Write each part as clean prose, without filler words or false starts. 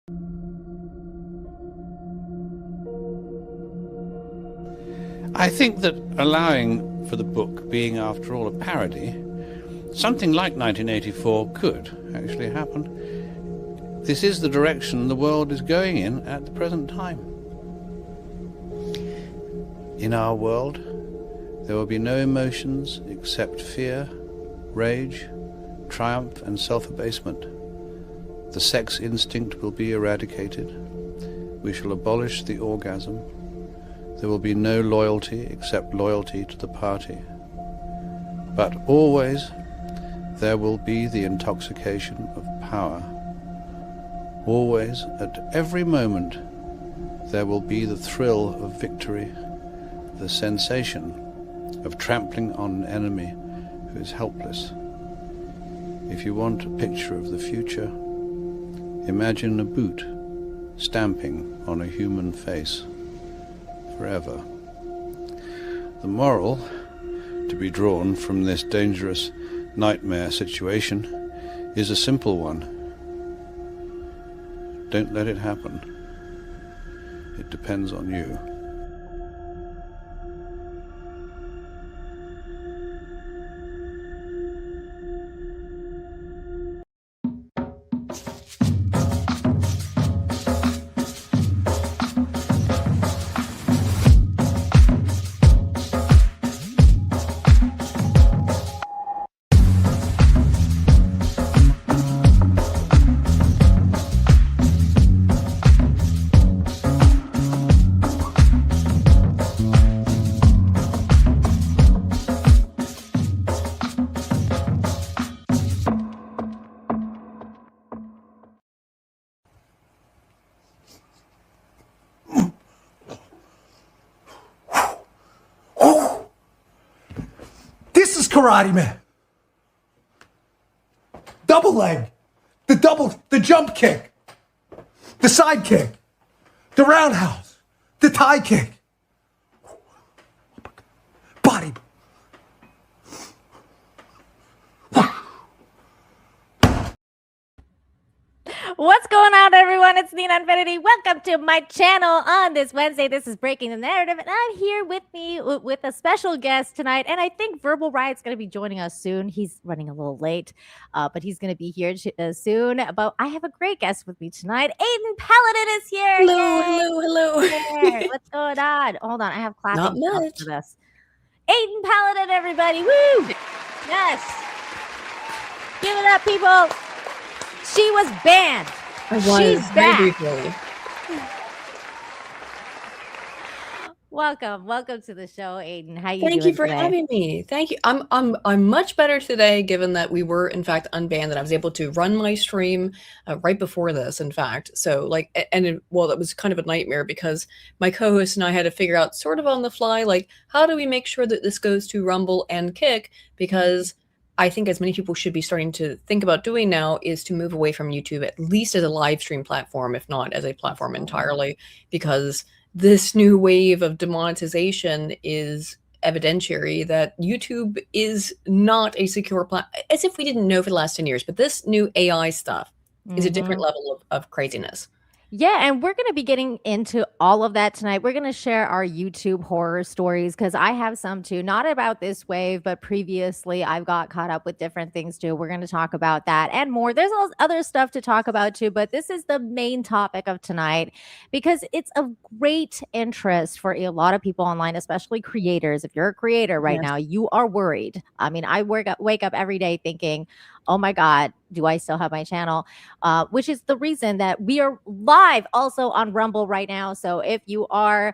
I think that allowing for the book being, after all, a parody, something like 1984 could actually happen. This is the direction the world is going in at the present time. In our world, there will be no emotions except fear, rage, triumph, and self-abasement. The sex instinct will be eradicated. We shall abolish the orgasm. There will be no loyalty except loyalty to the party. But always there will be the intoxication of power. Always, at every moment, there will be the thrill of victory, the sensation of trampling on an enemy who is helpless. If you want a picture of the future, imagine a boot stamping on a human face forever. The moral to be drawn from this dangerous nightmare situation is a simple one. Don't let it happen. It depends on you. Karate man. Double leg. The jump kick. The side kick. The roundhouse. The tie kick. Body. What's going on, everyone? It's Nina Infinity. Welcome to my channel on this Wednesday. This is Breaking the Narrative, and I'm here with me with a special guest tonight, and I think Verbal Riot's going to be joining us soon. He's running a little late, but he's going to be here soon. But I have a great guest with me tonight. Aydin Paladin is here. Hello. Yay. What's going on? Hold on, I have clapping Not much for this. Aydin Paladin, everybody. Woo! Yes. Give it up, people. She was banned. I was. She's back. Briefly. Welcome to the show, Aydin. How you doing? Thank you for today? having me. Thank you. I'm much better today, given that we were in fact unbanned, and I was able to run my stream right before this. In fact, so it was kind of a nightmare because my co-host and I had to figure out sort of on the fly, like, how do we make sure that this goes to Rumble and Kick, because I think, as many people should be starting to think about doing now, is to move away from YouTube, at least as a live stream platform, if not as a platform entirely, because this new wave of demonetization is evidentiary that YouTube is not a secure platform, as if we didn't know for the last 10 years. But this new AI stuff is a different level of craziness. Yeah, and we're going to be getting into all of that tonight. We're going to share our YouTube horror stories because I have some too, not about this wave, but previously I've got caught up with different things too. We're going to talk about that and more. There's all other stuff to talk about too, but this is the main topic of tonight because it's of great interest for a lot of people online, especially creators. If you're a creator right now, you are worried. I mean, I wake up every day thinking, oh my God, do I still have my channel? Which is the reason that we are live also on Rumble right now. So if you are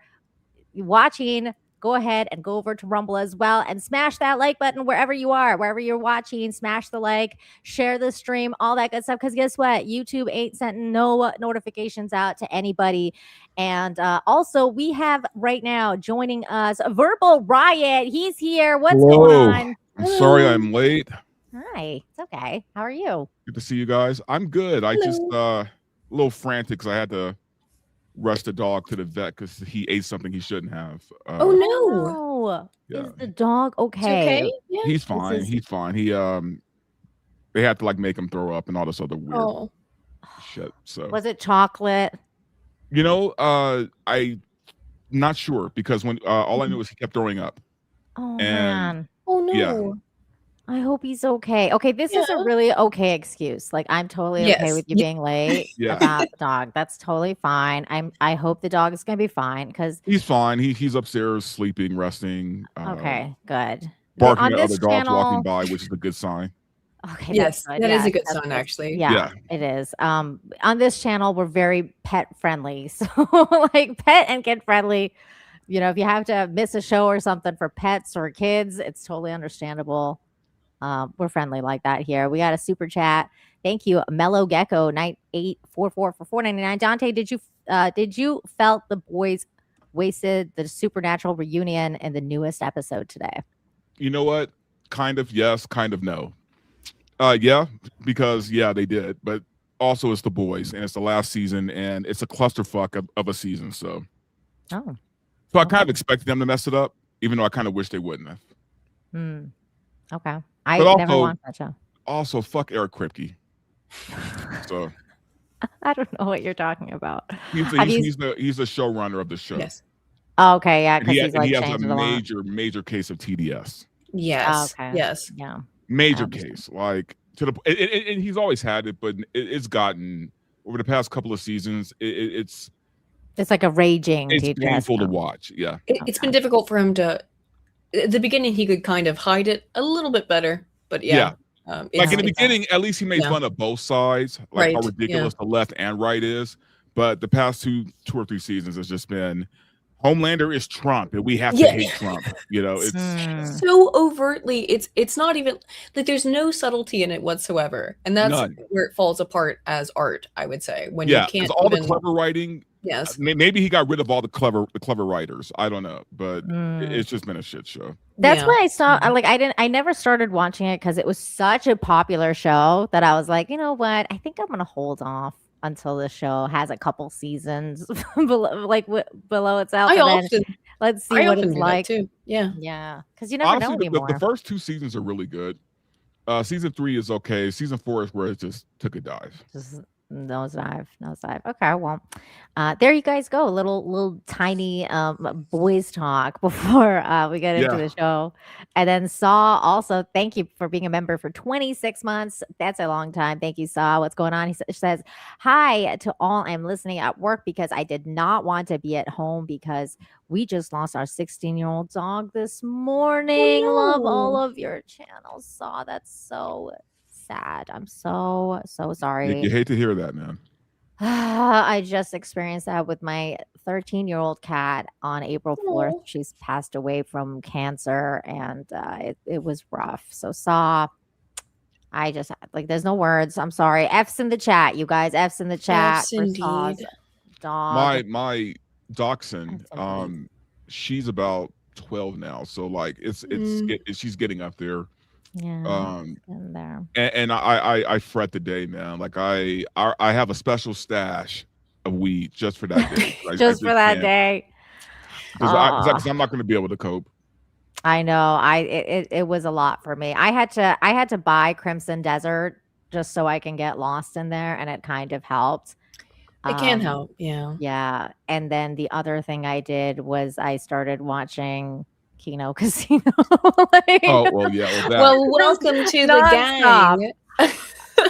watching, go ahead and go over to Rumble as well and smash that like button wherever you are, wherever you're watching. Smash the like, share the stream, all that good stuff. Because guess what? YouTube ain't sending no notifications out to anybody. And also, we have right now joining us Verbal Riot. He's here. What's going on? I'm sorry I'm late. Hi, it's okay. How are you? Good to see you guys. I'm good. I just a little frantic because I had to rush the dog to the vet because he ate something he shouldn't have. Oh no! Yeah. Is the dog okay? Yeah. He's fine. He's fine. He they had to like make him throw up and all this other weird shit. So Was it chocolate? I not sure because when all I knew was he kept throwing up. Oh And man. Oh no. yeah. I hope he's okay. Okay, this is a Yeah. really okay excuse. Like, I'm totally okay Yes. with you Yeah. being late Yeah. about the dog. That's totally fine. I hope the dog is gonna be fine because He's fine. He's upstairs sleeping, resting, okay, good. barking On at other this dogs walking channel, by, which is a good sign. okay, that's Yes, good. that is Yeah, a good that's sign, good. actually. Yeah, it is. On this channel, we're very pet friendly. So like pet and kid friendly. You know, if you have to miss a show or something for pets or kids, it's totally understandable. We're friendly like that here. We got a super chat. Thank you, Mellow Gecko 9844 for $4.99. Dante, did you felt the boys wasted the supernatural reunion in the newest episode today? You know what? Kind of yes, kind of no. Yeah, because they did, but also it's the boys and it's the last season and it's a clusterfuck of a season. So I kind of expected them to mess it up, even though I kind of wish they wouldn't have. Okay. But I never watched that show. Also, fuck Eric Kripke. So I don't know what you're talking about. he's the showrunner of the show. Yes. Oh, okay, yeah, because he has a changed it a lot. major case of TDS. Yes. Okay. Yes. Yeah. Major case, like to the and he's always had it, but it's gotten over the past couple of seasons. It's like a raging. It's TDS painful to now. watch. Yeah, it's been difficult for him to. At the beginning, he could kind of hide it a little bit better, but like in the it's- beginning, at least he made fun of both sides, like how Right, ridiculous the left and right is. But the past two or three seasons has just been Homelander is Trump, and we have to hate Trump. It's so overtly. It's not even like there's no subtlety in it whatsoever, and that's none. where it falls apart as art. I would say when you can't it's all even, the clever writing. Yes, maybe he got rid of all the clever writers. I don't know, but it's just been a shit show. That's why I saw. I never started watching it because it was such a popular show that I was like, you know what? I think I'm gonna hold off until the show has a couple seasons below itself. Let's see what it's like. Too. Yeah, because you never know anymore. The first two seasons are really good. Season 3 is okay. Season 4 is where it just took a dive. Nosedive. Okay, well, there you guys go. Little tiny boys talk before we get into the show. And then Saw, also, thank you for being a member for 26 months. That's a long time. Thank you, Saw. What's going on? He says, hi to all. I'm listening at work because I did not want to be at home because we just lost our 16-year-old dog this morning. Love all of your channels, Saw. That's so sad. I'm so sorry. You hate to hear that, man. I just experienced that with my 13-year-old cat on April 4th. She's passed away from cancer, and it was rough. So Saw, I just there's no words. I'm sorry. F's in the chat, you guys. F's in the chat. F's indeed. Dog. My dachshund, she's about 12 now, so like she's getting up there. Yeah, there. And I fret the day, man. Like I have a special stash of weed just for that day. Just for that day. Because I'm not going to be able to cope. I know. It was a lot for me. I had to buy Crimson Desert just so I can get lost in there, and it kind of helped. It can help, yeah. Yeah. And then the other thing I did was I started watching Kino Casino. Oh, well, yeah. Well, welcome to the gang.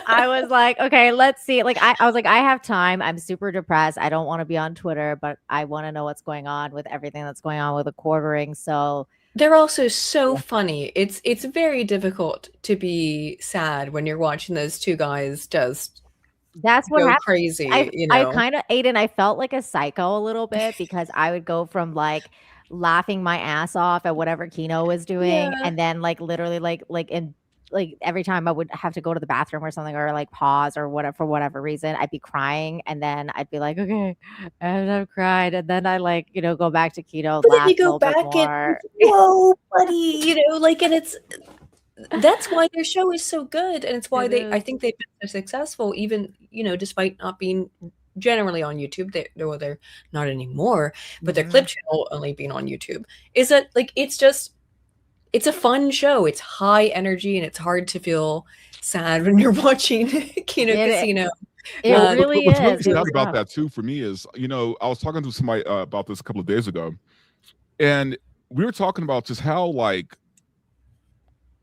I was like, okay, let's see. Like, I was like, I have time. I'm super depressed. I don't want to be on Twitter, but I want to know what's going on with everything that's going on with the quartering. So they're also so funny. It's very difficult to be sad when you're watching those two guys just that's what happened. Crazy. I kind of Aydin, I felt like a psycho a little bit because I would go from like laughing my ass off at whatever Kino was doing, and then like literally like every time I would have to go to the bathroom or something, or like pause or whatever for whatever reason, I'd be crying, and then I'd be like, okay, and I've cried, and then I go back to Kino, but laugh then you go back and whoa, buddy, and that's why their show is so good, and it's why I think they've been so successful, even despite not being generally on YouTube. They're not anymore, but their clip channel only being on YouTube is that it's a fun show. It's high energy, and it's hard to feel sad when you're watching Kino Casino. It Well, really what's is. really It sad was about rough. that too for me is, I was talking to somebody about this a couple of days ago, and we were talking about just how like,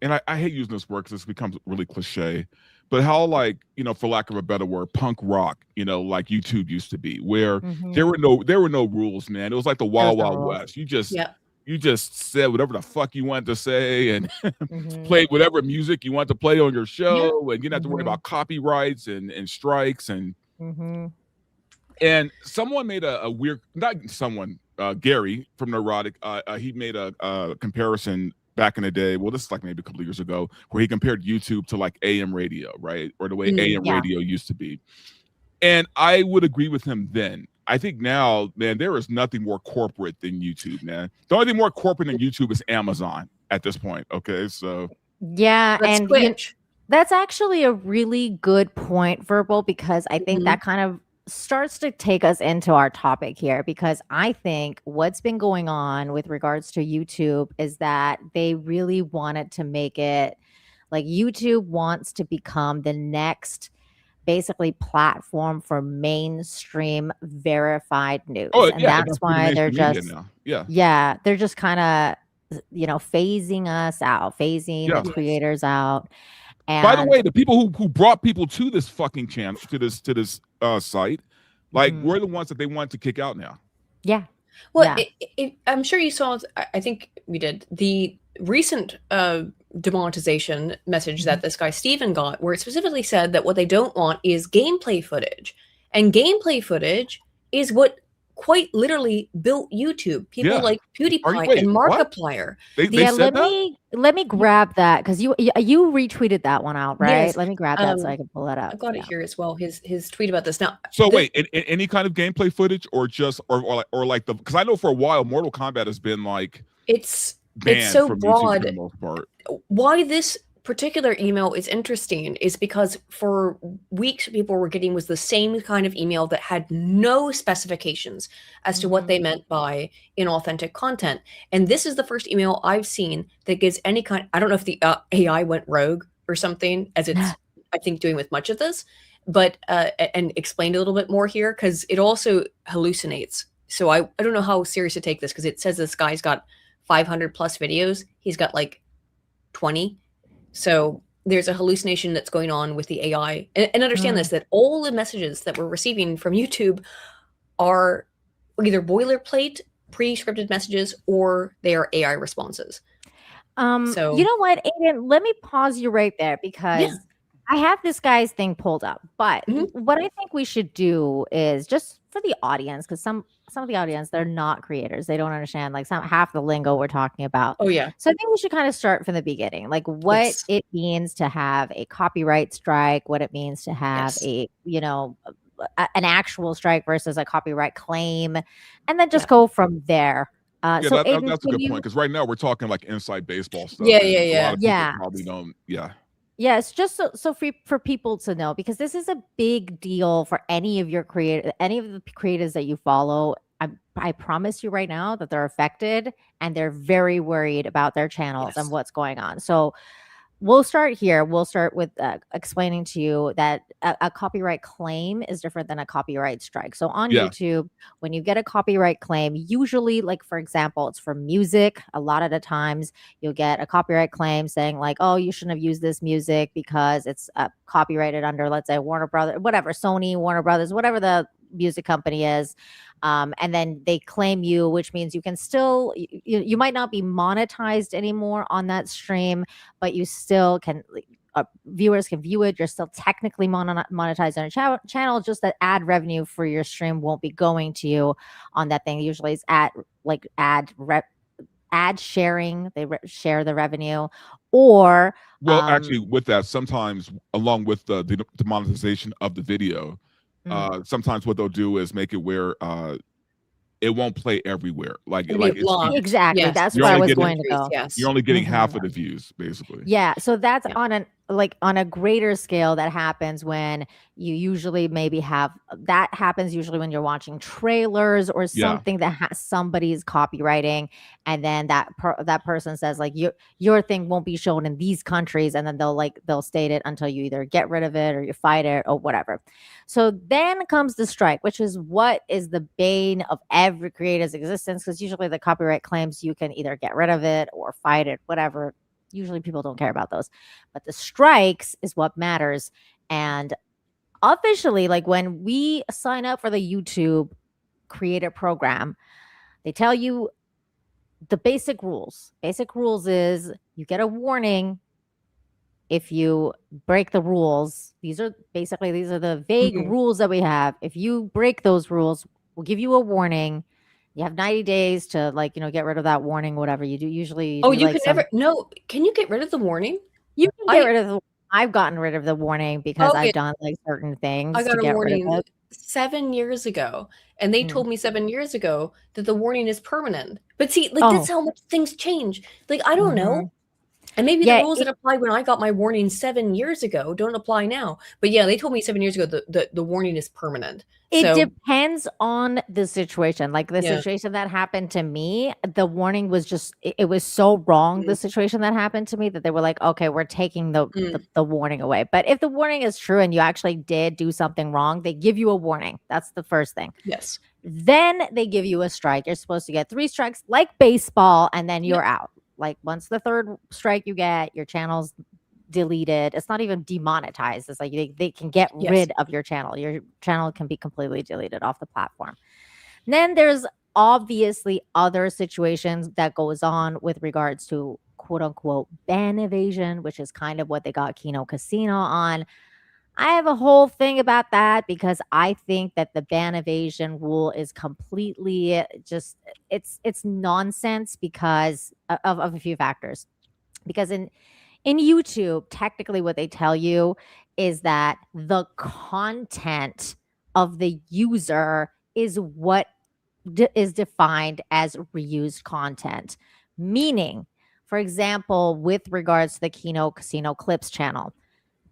and I hate using this word because this becomes really cliche, but how like, for lack of a better word, punk rock, like YouTube used to be, where there were no rules, man. It was like the There was Wild no Wild rules. West. You Yeah. just said whatever the fuck you wanted to say and Mhm. played whatever music you want to play on your show, and you didn't have to worry Mhm. about copyrights and strikes Mhm. and someone made a weird, not someone, Gary from Neurotic, he made a comparison back in the day. Well, this is like maybe a couple of years ago, where he compared YouTube to like AM radio, right? Or the way AM Yeah. radio used to be. And I would agree with him then. I think now, man, there is nothing more corporate than YouTube, man. The only thing more corporate than YouTube is Amazon at this point. Okay, so Yeah, Let's and switch. that's actually a really good point, Verbal, because I think Mhm. that kind of starts to take us into our topic here. Because I think what's been going on with regards to YouTube is that they really wanted to make it like YouTube wants to become the next basically platform for mainstream verified news. oh And yeah, it that's has to be the why they're mainstream media just, now. Yeah, yeah, they're just kind of, phasing us out, phasing yeah. the Yes. creators out. By the And way, the people who brought people to this fucking channel, to this site, like Mhm. we're the ones that they want to kick out now. yeah, Well, yeah. I'm sure you saw. I think we did the recent demonetization message that this guy Steven got, where it specifically said that what they don't want is gameplay footage, and gameplay footage is what quite literally built YouTube. People Yeah. like Are you PewDiePie wait, and what? Markiplier. They Yeah, said that? let me grab that because you retweeted that one out, right? Yes, Let me grab that so I can pull it up. I've got it Yeah. here as well. His tweet about this. Now, So this, wait, in any kind of gameplay footage or just or like the, because I know for a while Mortal Kombat has been like it's banned so from YouTube for broad. the most part. Why this particular email is interesting is because for weeks people were getting was the same kind of email that had no specifications as to what they meant by inauthentic content. And this is the first email I've seen that gives any kind, I don't know if the AI went rogue or something, as it's I think doing with much of this, but and explained a little bit more here, because it also hallucinates. So I don't know how serious to take this, because it says this guy's got 500 plus videos. He's got like 20. So there's a hallucination that's going on with the AI. And understand this, that all the messages that we're receiving from YouTube are either boilerplate, pre-scripted messages, or they are AI responses. So You know what, Aiden? Let me pause you right there because I have this guy's thing pulled up. But what I think we should do is just for the audience, because some of the audience, they're not creators. They don't understand like half the lingo we're talking about. Oh yeah. So I think we should kind of start from the beginning, like what it means to have a copyright strike, what it means to have a, an actual strike versus a copyright claim, and then just go from there. Yeah, So Aiden, that's a good point, because right now we're talking like inside baseball stuff. Yeah, and yeah, A lot of people yeah. probably don't. Yeah. Yes, just so for people to know, because this is a big deal for any of the creators that you follow. I promise you right now that they're affected and they're very worried about their channels and what's going on. So we'll start here. We'll start with explaining to you that a copyright claim is different than a copyright strike. So on YouTube, when you get a copyright claim, usually, like for example, it's for music. A lot of the times you'll get a copyright claim saying like, oh, you shouldn't have used this music because it's copyrighted under, let's say, Warner Brothers, whatever, Sony, Warner Brothers, whatever the music company is. And then they claim you, which means you can still, you might not be monetized anymore on that stream, but you still can, viewers can view it. You're still technically monetized on a channel, just that ad revenue for your stream won't be going to you on that thing. Usually it's ad sharing. They share the revenue, or well, actually, with that, sometimes along with the demonetization of the video, sometimes what they'll do is make it where it won't play everywhere. Like it's exactly. Yes. That's where I was going to go. Yes. You're only getting half of the views, basically. Yeah. So that's on like on a greater scale, that happens when you usually maybe have that happens usually when you're watching trailers or Yeah. something that has somebody's copywriting, and then that person says like your thing won't be shown in these countries, and then they'll state it until you either get rid of it or you fight it or whatever. So then comes the strike, which is what is the bane of every creator's existence, because usually the copyright claims you can either get rid of it or fight it, whatever. Usually people don't care about those, but the strikes is what matters. And officially, like when we sign up for the YouTube creator program, they tell you the basic rules. Basic rules is you get a warning if you break the rules. These are the vague rules that we have. If you break those rules, we'll give you a warning. You have 90 days to get rid of that warning, whatever you do. Usually Oh, you can never. No, can you get rid of the warning? You can get rid of the. I've gotten rid of the warning because Okay. I've done like certain things I got to a get rid of warning it. 7 years ago, and they told me 7 years ago that the warning is permanent. But see, like that's how much things change. Like I don't know. And maybe the rules that applied when I got my warning 7 years ago don't apply now. But yeah, they told me 7 years ago that the warning is permanent. It depends on the situation. Like the Yeah. situation that happened to me, the warning was just it was so wrong. The situation that happened to me that they were like, okay, we're taking the warning away. But if the warning is true and you actually did do something wrong, they give you a warning. That's the first thing. Yes. Then they give you a strike. You're supposed to get 3 strikes like baseball, and then you're out. Like once the 3rd strike you get, your channel's deleted. It's not even demonetized. It's like they can get rid of your channel. Your channel can be completely deleted off the platform. And then there's obviously other situations that goes on with regards to quote unquote ban evasion, which is kind of what they got Kino Casino on. I have a whole thing about that because I think that the ban evasion rule is completely just it's nonsense because of a few factors. Because in YouTube, technically what they tell you is that the content of the user is what is defined as reused content. Meaning, for example, with regards to the Kino Casino Clips channel,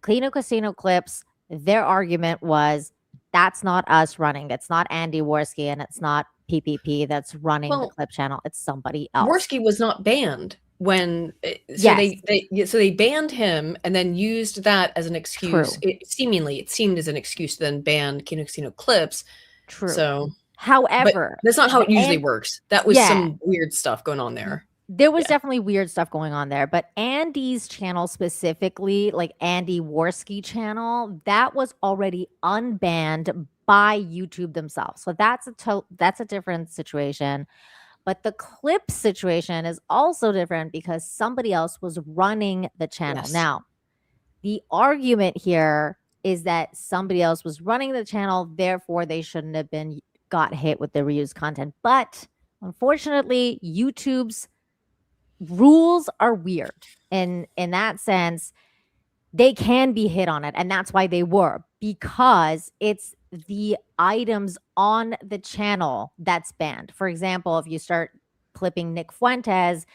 Kino Casino Clips, their argument was that's not us running. It's not Andy Worski and it's not PPP that's running the clip channel. It's somebody else. Worski was not banned when they banned him and then used that as an excuse. It seemed as an excuse to then ban Kino Casino Clips. True. So, however, that's not how it usually works. That was some weird stuff going on there. There was definitely weird stuff going on there, but Andy's channel specifically, like Andy Worski channel, that was already unbanned by YouTube themselves. So that's a different situation. But the clip situation is also different because somebody else was running the channel. Yes. Now, the argument here is that somebody else was running the channel, therefore they shouldn't have got hit with the reused content. But unfortunately, YouTube's rules are weird. And in that sense, they can be hit on it. And that's why they were, because it's the items on the channel that's banned. For example, if you start clipping Nick Fuentes,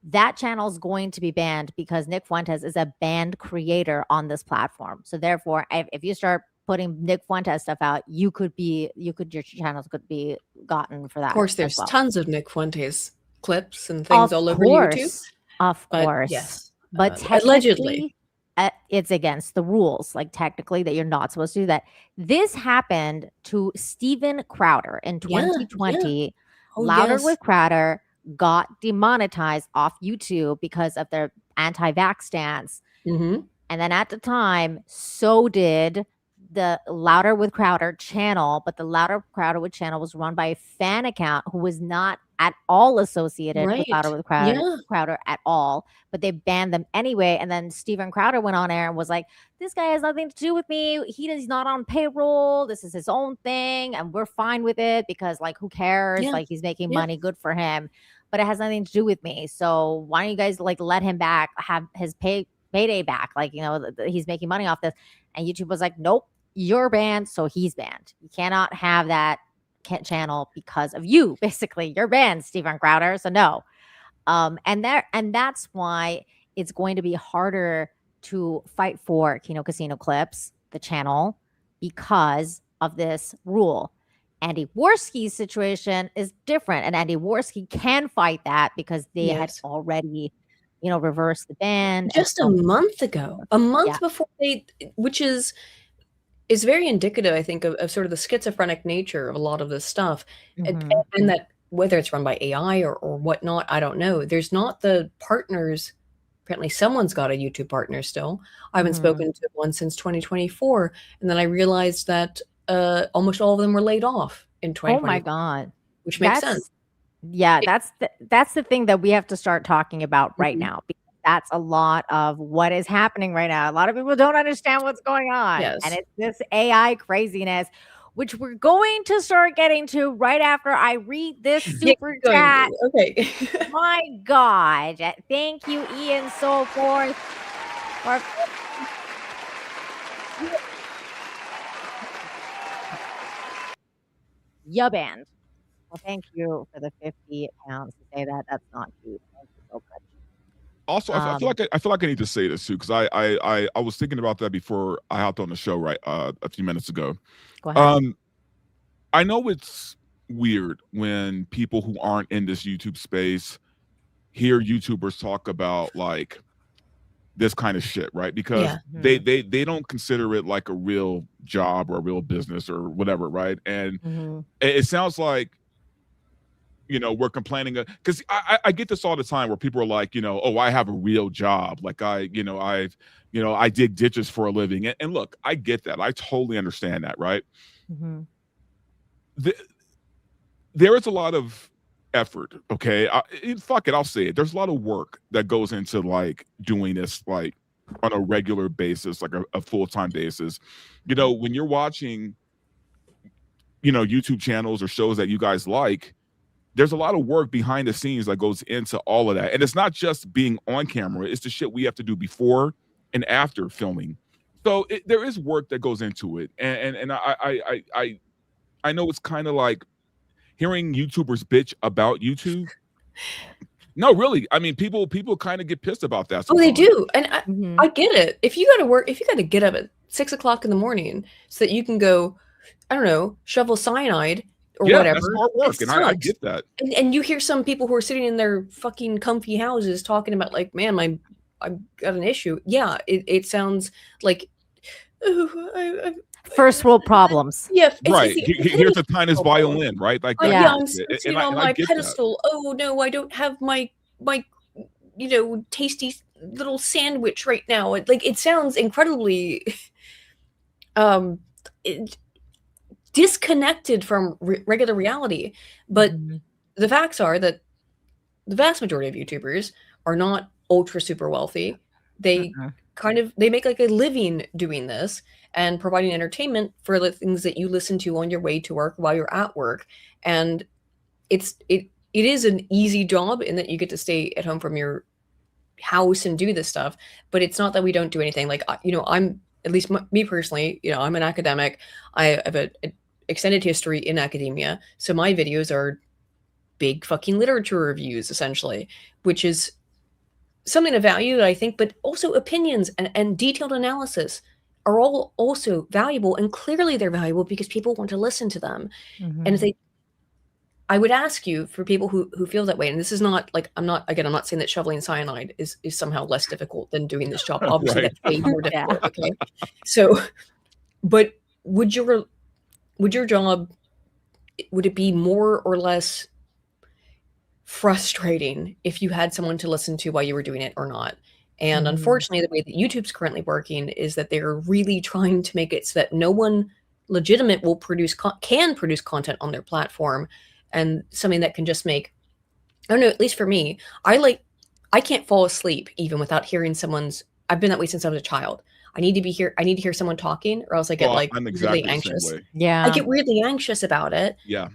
that channel is going to be banned because Nick Fuentes is a banned creator on this platform. So therefore, if you start putting Nick Fuentes stuff out, your channels could be gotten for that. Of course, there's tons of Nick Fuentes clips and things all over YouTube. Of course. Yes. But allegedly, it's against the rules, like technically that you're not supposed to do that. This happened to Steven Crowder in 2020. Yeah. Oh, Louder with Crowder got demonetized off YouTube because of their anti-vax stance. Mm-hmm. And then at the time, so did the Louder with Crowder channel, but the Louder Crowder channel was run by a fan account who was not at all associated with Louder with Crowder at all, but they banned them anyway. And then Steven Crowder went on air and was like, this guy has nothing to do with me. He's not on payroll. This is his own thing. And we're fine with it because like, who cares? Yeah. Like he's making money. Good for him. But it has nothing to do with me. So why don't you guys like let him back, have his payday back? Like, he's making money off this. And YouTube was like, nope, you're banned. So he's banned. You cannot have that channel because of you. Basically, you're banned, Steven Crowder. So no. And that's why it's going to be harder to fight for Kino Casino Clips, the channel, because of this rule. Andy Worski's situation is different, and Andy Worski can fight that because they had already, reversed the ban. Just a month ago, before which is very indicative, I think, of sort of the schizophrenic nature of a lot of this stuff. And that whether it's run by AI or whatnot, I don't know. There's not the partners. Apparently someone's got a YouTube partner still. I haven't spoken to one since 2024. And then I realized that almost all of them were laid off in 2024. Oh my God. Which makes sense. Yeah, that's the thing that we have to start talking about right now, because that's a lot of what is happening right now. A lot of people don't understand what's going on. Yes. And it's this AI craziness, which we're going to start getting to right after I read this super chat. Okay. My God. Thank you, Ian Soulforth. Ya band. Well, thank you for the 50 pounds to say that. That's not cute. Thank you so much. Also, I feel like I need to say this too, because I was thinking about that before I hopped on the show a few minutes ago. Go ahead. I know it's weird when people who aren't in this YouTube space hear YouTubers talk about like this kind of shit, right? Because they don't consider it like a real job or a real business or whatever, right? And it sounds like, we're complaining because I get this all the time where people are like, oh, I have a real job, like I dig ditches for a living, and look, I get that, I totally understand that, right? There is a lot of effort, okay? Fuck it, I'll say it. There's a lot of work that goes into like doing this like on a regular basis, like a full-time basis. When you're watching, YouTube channels or shows that you guys like, there's a lot of work behind the scenes that goes into all of that. And it's not just being on camera, it's the shit we have to do before and after filming. So there is work that goes into it. And I know it's kind of like hearing YouTubers bitch about YouTube. No, really. I mean, people kind of get pissed about that sometimes. Oh, they do. And I get it. If you got to work, if you got to get up at 6 o'clock in the morning so that you can go, I don't know, shovel cyanide or whatever. That's hard work, and I get that. And you hear some people who are sitting in their fucking comfy houses talking about like, man, I've got an issue. Yeah, it sounds like first world problems. Yeah, right. Here's a tiniest violin, right? Like I'm sitting on my pedestal. Oh no, I don't have my tasty little sandwich right now. It sounds incredibly disconnected from regular reality. But the facts are that the vast majority of YouTubers are not ultra super wealthy. They they make like a living doing this and providing entertainment for the things that you listen to on your way to work while you're at work. And it is an easy job in that you get to stay at home from your house and do this stuff, but it's not that we don't do anything. Like, I'm, at least me personally, I'm an academic. I have an extended history in academia. So my videos are big fucking literature reviews, essentially, which is something of value that I think, but also opinions and detailed analysis are all also valuable. And clearly they're valuable because people want to listen to them. And if I would ask you, for people who feel that way, and this is not like, I'm not saying that shoveling cyanide is somehow less difficult than doing this job. Obviously that's way more difficult. Okay. So, but would your job, would it be more or less frustrating if you had someone to listen to while you were doing it or not? And unfortunately, the way that YouTube's currently working is that they're really trying to make it so that no one legitimate will can produce content on their platform, and something that can just make, I don't know, at least for me, I can't fall asleep even without hearing someone's. I've been that way since I was a child. I need to hear someone talking, or else I get I'm exactly really anxious. Yeah, I get really anxious about it. Yeah,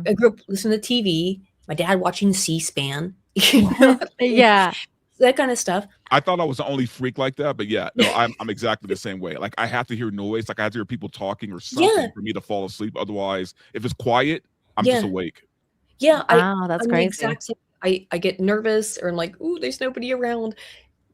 I grew up listening to TV. My dad watching C-SPAN. Yeah, that kind of stuff. I thought I was the only freak like that, but yeah, no, I'm exactly the same way. Like, I have to hear noise, like I have to hear people talking or something for me to fall asleep. Otherwise, if it's quiet, I'm just awake. Yeah, wow, that's I'm crazy. the exact same. I get nervous, or I'm like, ooh, there's nobody around.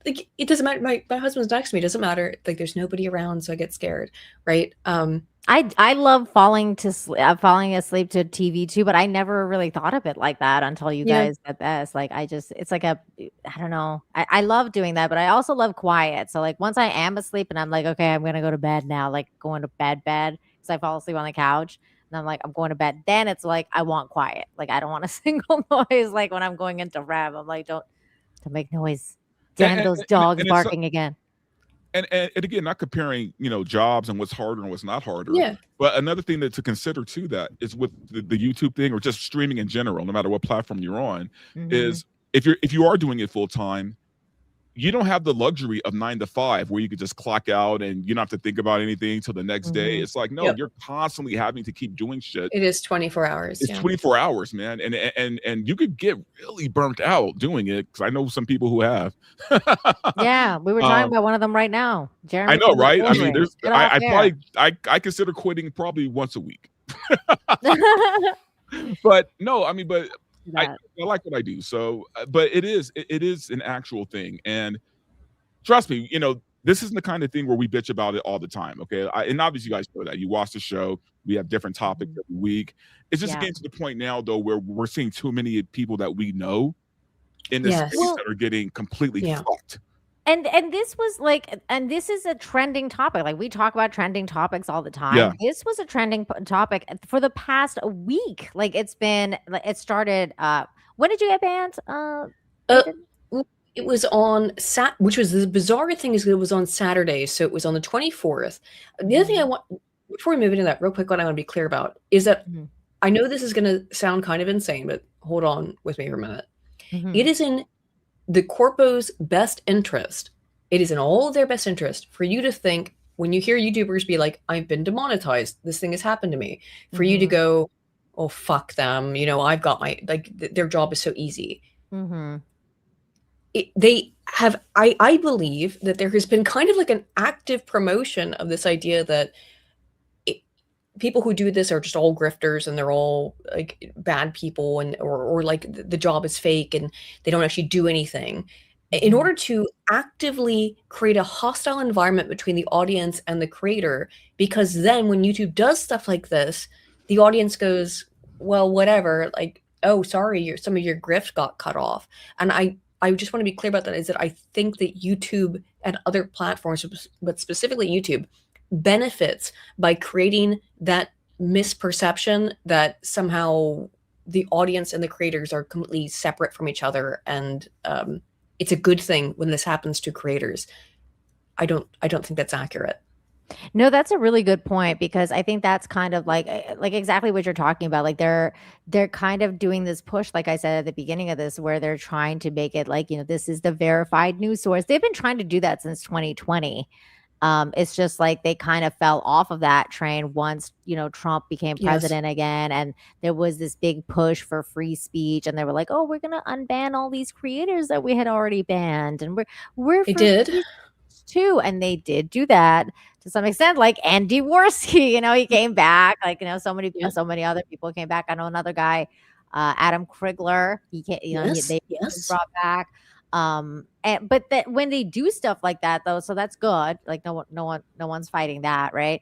like it doesn't matter. My husband's next to me. It doesn't matter. Like there's nobody around, so I get scared, right? I love falling asleep to TV too, but I never really thought of it like that until you Yeah. guys said this. Like it's like I don't know. I love doing that, but I also love quiet. So like once I am asleep and I'm like, okay, I'm gonna go to bed now, like going to bed because I fall asleep on the couch and I'm like, I'm going to bed. Then it's like I want quiet. Like I don't want a single noise. Like when I'm going into REM, I'm like, don't make noise. Damn those dogs and barking again. and again, not comparing, jobs and what's harder and what's not harder. Yeah. But another thing to consider too, that is with the YouTube thing or just streaming in general, no matter what platform you're on, is if you are doing it full time, you don't have the luxury of 9 to 5 where you could just clock out and you don't have to think about anything till the next day. It's like, no, you're constantly having to keep doing shit. It is 24 hours. It's 24 hours, man. And you could get really burnt out doing it, because I know some people who have. Yeah, we were talking about one of them right now. Jeremy, I know, right? I mean, there's I consider quitting probably once a week. But no, I mean, but I like what I do. So, but it is an actual thing. And trust me, this isn't the kind of thing where we bitch about it all the time. Okay. And obviously you guys know that. You watch the show. We have different topics every week. It's just getting to the point now, though, where we're seeing too many people that we know in this space that are getting completely fucked. And this was like, and this is a trending topic. Like we talk about trending topics all the time. Yeah. This was a trending topic for the past week. Like it started. When did you get banned? It was on which was the bizarre thing is it was on Saturday, so it was on the 24th. The other thing I want, before we move into that, real quick, what I want to be clear about is that I know this is going to sound kind of insane, but hold on with me for a minute. It is in the corpo's best interest. It is in all of their best interest for you to think, when you hear YouTubers be like, I've been demonetized, this thing has happened to me, for you to go, oh, fuck them. I've got their job is so easy. They have, I believe that there has been kind of like an active promotion of this idea that people who do this are just all grifters and they're all like bad people, and or like the job is fake and they don't actually do anything, in order to actively create a hostile environment between the audience and the creator. Because then when YouTube does stuff like this, the audience goes, well, whatever, like, oh, sorry, some of your grift got cut off. And I just want to be clear about that, is that I think that YouTube and other platforms, but specifically YouTube, benefits by creating that misperception that somehow the audience and the creators are completely separate from each other. And it's a good thing when this happens to creators. I don't think that's accurate. No, that's a really good point, because I think that's kind of like exactly what you're talking about. Like they're kind of doing this push, like I said at the beginning of this, where they're trying to make it like, this is the verified news source. They've been trying to do that since 2020. It's just like they kind of fell off of that train once, Trump became president again, and there was this big push for free speech, and they were like, oh, we're going to unban all these creators that we had already banned, and we're They did too. And they did do that to some extent, like Andy Worski, he came back, like, so many other people came back. I know another guy, Adam Krigler, he came, they brought back. But that when they do stuff like that, though, so that's good. Like no one's fighting that, right?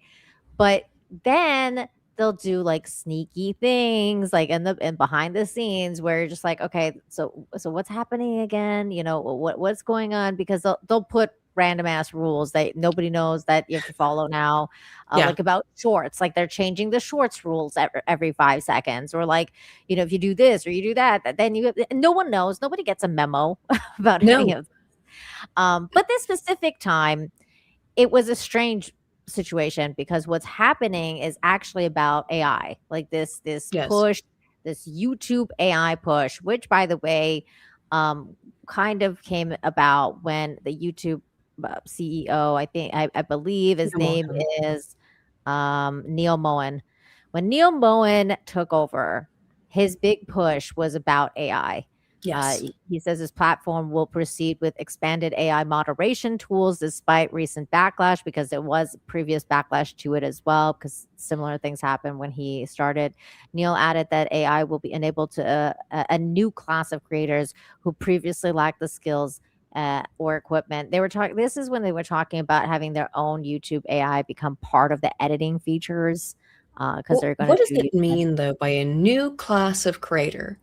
But then they'll do like sneaky things, like in behind the scenes, where you're just like, okay, so what's happening again? What's going on? Because they'll put random ass rules that nobody knows that you have to follow now, like about shorts, like they're changing the shorts rules every 5 seconds, or like, if you do this or you do that, then no one knows, nobody gets a memo about any of this. But this specific time, it was a strange situation, because what's happening is actually about AI, like this push, this YouTube AI push, which, by the way, kind of came about when the YouTube CEO, I believe his name is Neil Moen. When Neil Moen took over, his big push was about AI. He says his platform will proceed with expanded AI moderation tools despite recent backlash, because there was previous backlash to it as well, because similar things happened when he started. Neil added that AI will be enabled to a new class of creators who previously lacked the skills or equipment. They were talking. This is when they were talking about having their own YouTube AI become part of the editing features, because they're going What to does do. it mean though by a new class of creator?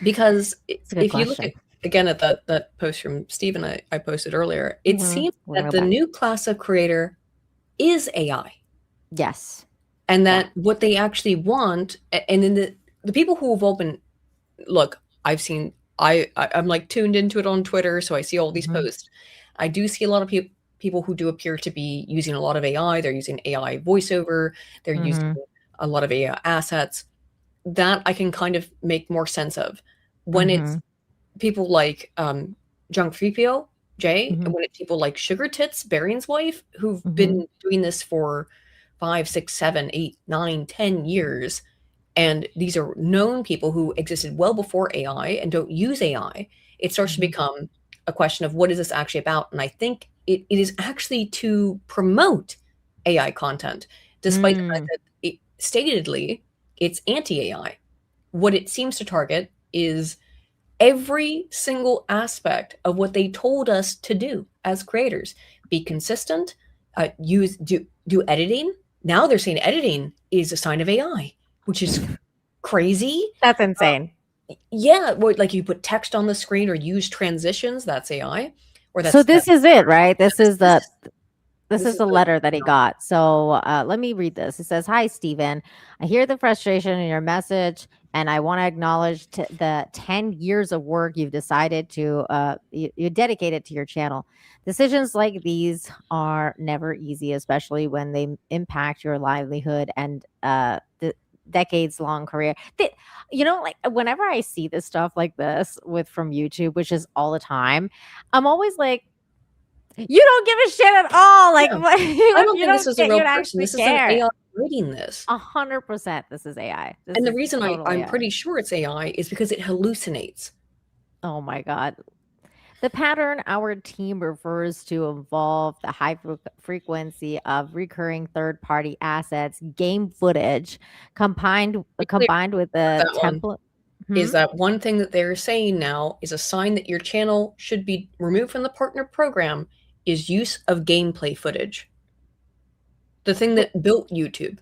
Because It's a good if you look question. again at that post from Stephen I posted earlier, it seems We're gonna that go the back. new class of creator is AI. Yes. And that what they actually want, and then the people who have all been, look, I've seen, I'm like tuned into it on Twitter, so I see all these posts. I do see a lot of people who do appear to be using a lot of AI. They're using AI voiceover. They're using a lot of AI assets. That I can kind of make more sense of. When it's people like Junk Freepio, Jay, and when it's people like Sugar Tits, Barion's wife, who've been doing this for 5, 6, 7, 8, 9, 10 years. And these are known people who existed well before AI and don't use AI. It starts to become a question of what is this actually about? And I think it is actually to promote AI content, despite the fact that statedly it's anti-AI. What it seems to target is every single aspect of what they told us to do as creators. Be consistent, do editing. Now they're saying editing is a sign of AI, which is crazy. That's insane. Yeah, like you put text on the screen or use transitions, that's AI. Or that's So this is it, right? This is the the letter that he got. So let me read this. It says, "Hi, Stephen. I hear the frustration in your message, and I want to acknowledge the 10 years of work you've decided to you dedicated to your channel. Decisions like these are never easy, especially when they impact your livelihood and the decades-long career." Like whenever I see this stuff like this from YouTube, which is all the time, I'm always like, you don't give a shit at all. Like, Yeah. what, I don't think this is a real you don't person. actually This is an care. AI writing this. 100%, this is AI. This And the is reason totally I'm AI. pretty sure it's AI is because it hallucinates. Oh my God. The pattern our team refers to involve the high frequency of recurring third-party assets, game footage, combined with the That one template. is that one thing that they're saying now is a sign that your channel should be removed from the partner program is use of gameplay footage. The thing that built YouTube,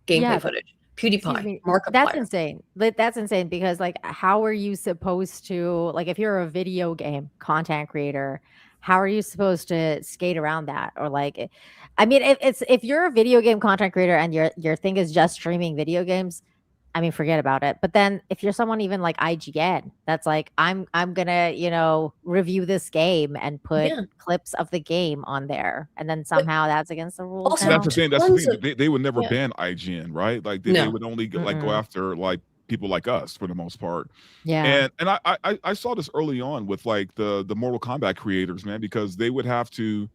gameplay footage. PewDiePie, Markiplier. That's insane. That's insane because, like, how are you supposed to, like, if you're a video game content creator, how are you supposed to skate around that? Or like, I mean, if you're a video game content creator and your thing is just streaming video games, I mean, forget about it. But then if you're someone even like IGN, that's like, I'm gonna, review this game and put clips of the game on there. And then somehow that's against the rules. Also, now. That's the thing. They would never ban IGN, right? Like they would only go after like people like us for the most part. Yeah. And I saw this early on with like the Mortal Kombat creators, man, because they'd have to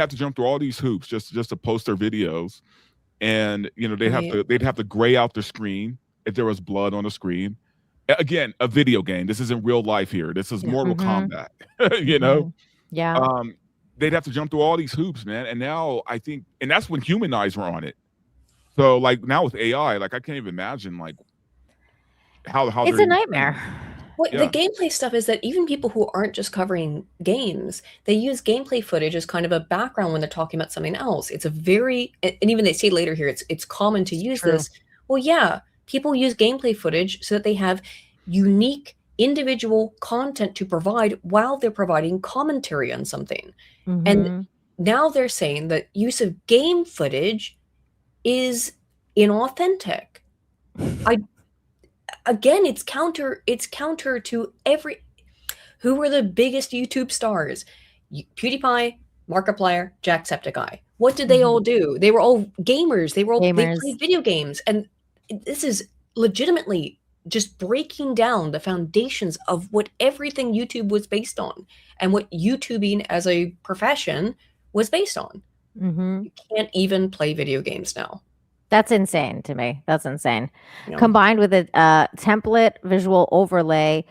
jump through all these hoops just to post their videos. And they'd have to gray out the screen if there was blood on the screen. Again, a video game. This isn't real life here. This is Mortal Kombat. Yeah. They'd have to jump through all these hoops, man. And now I think, and that's when human eyes were on it. So like now with AI, like I can't even imagine like how it's a nightmare. The gameplay stuff is that even people who aren't just covering games, they use gameplay footage as kind of a background when they're talking about something else. It's a very, and even they say later here, it's common to use this. Well, yeah, people use gameplay footage so that they have unique individual content to provide while they're providing commentary on something. And now they're saying that use of game footage is inauthentic. Again, it's counter to who were the biggest YouTube stars? PewDiePie, Markiplier, Jacksepticeye. What did they all do? They were all gamers. They played video games. And this is legitimately just breaking down the foundations of what everything YouTube was based on and what YouTubing as a profession was based on. You can't even play video games now. That's insane to me. That's insane. Combined with a template visual overlay,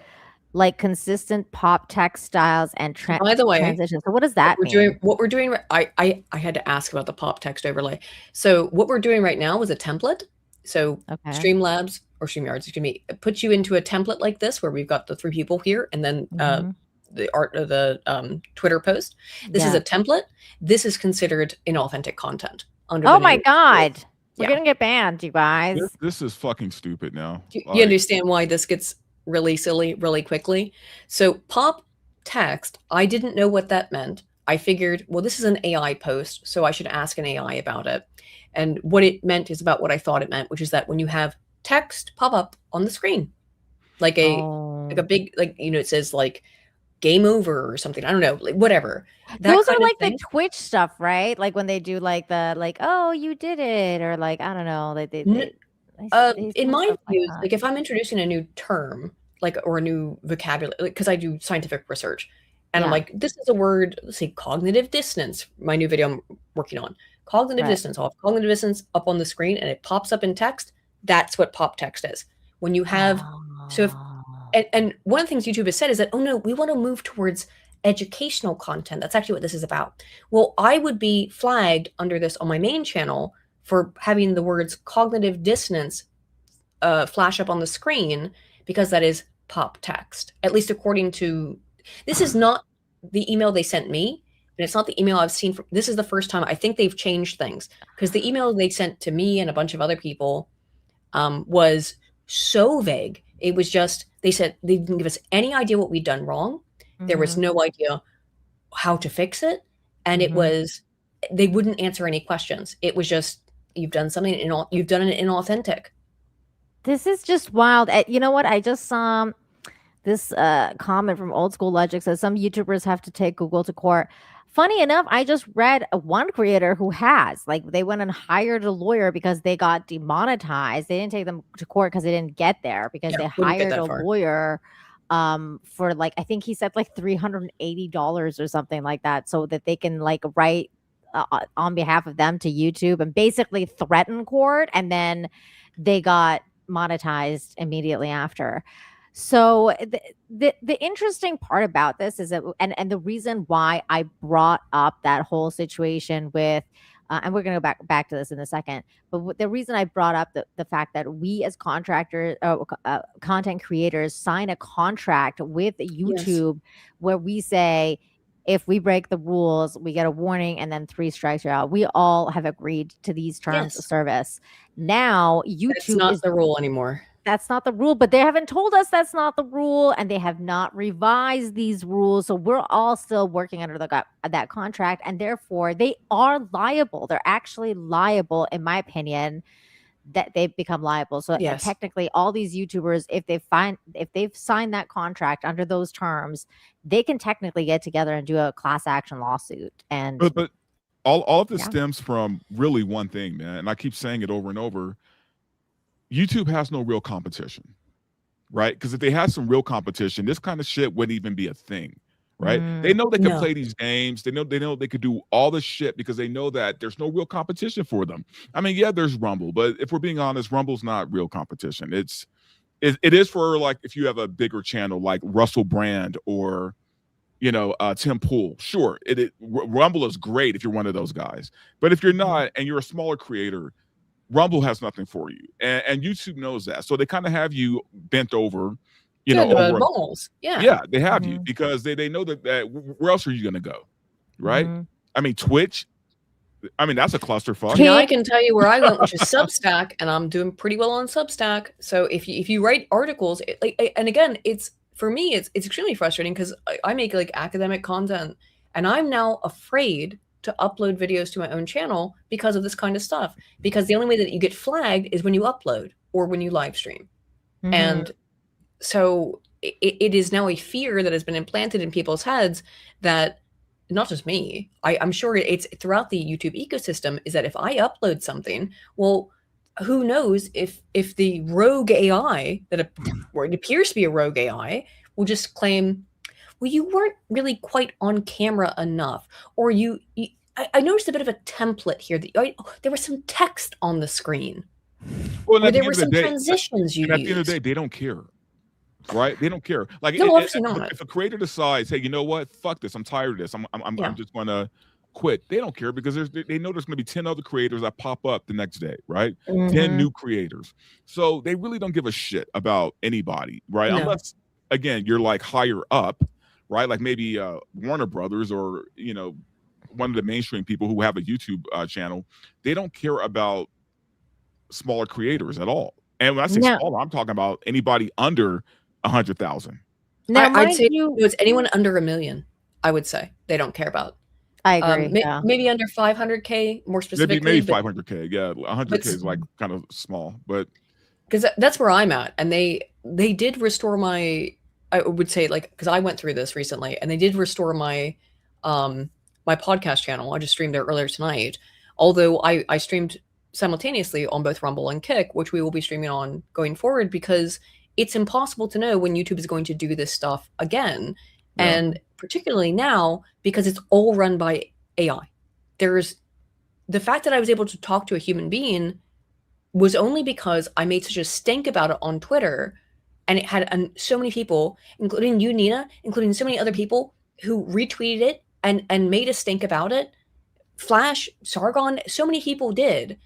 like consistent pop text styles and by the way, transitions. So what does that mean? What we're doing, I had to ask about the pop text overlay. So what we're doing right now is a template. So Streamlabs or StreamYards, excuse me, it puts you into a template like this where we've got the 3 people here, and then the Twitter post. This is a template. This is considered inauthentic content under Oh the my new God. rules. We're gonna get banned, you guys. This is fucking stupid now. You understand why this gets really silly really quickly? So pop text, I didn't know what that meant. I figured, well, this is an AI post, so I should ask an AI about it. And what it meant is about what I thought it meant, which is that when you have text pop up on the screen, like a big, like, you know, it says like game over or something. I don't know, like whatever. Those are like the Twitch stuff, right? Like when they do like the oh, you did it, or like I don't know. In my views, like if I'm introducing a new term, like or a new vocabulary, because I do scientific research, and I'm like, this is a word. Let's say cognitive dissonance. My new video I'm working on cognitive dissonance. I'll have cognitive dissonance up on the screen, and it pops up in text. That's what pop text is. When you have and one of the things YouTube has said is that, oh no, we want to move towards educational content. That's actually what this is about. Well, I would be flagged under this on my main channel for having the words cognitive dissonance flash up on the screen, because that is pop text, at least according to, this is not the email they sent me, and it's not the email I've seen. This is the first time. I think they've changed things, because the email they sent to me and a bunch of other people was so vague. It was just, they said they didn't give us any idea what we'd done wrong. There was no idea how to fix it. And it was, they wouldn't answer any questions. It was just, you've done something, you've done it inauthentic. This is just wild. You know what? I just saw this comment from Old School Logic says some YouTubers have to take Google to court. Funny enough, I just read one creator who has, like, they went and hired a lawyer because they got demonetized. They didn't take them to court because they didn't get there, because they hired a lawyer for like, I think he said like $380 or something like that, so that they can like write on behalf of them to YouTube and basically threaten court. And then they got monetized immediately after. So the interesting part about this is that, and the reason why I brought up that whole situation with, and we're going to go back to this in a second, but the reason I brought up the fact that we as contractors, content creators, sign a contract with YouTube where we say, if we break the rules, we get a warning, and then 3 strikes you're out. We all have agreed to these terms of service. Now YouTube is the rule anymore. That's not the rule, but they haven't told us that's not the rule, and they have not revised these rules. So we're all still working under that contract, and therefore they are liable. They're actually liable, in my opinion, that they've become liable. So technically, all these YouTubers, if they've signed that contract under those terms, they can technically get together and do a class action lawsuit. And but all of this stems from really one thing, man. And I keep saying it over and over. YouTube has no real competition, right? Because if they had some real competition, this kind of shit wouldn't even be a thing, right? They know they can play these games. They know they could do all this shit because they know that there's no real competition for them. I mean, yeah, there's Rumble, but if we're being honest, Rumble's not real competition. It is for, like, if you have a bigger channel like Russell Brand or, you know, Tim Pool. Sure, Rumble is great if you're one of those guys. But if you're not and you're a smaller creator, Rumble has nothing for you, and YouTube knows that, so they kind of have you bent over, you know, over balls. Yeah, they have you because they know that where else are you going to go, right? I mean, Twitch. I mean, that's a clusterfuck. Now I can tell you where I went, which is Substack, and I'm doing pretty well on Substack. So if you write articles, and again, for me, it's extremely frustrating because I make like academic content, and I'm now afraid to upload videos to my own channel because of this kind of stuff, because the only way that you get flagged is when you upload or when you live stream. And so it is now a fear that has been implanted in people's heads that, not just me, I'm sure it's throughout the YouTube ecosystem, is that if I upload something, well, who knows if the rogue AI or it appears to be a rogue AI will just claim, well, you weren't really quite on camera enough, or I noticed a bit of a template here. There was some text on the screen. Well, or there were some transitions you used. At the end of the day, they don't care, right? They don't care. Like, no, obviously not. If a creator decides, hey, you know what? Fuck this. I'm tired of this. I'm just going to quit. They don't care because they know there's going to be 10 other creators that pop up the next day, right? 10 new creators. So they really don't give a shit about anybody, right? No. Unless, again, you're like higher up, right? Like maybe Warner Brothers or, you know, one of the mainstream people who have a YouTube channel, they don't care about smaller creators at all. And when I say No, smaller, I'm talking about anybody under 100,000. now, I'd mind say you, it's anyone under 1 million. I would say they don't care about. I agree. Yeah. Maybe under 500K more specifically. Maybe 500K. Yeah, 100K is like kind of small, but because that's where I'm at, and they did restore my. I would say like because I went through this recently, and they did restore my my podcast channel. I just streamed there earlier tonight. Although I streamed simultaneously on both Rumble and Kick, which we will be streaming on going forward because it's impossible to know when YouTube is going to do this stuff again. Yeah. And particularly now, because it's all run by AI. There's the fact that I was able to talk to a human being was only because I made such a stink about it on Twitter. And it had so many people, including you, Nina, including so many other people who retweeted it and made a stink about it. Flash, Sargon, so many people did.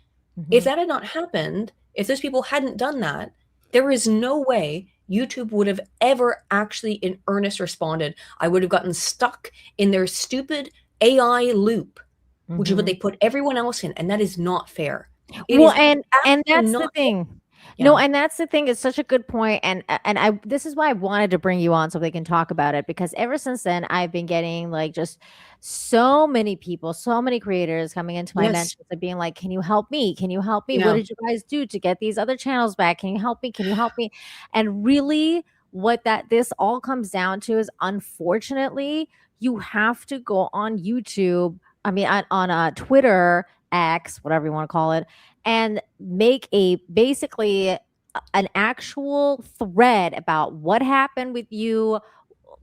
If that had not happened, if those people hadn't done that, there is no way YouTube would have ever actually in earnest responded. I would have gotten stuck in their stupid AI loop, which is what they put everyone else in, and that is not fair. Well, and that's the thing. Yeah. No, and that's the thing. It's such a good point, and I this is why I wanted to bring you on so they can talk about it, because ever since then I've been getting like just so many people, so many creators coming into my mentions and being like, "Can you help me? Can you help me? Yeah. What did you guys do to get these other channels back? Can you help me? Can you help me?" And really, what this all comes down to is, unfortunately, you have to go on YouTube. I mean, on Twitter, X, whatever you want to call it, and make basically an actual thread about what happened with you.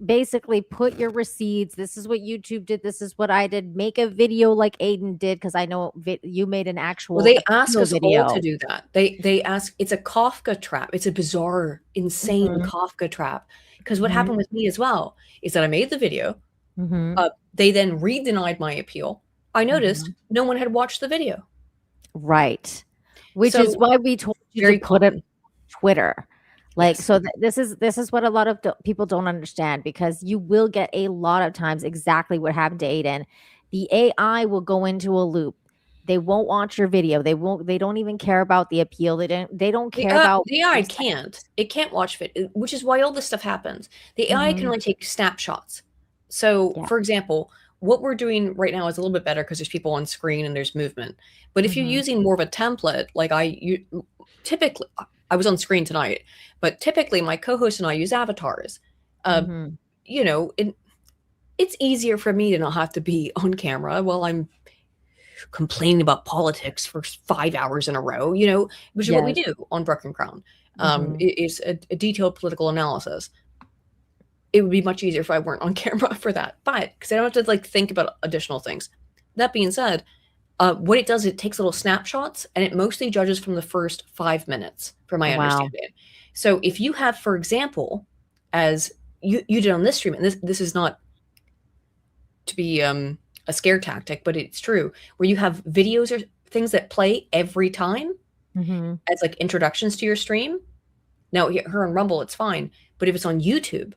Basically put your receipts. This is what YouTube did. This is what I did. Make a video like Aydin did, because I know you made an actual. Well, they ask us video. all to do that. They ask. It's a Kafka trap. It's a bizarre, insane Kafka trap. Because what happened with me as well is that I made the video. They then re-denied my appeal. I noticed no one had watched the video. Right. Which is why we told you to put it on Twitter. Like, so this is what a lot of people don't understand, because you will get a lot of times exactly what happened to Aydin. The AI will go into a loop. They won't watch your video. They don't even care about the appeal. They don't care about the AI it can't watch it, which is why all this stuff happens. The AI can only take snapshots. So for example, what we're doing right now is a little bit better because there's people on screen and there's movement. But if you're using more of a template, like typically, I was on screen tonight, but typically my co-host and I use avatars. You know, it's easier for me to not have to be on camera while I'm complaining about politics for 5 hours in a row, you know, which is what we do on Broken Crown. It's a detailed political analysis. It would be much easier if I weren't on camera for that, but because I don't have to like think about additional things. That being said, what it does, it takes little snapshots and it mostly judges from the first 5 minutes, from my understanding. So if you have, for example, as you did on this stream, and this is not to be a scare tactic, but it's true, where you have videos or things that play every time as like introductions to your stream. Now here on Rumble, it's fine. But if it's on YouTube,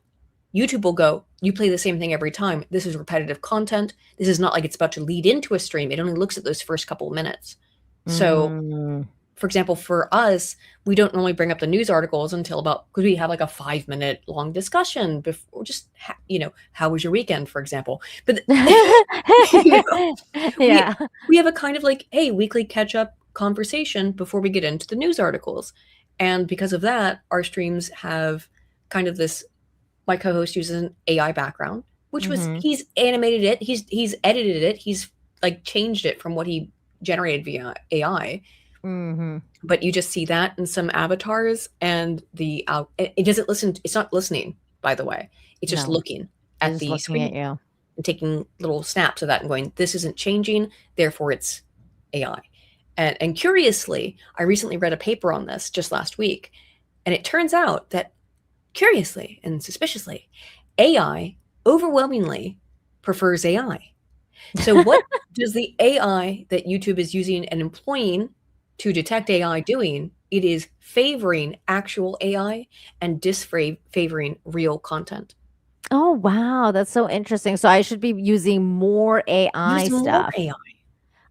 YouTube will go, you play the same thing every time. This is repetitive content. This is not like it's about to lead into a stream. It only looks at those first couple of minutes. So, for example, for us, we don't normally bring up the news articles until because we have like a 5-minute long discussion before, just, how was your weekend, for example. But, we have a kind of like, hey, weekly catch-up conversation before we get into the news articles. And because of that, our streams have kind of this, my co-host uses an AI background, which was, he's animated it, he's edited it, he's like changed it from what he generated via AI. But you just see that in some avatars, and it doesn't listen. It's not listening, by the way. It's just looking at the screen and taking little snaps of that and going, this isn't changing, therefore it's AI. And curiously, I recently read a paper on this just last week, and it turns out that curiously and suspiciously, AI overwhelmingly prefers AI. So what does the AI that YouTube is using and employing to detect AI doing? It is favoring actual AI and disfavoring real content. Oh, wow. That's so interesting. So I should be using more AI Use more stuff. AI.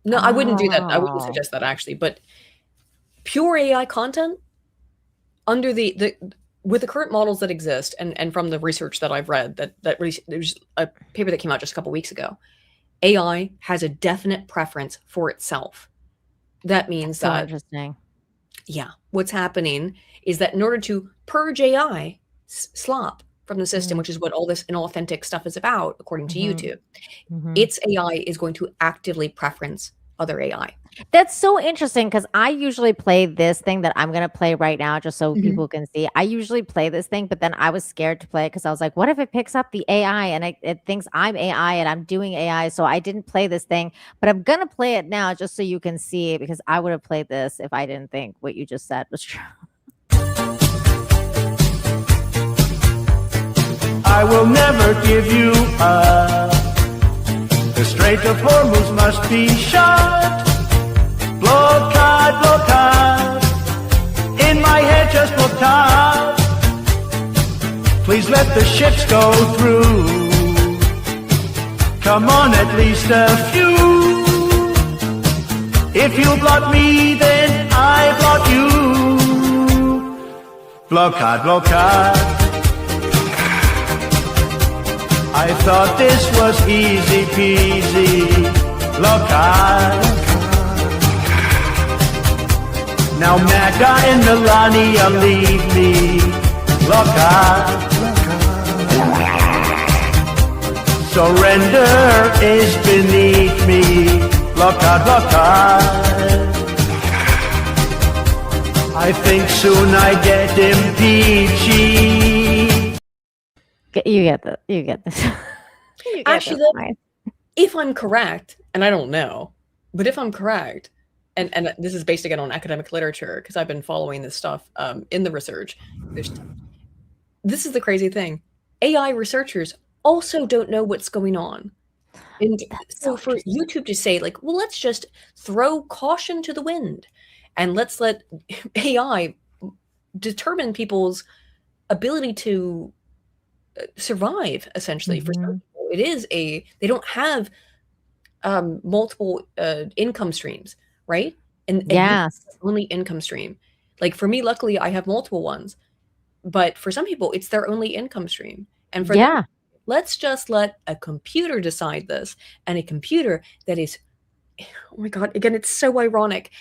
No, I wouldn't do that. I wouldn't Oh. suggest that actually. But pure AI content under the with the current models that exist, and from the research that I've read, there's a paper that came out just a couple weeks ago. AI has a definite preference for itself. That means So that, interesting. yeah, what's happening is that in order to purge AI slop from the system, Mhm. which is what all this inauthentic stuff is about, according to Mhm. YouTube, Mhm. its AI is going to actively preference other AI. That's so interesting because I usually play this thing that I'm gonna play right now just so Mhm. people can see. I usually play this thing, but then I was scared to play it because I was like, what if it picks up the AI and it thinks I'm AI and I'm doing AI? So I didn't play this thing, but I'm gonna play it now just so you can see because I would have played this if I didn't think what you just said was true. I will never give you up. The Strait of Hormuz must be shut. Blockade. In my head, just blockade. Please let the ships go through. Come on, at least a few. If you block me, then I block you. Blockade. I thought this was easy peasy. Blockade. Now Magda and Melania leave me. Blockade. Surrender is beneath me. Blockade. I think soon I get impeached. You get this. You get this. You get Actually, this, though, right? if I'm correct, and I don't know, but if I'm correct, and this is based again on academic literature because I've been following this stuff in the research. This is the crazy thing: AI researchers also don't know what's going on, and so for YouTube to say like, well, let's just throw caution to the wind, and let's let AI determine people's ability to survive. Essentially, for some people, it is they don't have multiple income streams, right? And YouTube Yes. is the only income stream. Like for me, luckily, I have multiple ones, but for some people, it's their only income stream. And for them, Yeah. let's just let a computer decide this, and a computer that is, oh my God, again, it's so ironic.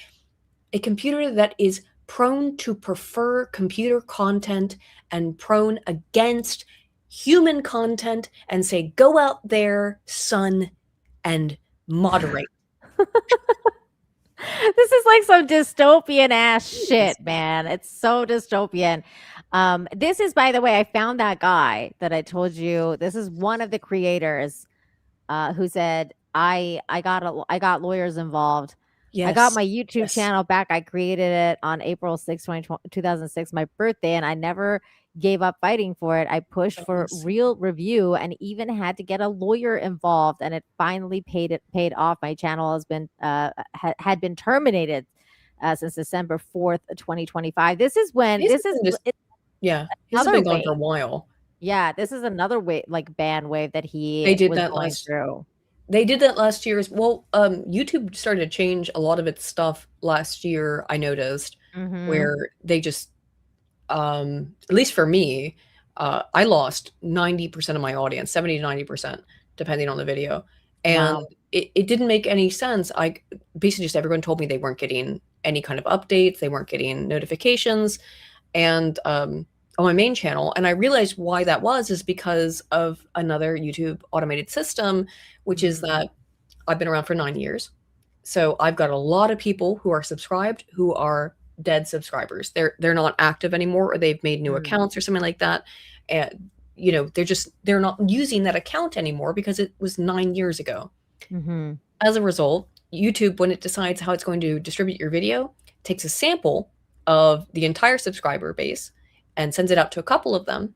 A computer that is prone to prefer computer content and prone against human content and say, go out there, son, and moderate. This is like some dystopian ass shit, man. It's so dystopian. This is, by the way, I found that guy that I told you. This is one of the creators who said, I got lawyers involved. Yes. I got my YouTube Yes. channel back. I created it on April 6, 2006, my birthday, and I never gave up fighting for it. I pushed for Yes. real review and even had to get a lawyer involved, and it finally paid off. My channel has been had been terminated since December 4th, 2025. This is when His it's has another been gone for a wave. while. Yeah, this is another way, like ban wave that he They did was that going last. through. They did that last year as well. YouTube started to change a lot of its stuff last year. I noticed where they just, at least for me, I lost 90% of my audience, 70 to 90%, depending on the video, and Wow. it didn't make any sense. I basically just everyone told me they weren't getting any kind of updates, they weren't getting notifications, and on my main channel. And I realized why that was is because of another YouTube automated system, which is that I've been around for 9 years. So I've got a lot of people who are subscribed who are dead subscribers. They're not active anymore, or they've made new accounts or something like that. And they're not using that account anymore because it was 9 years ago. As a result, YouTube, when it decides how it's going to distribute your video, takes a sample of the entire subscriber base and sends it out to a couple of them.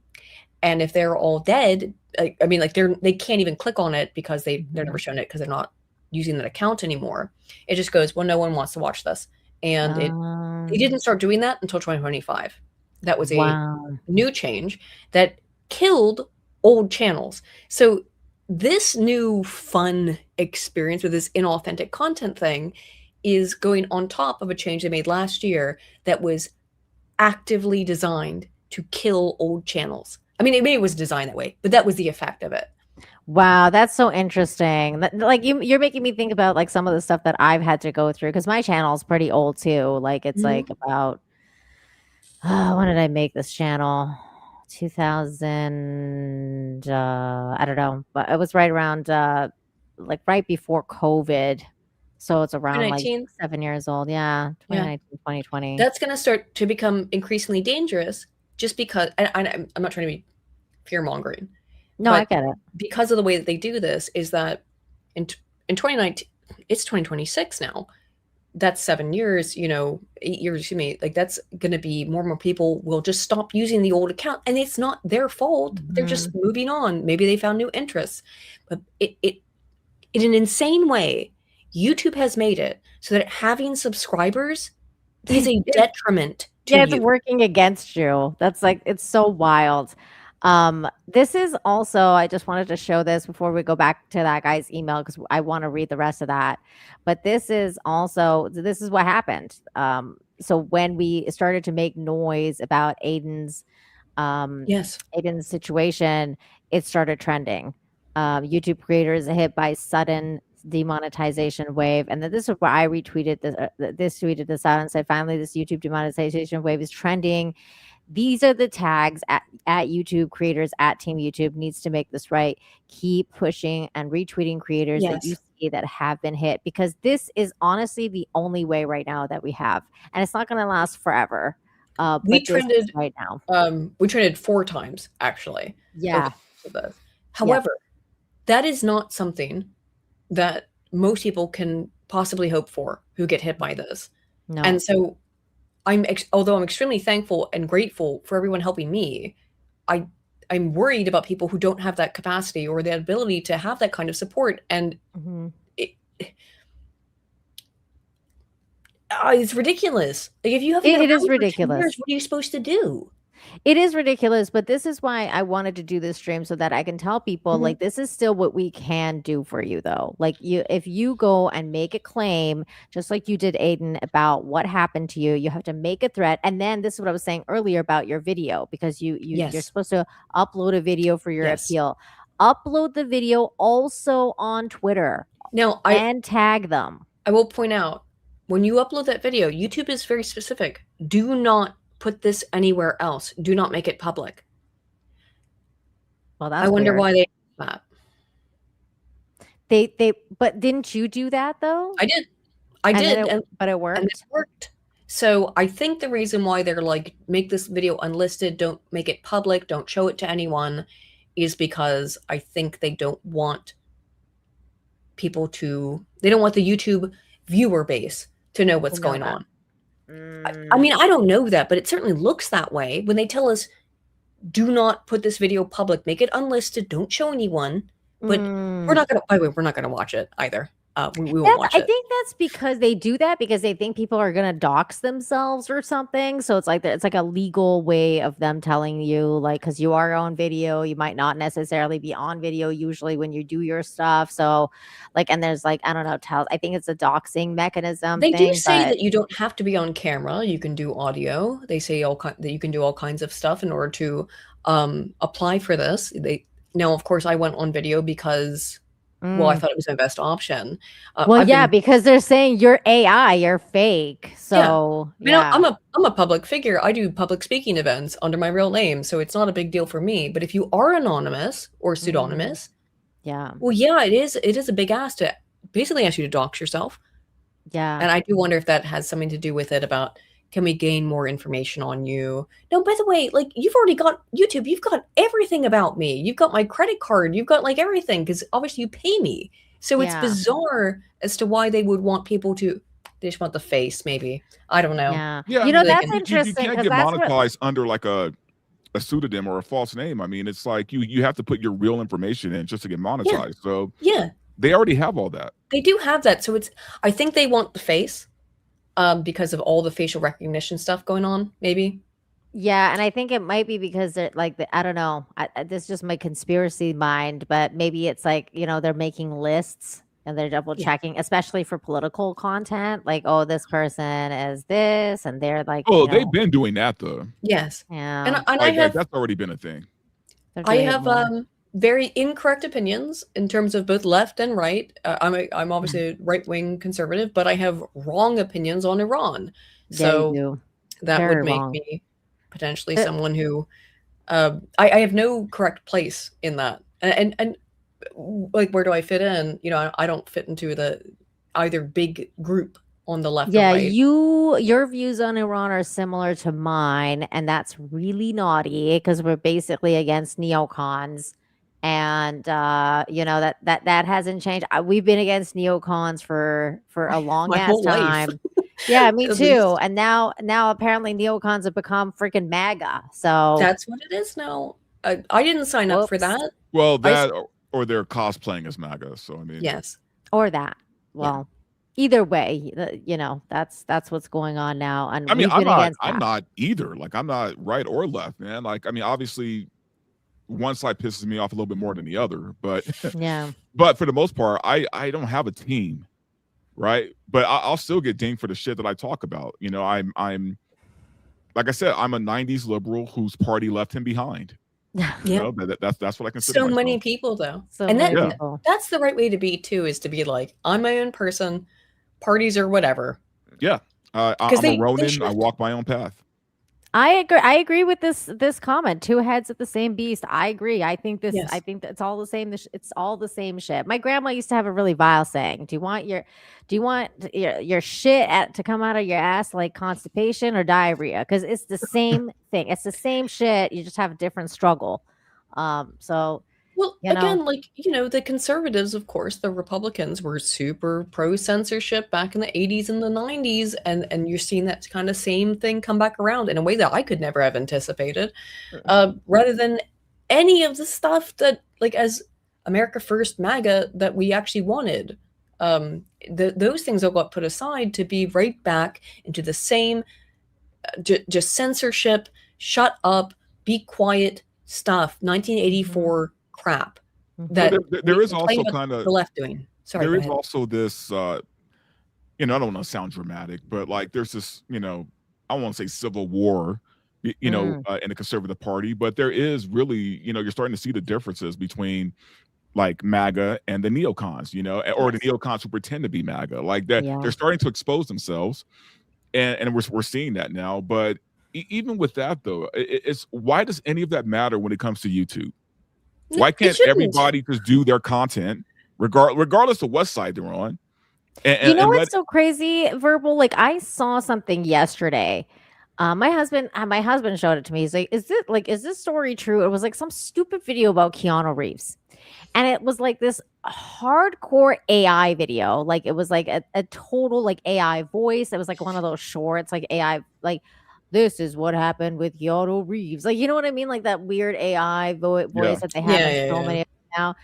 And if they're all dead, they can't even click on it because they're never shown it because they're not using that account anymore. It just goes, well, no one wants to watch this. And they didn't start doing that until 2025. That was a new change that killed old channels. So this new fun experience with this inauthentic content thing is going on top of a change they made last year that was actively designed to kill old channels. I mean, maybe it was designed that way, but that was the effect of it. Wow, that's so interesting. Like you're making me think about like some of the stuff that I've had to go through because my channel is pretty old too. Like it's like about when did I make this channel? 2000 I don't know, but it was right around like right before COVID. So it's around like 7 years old. Yeah, 2019, 2020. That's going to start to become increasingly dangerous just because I'm not trying to be fear-mongering. No, I get it. Because of the way that they do this is that in 2019, it's 2026 now. That's 7 years, 8 years, excuse me. Like that's going to be more and more people will just stop using the old account, and it's not their fault. They're just moving on. Maybe they found new interests, but it in an insane way, YouTube has made it so that having subscribers is a detriment to you. It's working against you. That's like, it's so wild. This is also, I just wanted to show this before we go back to that guy's email because I want to read the rest of that. But this is what happened. So when we started to make noise about Aydin's situation, it started trending. YouTube creators hit by sudden demonetization wave, and then this is where I retweeted tweeted this out and said, finally, this YouTube demonetization wave is trending. These are the tags at YouTube creators, at Team YouTube needs to make this right. Keep pushing and retweeting creators that you see that have been hit, because this is honestly the only way right now that we have, and it's not going to last forever. We trended right now. We trended 4 times actually. Yeah. However, that is not something that most people can possibly hope for who get hit by this. No. And so although I'm extremely thankful and grateful for everyone helping me, I'm worried about people who don't have that capacity or the ability to have that kind of support. And it's ridiculous. Like if you have it is ridiculous. Years, what are you supposed to do? It is ridiculous, but this is why I wanted to do this stream so that I can tell people like this is still what we can do for you though. Like if you go and make a claim, just like you did, Aydin, about what happened to you, you have to make a threat. And then this is what I was saying earlier about your video, because you're supposed to upload a video for your appeal. Upload the video also on Twitter now and tag them. I will point out, when you upload that video, YouTube is very specific. Do not put this anywhere else. Do not make it public. Well, that's I wonder weird. why they did that. But didn't you do that though? I did. But it worked. And it worked. So I think the reason why they're like, make this video unlisted, don't make it public, don't show it to anyone, is because I think they don't want people to, they don't want the YouTube viewer base to know what's going on. I mean, I don't know that, but it certainly looks that way when they tell us, do not put this video public, make it unlisted, don't show anyone. But we're not going to watch it either. We won't watch it. I think that's because they do that because they think people are going to dox themselves or something. So it's like a legal way of them telling you, like, because you are on video, you might not necessarily be on video usually when you do your stuff. So like, and there's like, I don't know, I think it's a doxing mechanism. They do say that you don't have to be on camera. You can do audio. They say that you can do all kinds of stuff in order to apply for this. Now, of course, I went on video because, well, I thought it was my best option. Because they're saying you're AI, you're fake. So I'm a public figure. I do public speaking events under my real name, so it's not a big deal for me. But if you are anonymous or pseudonymous, it is a big ask to basically ask you to dox yourself. Yeah. And I do wonder if that has something to do with it about, can we gain more information on you? No, by the way, like you've already got YouTube, you've got everything about me. You've got my credit card, you've got like everything, because obviously you pay me. So it's bizarre as to why they would want people to, they just want the face, maybe. I don't know. Yeah. That's interesting. You can't get monetized under like a pseudonym or a false name. I mean, it's like you have to put your real information in just to get monetized. So they already have all that. They do have that. So I think they want the face. Because of all the facial recognition stuff going on, maybe. Yeah, and I think it might be because they're like I don't know. This is just my conspiracy mind, but maybe it's like they're making lists and they're double Yeah. checking, especially for political content. Like, oh, this person is this, and they're like, Oh, they've been doing that though. Yes. And yeah, I Like have that's already been a thing. they're I doing it have more. very incorrect opinions in terms of both left and right. I'm obviously a right-wing conservative, but I have wrong opinions on Iran. Yeah, you So do. that Very would make wrong. me potentially Uh, someone who I have no correct place in that. And like where do I fit in? I don't fit into the either big group on the left or Yeah, right. your views on Iran are similar to mine, and that's really naughty because we're basically against neocons. And that hasn't changed. We've been against neocons for a long My ass whole life, time. Yeah, me at too. least. And now apparently neocons have become freaking MAGA. So That's what it is now. I didn't sign up for whoops. that. Well, I that or they're cosplaying as MAGA. So I mean, Yes. Or that. Yeah. Well, either way, that's what's going on now. And I mean, we've been against I'm that. not either. Like I'm not right or left, man. Like I mean, obviously, one side pisses me off a little bit more than the other, but Yeah. but for the most part, I don't have a team, right? But I'll still get dinged for the shit that I talk about. I'm like I said, I'm a '90s liberal whose party left him behind. Yeah. That's what I consider So myself. many people though. So And many Yeah. people. that's the right way to be too, is to be like, I'm my own person, parties or whatever. Yeah, Because I'm a they Ronin. should. I walk my own path. I agree with this comment. Two heads of the same beast. I agree. I think Yes. it's all the same. It's all the same shit. My grandma used to have a really vile saying. Do you want your shit to come out of your ass like constipation or diarrhea? Because it's the same thing. It's the same shit. You just have a different struggle. So Well, you know, again, like, the conservatives, of course, the Republicans were super pro censorship back in the 80s and the 90s. And you're seeing that kind of same thing come back around in a way that I could never have anticipated. Rather than any of the stuff that, like, as America First MAGA, that we actually wanted. Those things all got put aside to be right back into the same just censorship, shut up, be quiet stuff, 1984 crap Mhm. that There we is complain also about kind the of left doing. Sorry, there go is ahead. also this I don't want to sound dramatic, but like there's this I won't say civil war Mm. in the conservative party, but there is really you're starting to see the differences between like MAGA and the neocons, or the Yes. neocons who pretend to be MAGA. Like that Yeah. they're starting to expose themselves, and we're seeing that now. But even with that though, it's why does any of that matter when it comes to YouTube? Why It can't shouldn't. everybody just do their content regardless of what side they're on? You know And let what's so crazy, Verbal? Like I saw something yesterday. My husband showed it to me. He's like, is this story true?" It was like some stupid video about Keanu Reeves. And it was like this hardcore AI video. Like it was like a total like AI voice. It was like one of those shorts, like AI, like this is what happened with Keanu Reeves. Like, you know what I mean? Like that weird AI yeah. voice that they have Yeah, in yeah, so yeah. many of them now.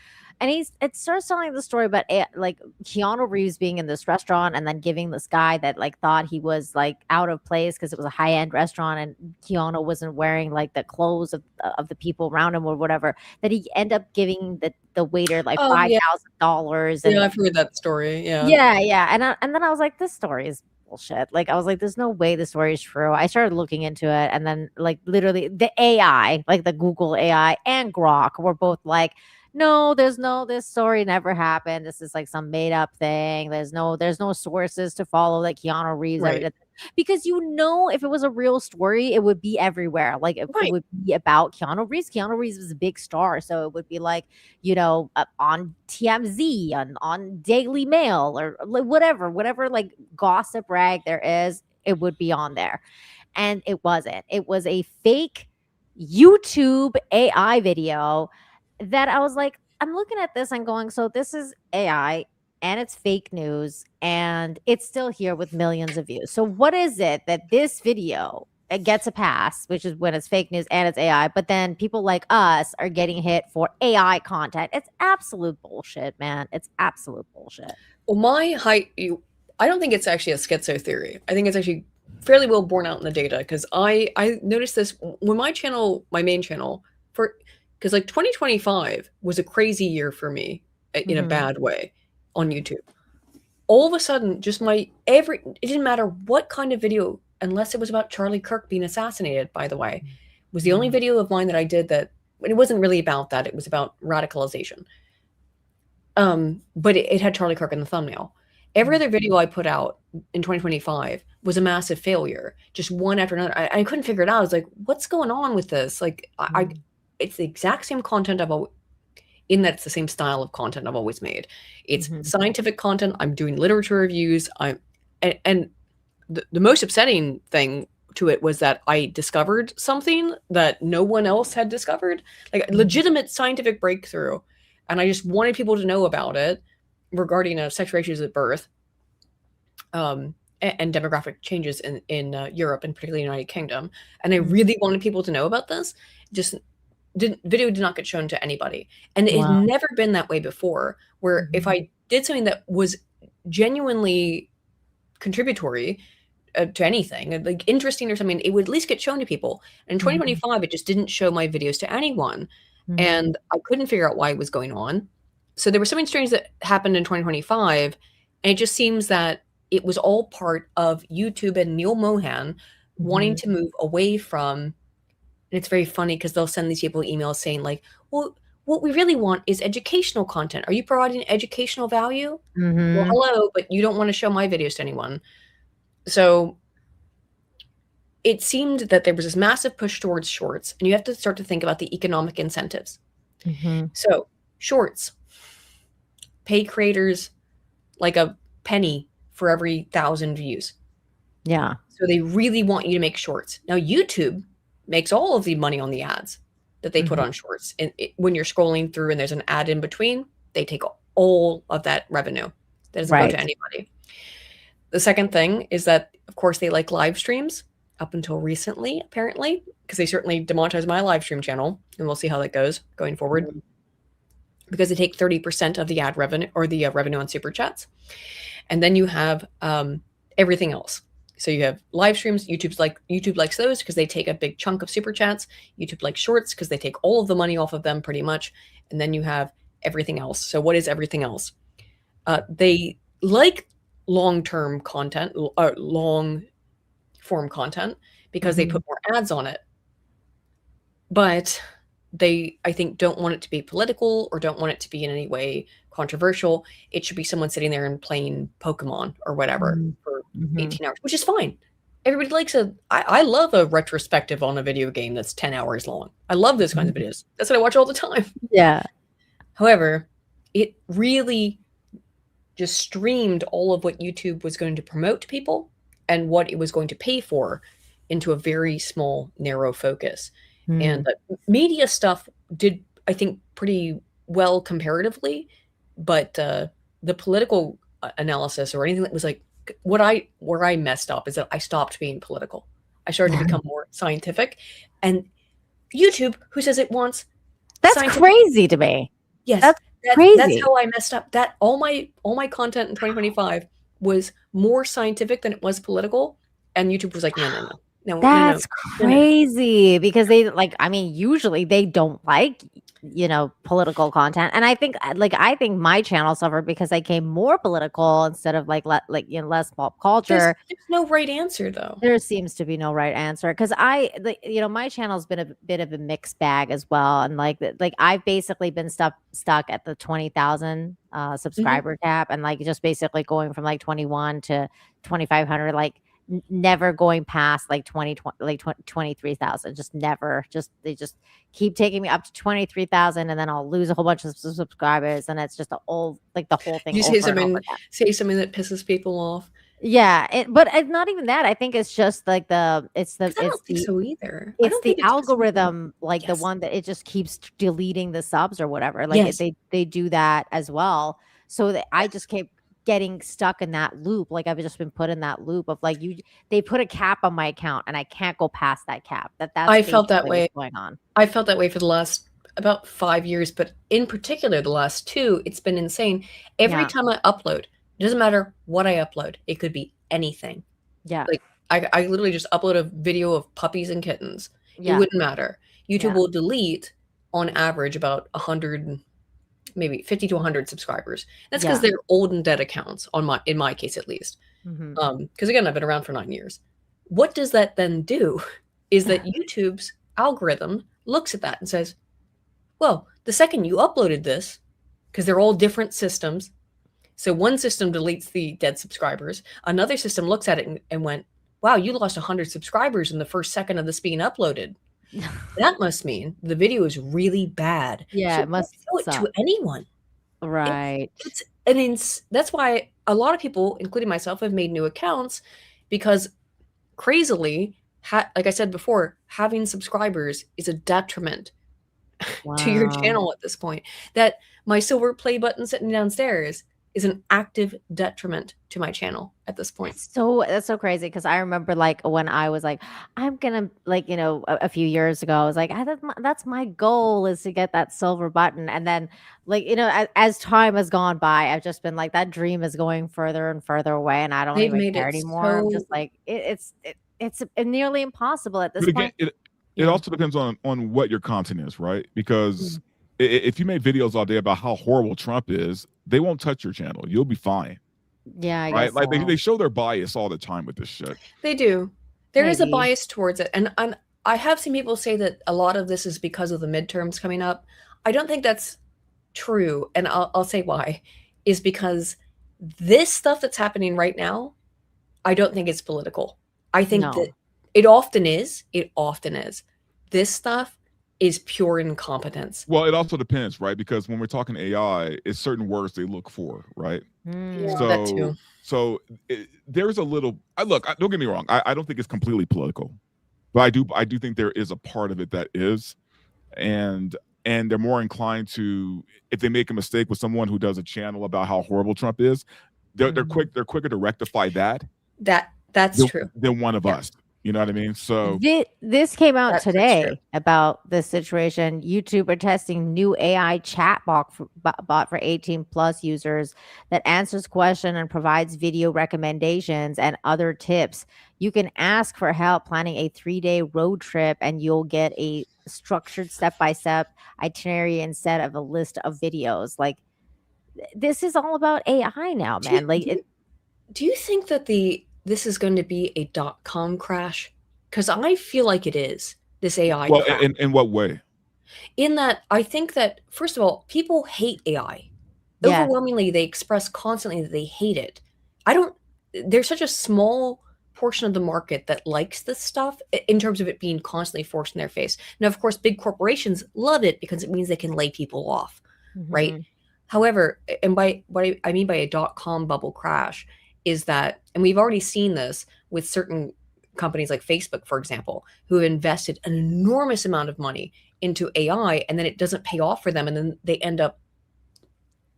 And it starts telling the story about like Keanu Reeves being in this restaurant and then giving this guy that like thought he was like out of place because it was a high end restaurant and Keanu wasn't wearing like the clothes of the people around him or whatever, that he end up giving the waiter like Oh, yeah. $5,000 Yeah, and I've heard that story. Yeah. yeah. And then I was like, this story is bullshit. Like I was like, there's no way the story is true. I started looking into it, and then like literally the AI, like the Google AI and Grok were both like, no, this story never happened. This is like some made up thing. There's no sources to follow that Keanu Reeves ever Right. did. Because if it was a real story, it would be everywhere. Like it Right. would be about Keanu Reeves. Keanu Reeves was a big star, so it would be like on TMZ, on Daily Mail, or like whatever like gossip rag there is, it would be on there. And it wasn't. It was a fake YouTube AI video that I was like, I'm looking at this and going, so this is AI and it's fake news and it's still here with millions of views. So what is it that this video it gets a pass, which is when it's fake news and it's AI, but then people like us are getting hit for AI content? It's absolute bullshit, man. It's absolute bullshit. Well, I don't think it's actually a schizo theory. I think it's actually fairly well borne out in the data, because I noticed this when my main channel, because like 2025 was a crazy year for me in a bad way on YouTube. All of a sudden, just it didn't matter what kind of video, unless it was about Charlie Kirk being assassinated, by the way, was the only video of mine that I did that, it wasn't really about that, it was about radicalization. But it had Charlie Kirk in the thumbnail. Every other video I put out in 2025 was a massive failure, just one after another. I couldn't figure it out. I was like, what's going on with this? Like, it's the exact same content in that it's the same style of content I've always made. It's scientific content. I'm doing literature reviews. And the most upsetting thing to it was that I discovered something that no one else had discovered, like a legitimate scientific breakthrough. And I just wanted people to know about it regarding sexual issues at birth, and demographic changes in Europe, and particularly the United Kingdom. And I really wanted people to know about this. Video did not get shown to anybody. And it had never been that way before, where if I did something that was genuinely contributory to anything, like interesting or something, it would at least get shown to people. And in 2025, it just didn't show my videos to anyone. And I couldn't figure out why it was going on. So there was something strange that happened in 2025. And it just seems that it was all part of YouTube and Neil Mohan wanting to move away from, and it's very funny because they'll send these people emails saying like, well, what we really want is educational content. Are you providing educational value? Well, hello, but you don't want to show my videos to anyone. So it seemed that there was this massive push towards shorts, and you have to start to think about the economic incentives. So shorts pay creators like a penny for every 1,000 views. Yeah. So they really want you to make shorts. Now YouTube makes all of the money on the ads that they put on shorts. And when you're scrolling through and there's an ad in between, they take all of that revenue. That doesn't go to anybody. The second thing is that, of course, they like live streams up until recently, apparently, because they certainly demonetized my live stream channel. And we'll see how that goes going forward. Because they take 30% of the ad revenue, or the revenue on super chats. And then you have everything else. So you have live streams. YouTube likes those because they take a big chunk of super chats. YouTube likes shorts because they take all of the money off of them pretty much. And then you have everything else. So what is everything else? They like long-term content, long form content, because they put more ads on it. But they, I think, don't want it to be political or don't want it to be in any way controversial. It should be someone sitting there and playing Pokemon or whatever for 18 hours, which is fine. Everybody likes I love a retrospective on a video game that's 10 hours long. I love those kinds of videos. That's what I watch all the time. Yeah. However, it really just streamed all of what YouTube was going to promote to people and what it was going to pay for into a very small, narrow focus. And media stuff did, I think, pretty well comparatively, but the political analysis or anything that was like, where I messed up is that I stopped being political. I started to become more scientific. And YouTube, who says it wants That's crazy to me. Yes, that's crazy. That's how I messed up. That all my content in 2025 was more scientific than it was political, and YouTube was like, no. That's crazy, because they usually they don't like, political content. And I think my channel suffered because I came more political instead of less pop culture. There's no right answer though. There seems to be no right answer, because my channel's been a bit of a mixed bag as well. And I've basically been stuck at the 20,000 subscriber cap, and just basically going from 21 to 2,500, never going past 23,000. Just never. They just keep taking me up to 23,000, and then I'll lose a whole bunch of subscribers, and it's just the whole thing. You say something that pisses people off. Yeah, but it's not even that. I think it's just I don't think so either. It's the algorithm, the one that it just keeps deleting the subs or whatever. They do that as well. So that I just keep getting stuck in that loop. I've just been put in that loop of they put a cap on my account and I can't go past that cap. I felt that way going on. I felt that way for the last about 5 years, but in particular the last 2, it's been insane. Every time I upload, it doesn't matter what I upload, it could be anything. Yeah. I literally just upload a video of puppies and kittens. It Yeah. wouldn't matter. YouTube Yeah. will delete on average about 100, maybe 50 to 100 subscribers. That's because Yeah. they're old and dead accounts in my case at least. Mhm. Because again, I've been around for 9 years. What does that then do is that YouTube's algorithm looks at that and says, well, the second you uploaded this, because they're all different systems. So one system deletes the dead subscribers. Another system looks at it and went, wow, you lost 100 subscribers in the first second of this being uploaded. That must mean the video is really bad. Yeah, So it must don't show it suck. to anyone. Right. That's why a lot of people, including myself, have made new accounts because crazily, like I said before, having subscribers is a detriment to your Wow. channel at this point. That my silver play button sitting downstairs is an active detriment to my channel at this point. So that's so crazy because I remember like when I was like, I'm gonna like, you know, a few years ago, I was like, that's my goal is to get that silver button. And then like, you know, as time has gone by, I've just been like, that dream is going further and further away and I don't They've even made care it anymore. I'm so just like, it's nearly impossible at this But again, point. it also depends on what your content is, right? Because if you make videos all day about how horrible Trump is, they won't touch your channel. You'll be fine, Yeah, I right? guess Like so. they show their bias all the time with this shit. They do. There is a Maybe. bias towards it. And I have seen people say that a lot of this is because of the midterms coming up. I don't think that's true. And I'll say why. Is because this stuff that's happening right now, I don't think it's political. I think No. that it often is. It often is. This stuff is pure incompetence. Well, it also depends, right? Because when we're talking AI, it's certain words they look for, right? Mm. Yeah, that too. So there's a little. Don't get me wrong. I don't think it's completely political, but I do think there is a part of it that is, and they're more inclined to, if they make a mistake with someone who does a channel about how horrible Trump is, they're quicker to rectify that. That's true. Than one of us. You know what I mean? So This came out That's true. today about this situation. YouTube are testing new AI chat bot for 18 plus users that answers questions and provides video recommendations and other tips. You can ask for help planning a 3-day road trip and you'll get a structured step-by-step itinerary instead of a list of videos. Like this is all about AI now, man. Do you think that this is going to be a .com crash? Because I feel like it is, this AI well, crap. in what way? In that, I think that, first of all, people hate AI. Yeah. Overwhelmingly, they express constantly that they hate it. There's such a small portion of the market that likes this stuff in terms of it being constantly forced in their face. Now, of course, big corporations love it because it means they can lay people off, right? Mhm. However, and by what I mean by a .com bubble crash is that, and we've already seen this with certain companies like Facebook, for example, who have invested an enormous amount of money into AI, and then it doesn't pay off for them, and then they end up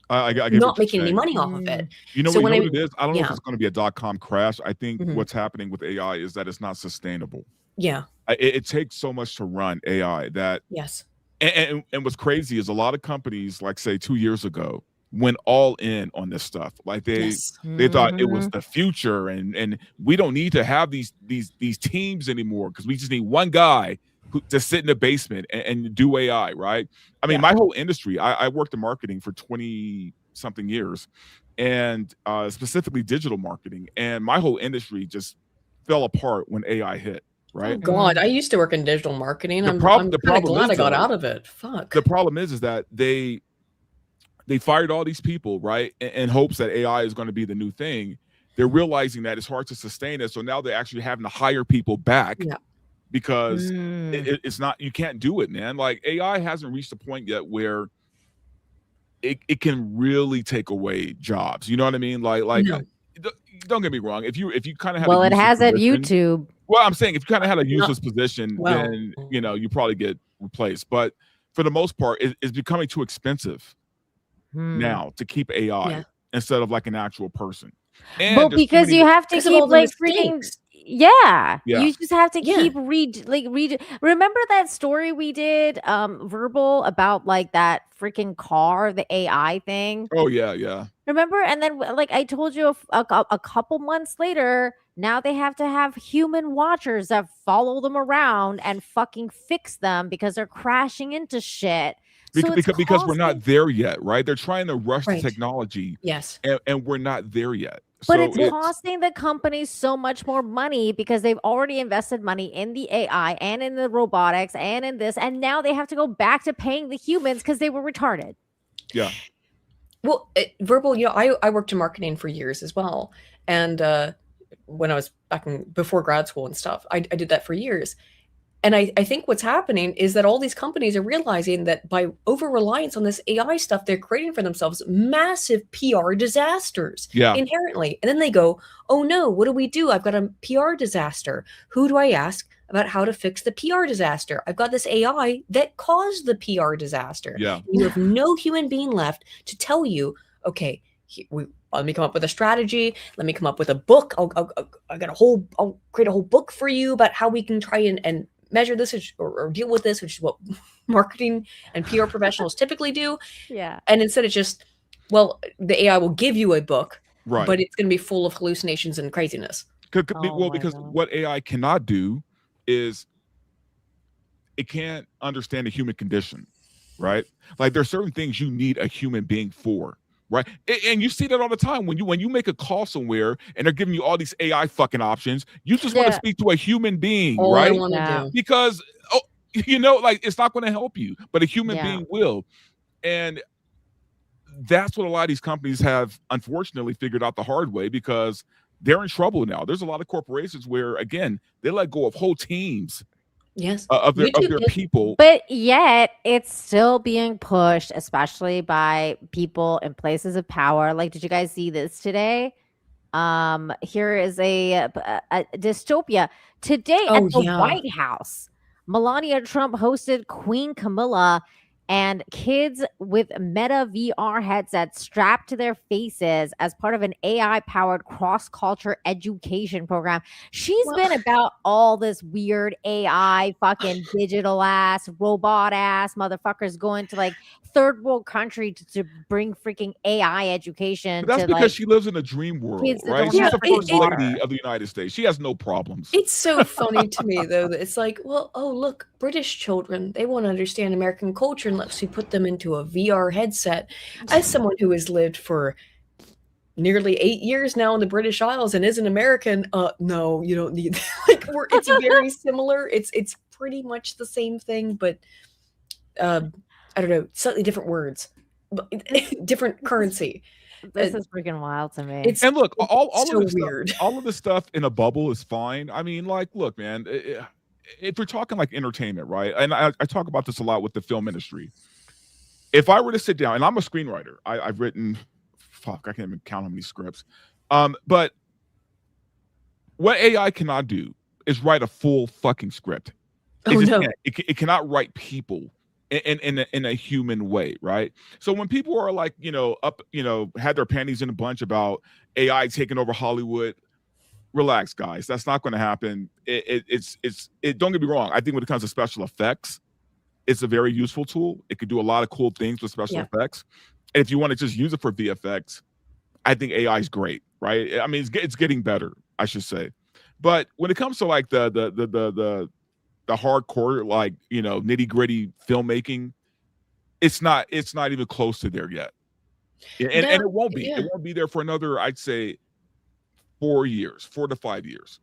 I get not what you're making any saying. money off of it. You know, So what when it is? I don't know if yeah. it's going to be a .com crash. I think Mhm. what's happening with AI is that it's not sustainable. Yeah. It takes so much to run AI that, Yes. and what's crazy is a lot of companies, like say 2 years ago, went all in on this stuff. Like they thought it was Mhm. the future, and we don't need to have these teams anymore because we just need one guy to sit in the basement and do AI, right? I mean, Yeah. my whole industry, I worked in marketing for 20 something years, and specifically digital marketing, and my whole industry just fell apart when AI hit, Oh right? God, I used to work in digital marketing. The I'm problem kind of glad is, I got though, out of it. Fuck. the problem is that they fired all these people, right, in hopes that AI is going to be the new thing. They're realizing that it's hard to sustain it, so now they're actually having to hire people back. Yeah. Because Mm. it's not, you can't do it, man. Like AI hasn't reached a point yet where it can really take away jobs. You know what I mean? Like No. don't get me wrong. If you kind of have Well, a it useless has at position- YouTube. Well, I'm saying if you kind of had a No. useless position, Well. then you probably get replaced. But for the most part, it's becoming too expensive Hmm. now to keep AI Yeah. instead of like an actual person. And Well, there's too because many- you have to Because of all keep the like freaking mistakes. yeah. Yeah. You just have to Yeah. keep read. Remember that story we did verbal about like that freaking car, the AI thing? Oh yeah. Remember? And then, like I told you, a couple months later, now they have to have human watchers that follow them around and fucking fix them because they're crashing into shit. So it's Because we're not costing, there yet, right? They're trying to rush the Right. technology, Yes. and we're not there yet. but So it's costing the companies so much more money because they've already invested money in the AI and in the robotics and in this, and now they have to go back to paying the humans because they were retarded. yeah. Well, verbal, I worked in marketing for years as well. And when I was before grad school and stuff, I did that for years. And I think what's happening is that all these companies are realizing that by over reliance on this AI stuff, they're creating for themselves massive PR disasters Yeah. inherently. And then they go, oh no, what do? I've got a PR disaster. Who do I ask about how to fix the PR disaster? I've got this AI that caused the PR disaster. Yeah. You have no human being left to tell you, okay, let me come up with a strategy. Let me come up with a book. I'll create a whole book for you about how we can try and measure this or deal with this, which is what marketing and PR professionals typically do. Yeah. And instead it's just, well, the AI will give you a book, Right. but it's going to be full of hallucinations and craziness. Oh my Because God. what AI cannot do is it can't understand the human condition, right? Like there's certain things you need a human being for, right? And you see that all the time when you make a call somewhere and they're giving you all these AI fucking options. You just want to Yeah. speak to a human being, All I right? want to Yeah. do. Because like it's not going to help you, but a human Yeah. being will. And that's what a lot of these companies have unfortunately figured out the hard way, because they're in trouble now. There's a lot of corporations where, again, they let go of whole teams Yes. of their YouTube is- people. But yet it's still being pushed, especially by people in places of power. Like, did you guys see this today? Here is a dystopia. Today at Oh, the yeah. White House, Melania Trump hosted Queen Camilla and kids with Meta VR headsets strapped to their faces as part of an AI-powered cross-culture education program. She's Well- been about all this weird AI, fucking digital ass, robot ass motherfuckers going to like third world country to bring freaking AI education. But that's to, because like, she lives in a dream world, kids that right? don't She's have the freaking first lady water. of the United States. She has no problems. It's so funny to me, though, that it's like, well, oh, look, British children, they won't understand American culture unless we put them into a VR headset. As someone who has lived for nearly 8 years now in the British Isles and is an American, no, you don't need that. Like, it's very similar. It's pretty much the same thing, but I don't know, slightly different words, but different currency. This is freaking wild to me. It's And look, all so of this weird. Stuff, all of this stuff in a bubble is fine. I mean, like, look, man, if we're talking like entertainment, right? And I talk about this a lot with the film industry. If I were to sit down, and I'm a screenwriter, I've written, I can't even count how many scripts. But what AI cannot do is write a full fucking script. Oh, no. It cannot write people in a human way, right? So when people are like, had their panties in a bunch about AI taking over Hollywood, relax, guys. That's not going to happen. It's don't get me wrong. I think when it comes to special effects, it's a very useful tool. It could do a lot of cool things with special effects. And if you want to just use it for VFX, I think AI is great, right? I mean, it's getting better, I should say. But when it comes to like the hardcore, like, nitty gritty filmmaking, it's not even close to there yet. And it won't be. Yeah. It won't be there for another, I'd say, 4 to 5 years.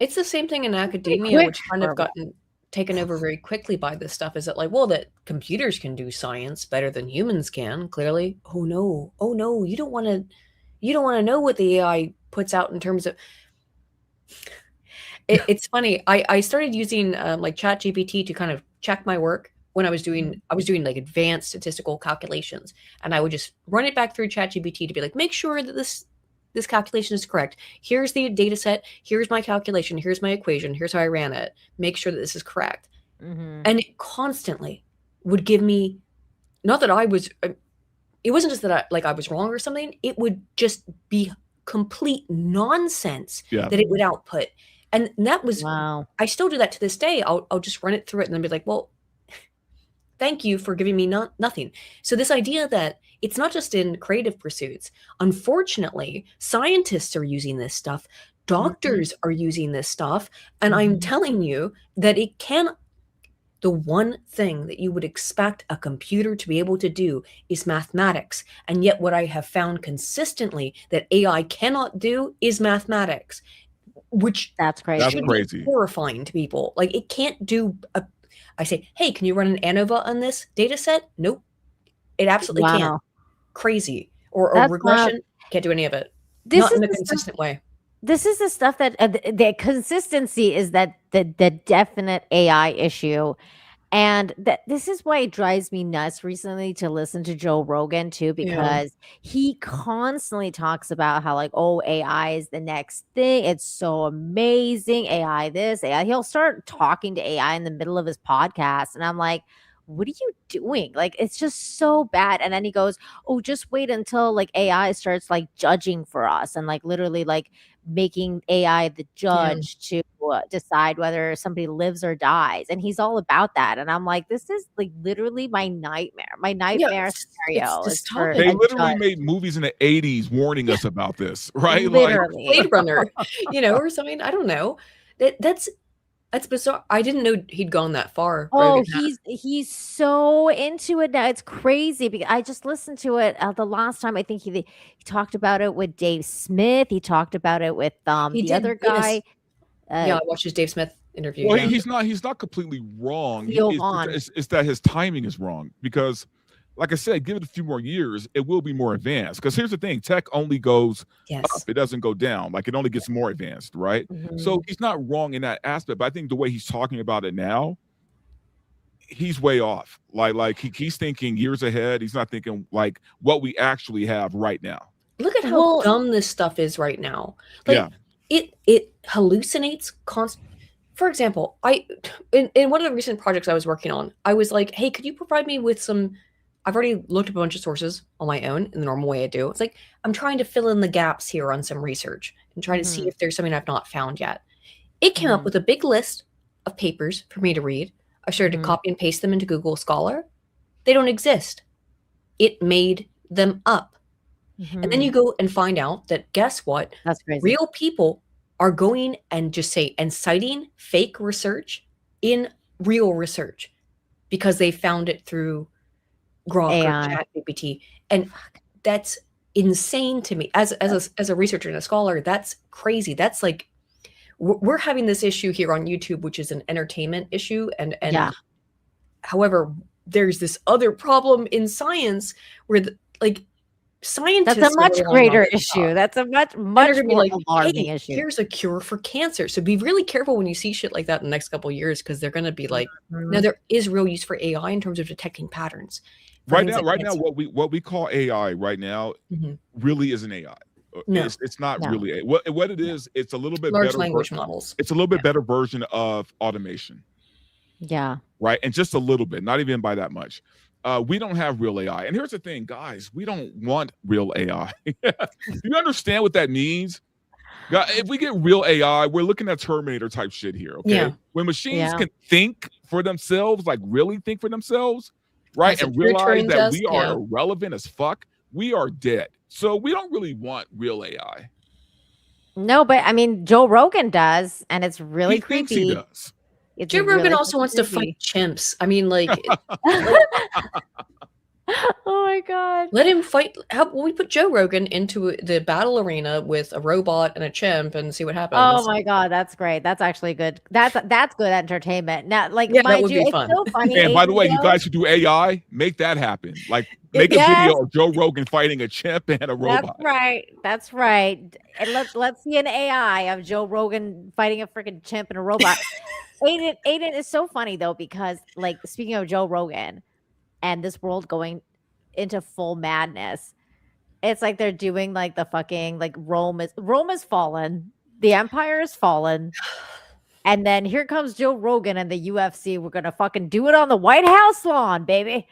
It's the same thing in academia, which kind of gotten taken over very quickly by this stuff. Is it like, well, that computers can do science better than humans can, clearly. Oh no, you don't want to know what the AI puts out in terms of it's funny. I started using like ChatGPT to kind of check my work when I was doing like advanced statistical calculations, and I would just run it back through ChatGPT to be like, make sure that this calculation is correct. Here's the data set. Here's my calculation. Here's my equation. Here's how I ran it. Make sure that this is correct. Mm-hmm. And it constantly would give me, not that I was, it wasn't just that I was wrong or something. It would just be complete nonsense that it would output. And that was, wow. I still do that to this day. I'll just run it through it and then be like, well, thank you for giving me nothing. So this idea that it's not just in creative pursuits. Unfortunately, scientists are using this stuff. Doctors are using this stuff. And I'm telling you that it can. The one thing that you would expect a computer to be able to do is mathematics. And yet what I have found consistently that AI cannot do is mathematics, which That's crazy. That's should crazy. be horrifying to people. Like, it can't do I say, hey, can you run an ANOVA on this data set? Nope. It absolutely can't. Wow. Crazy. Or That's regression, can't do any of it. This Not is in a the stuff- consistent way. This is the stuff that the consistency is that the definite AI issue. And that this is why it drives me nuts recently to listen to Joe Rogan too, because he constantly talks about how like, oh, AI is the next thing. It's so amazing. AI this, AI. He'll start talking to AI in the middle of his podcast. And I'm like, what are you doing? Like, it's just so bad. And then he goes, oh, just wait until like AI starts like judging for us and like literally like making AI the judge to decide whether somebody lives or dies. And he's all about that. And I'm like, this is like literally my nightmare. My nightmare scenario. it's is for dystopic. They a literally judge. made movies in the 80s warning us about this, right? Literally. Blade Runner, or something. I don't know. That's bizarre. I didn't know he'd gone that far. Oh, Rogan had. he's so into it now. It's crazy because I just listened to it the last time. I think he talked about it with Dave Smith. He talked about it with He the did, other yes. guy. Yeah, I watched his Dave Smith interview. Well, yeah. he's not completely wrong. Theo Von. It's that his timing is wrong because, like I said, give it a few more years, it will be more advanced. Because here's the thing: tech only goes Yes. up; it doesn't go down. Like it only gets more advanced, right? So he's not wrong in that aspect. But I think the way he's talking about it now, he's way off. Like he's thinking years ahead. He's not thinking like what we actually have right now. Look at how Well- dumb this stuff is right now. Like, Yeah. it hallucinates for example, in one of the recent projects I was working on, I was like, hey, could you provide me with some. I've already looked up a bunch of sources on my own in the normal way I do. It's like I'm trying to fill in the gaps here on some research and try to see if there's something I've not found yet. It came up with a big list of papers for me to read. I started to copy and paste them into Google Scholar. They don't exist. It made them up. And then you go and find out that, guess what? That's crazy. Real people are going and citing fake research in real research because they found it through Grok AI. or ChatGPT. And that's insane to me. As a researcher and a scholar, that's crazy. That's like, we're having this issue here on YouTube, which is an entertainment issue. And Yeah. however, there's this other problem in science where scientists That's a are much relying on greater this issue. stuff. That's a much And they're gonna be more like, alarming hey, issue. here's a cure for cancer. So be really careful when you see shit like that in the next couple of years, because they're going to be like, no, there is real use for AI in terms of detecting patterns. for Right things now, like right now, cancer. what we call AI right now Mhm. really isn't AI. No. It's not No. really what it is. It's a little bit Large better. language models. It's a little bit better version of automation, Yeah. right? And just a little bit, not even by that much. We don't have real AI. And here's the thing, guys, we don't want real AI. Do you understand what that means? If we get real AI, we're looking at Terminator type shit here, okay? Yeah. When machines Yeah. can think for themselves, like really think for themselves, right? As a And true realize Turing that test, we are yeah. irrelevant as fuck, we are dead. So we don't really want real AI. No, but I mean, Joe Rogan does, and it's really He thinks creepy. he does. It's Joe Rogan really also wants to creepy. fight chimps. I mean, like, Oh my god. let him fight. How we put Joe Rogan into the battle arena with a robot and a chimp and see what happens. Oh my god, that's great. That's actually good. That's good entertainment. Now, like, Yeah, that mind would you, be it's fun. so funny. And by the way, you Aiden, guys who do AI, make that happen. Like make a Yes. video of Joe Rogan fighting a chimp and a robot. That's right. That's right. And let's see an AI of Joe Rogan fighting a freaking chimp and a robot. Aiden is so funny though, because like, speaking of Joe Rogan and this world going into full madness, it's like they're doing like the fucking like Rome is fallen, the empire is fallen, and then here comes Joe Rogan and the UFC. We're gonna fucking do it on the White House lawn, baby.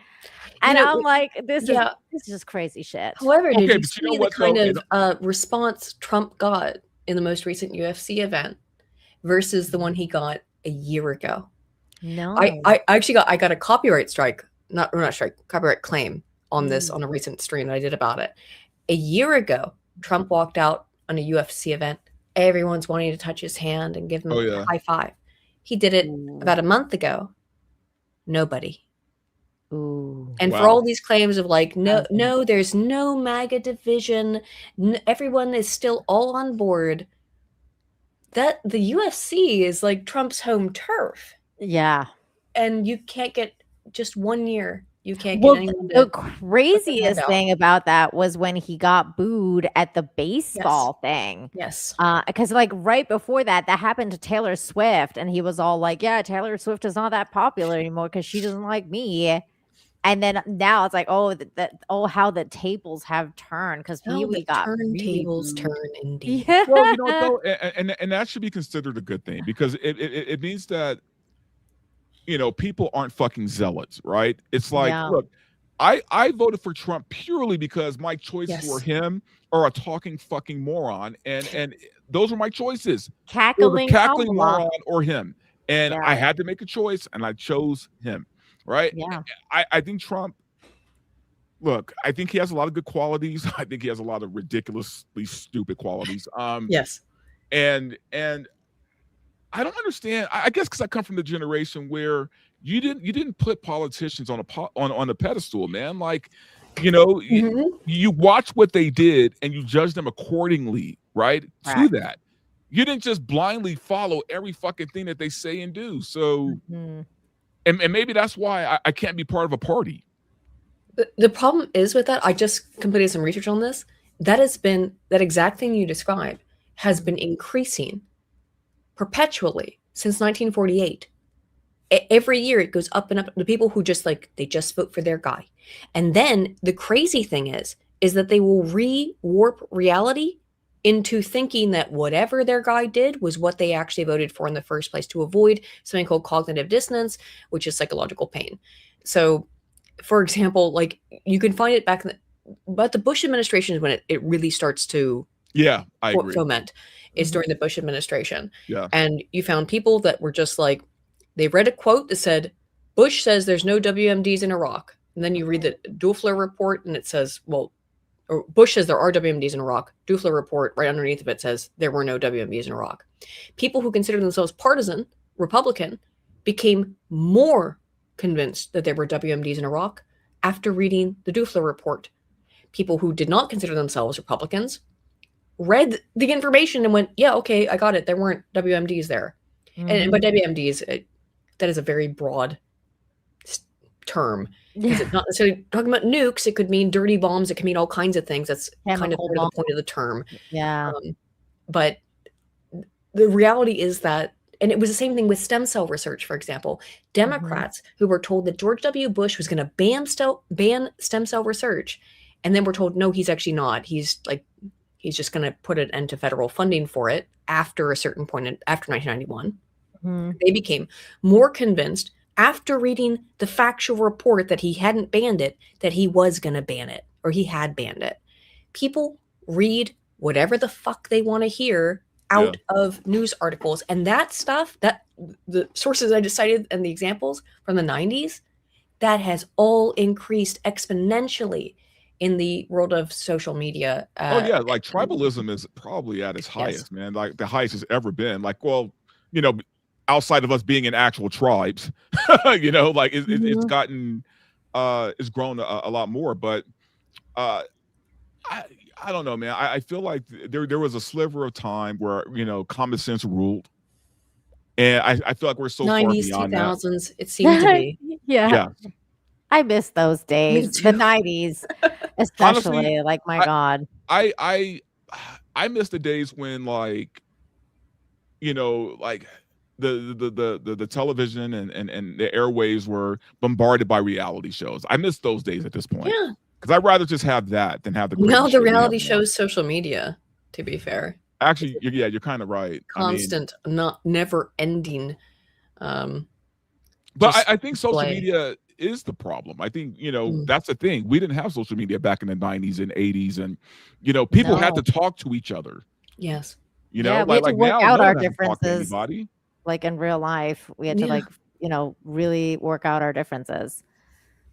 And know, I'm like, this yeah. is just crazy shit. However, did Okay, you but you know see the what, kind though? of response Trump got in the most recent UFC event versus the one he got a year ago? No, I actually got a copyright strike not strike, copyright claim on this on a recent stream that I did about it. A year ago, Trump walked out on a UFC event. Everyone's wanting to touch his hand and give him a high five. He did it about a month ago. Nobody. Ooh. And for all these claims of like, no, there's no MAGA division. Everyone is still all on board. That the UFC is like Trump's home turf. Yeah. And you can't get just 1 year. You can't get anyone to the craziest thing about that was when he got booed at the baseball thing. Yes. Because like right before that happened to Taylor Swift, and he was all like, yeah, Taylor Swift is not that popular anymore because she doesn't like me. And then now it's like, how the tables have turned, because we got tables turn indeed. Yeah. Well, you know, and that should be considered a good thing, because it means that, you know, people aren't fucking zealots, right? It's like, look, I voted for Trump purely because my choices were him or a talking fucking moron, and those were my choices. Cackling moron or him, and I had to make a choice, and I chose him. Right? Yeah. I think Trump, look, I think he has a lot of good qualities. I think he has a lot of ridiculously stupid qualities. Yes. And I don't understand. I guess because I come from the generation where you didn't put politicians on a pedestal, man. Like, you know, you watch what they did and you judge them accordingly, right? To that. You didn't just blindly follow every fucking thing that they say and do. So And maybe that's why I can't be part of a party. The problem is with that, I just completed some research on this. That exact thing you described has been increasing perpetually since 1948. Every year it goes up and up. The people who just they just vote for their guy. And then the crazy thing is that they will re-warp reality into thinking that whatever their guy did was what they actually voted for in the first place, to avoid something called cognitive dissonance, which is psychological pain. So, for example, like you can find it back but the Bush administration is when it really starts to I agree. foment. Is during the Bush administration. Yeah. And you found people that were just like, they read a quote that said, Bush says there's no WMDs in Iraq. And then you read the Dufler report and it says, well, or Bush says there are WMDs in Iraq. Dufler report right underneath of it says there were no WMDs in Iraq. People who consider themselves partisan, Republican, became more convinced that there were WMDs in Iraq after reading the Dufler report. People who did not consider themselves Republicans read the information and went, yeah, okay, I got it. There weren't WMDs there. And by WMDs, that is a very broad term. Because it's not necessarily talking about nukes. It could mean dirty bombs. It can mean all kinds of things. That's kind of the point of the term. Yeah. But the reality is that, and it was the same thing with stem cell research, for example. Democrats who were told that George W. Bush was going to ban stem cell research, and then were told, no, he's actually not. He's just going to put an end to federal funding for it after a certain point, after 1991. They became more convinced after reading the factual report that he hadn't banned it, that he was going to ban it, or he had banned it. People read whatever the fuck they want to hear out of news articles. And that stuff, that the sources I just cited and the examples from the 90s, that has all increased exponentially in the world of social media. Like tribalism is probably at its highest, man. Like the highest it's ever been. Like, well, you know, outside of us being in actual tribes, you know, like it's gotten, it's grown a lot more. But I don't know, man. I feel like there was a sliver of time where, you know, common sense ruled. And I feel like we're so 90s, far beyond 2000s, it seems to be. Yeah. I miss those days, the 90s, especially. Honestly, like, my God. I miss the days when, like, you know, like the television and the airwaves were bombarded by reality shows. I miss those days at this point. Yeah. Because I'd rather just have that than have the the reality shows social media, to be fair. Actually, you're kind of right. Constant, never ending. But I think social media is the problem. I think, you know, that's the thing. We didn't have social media back in the 90s and 80s, and, you know, people had to talk to each other. Yes. You know, we had to work out our differences. Like in real life, we had to you know, really work out our differences.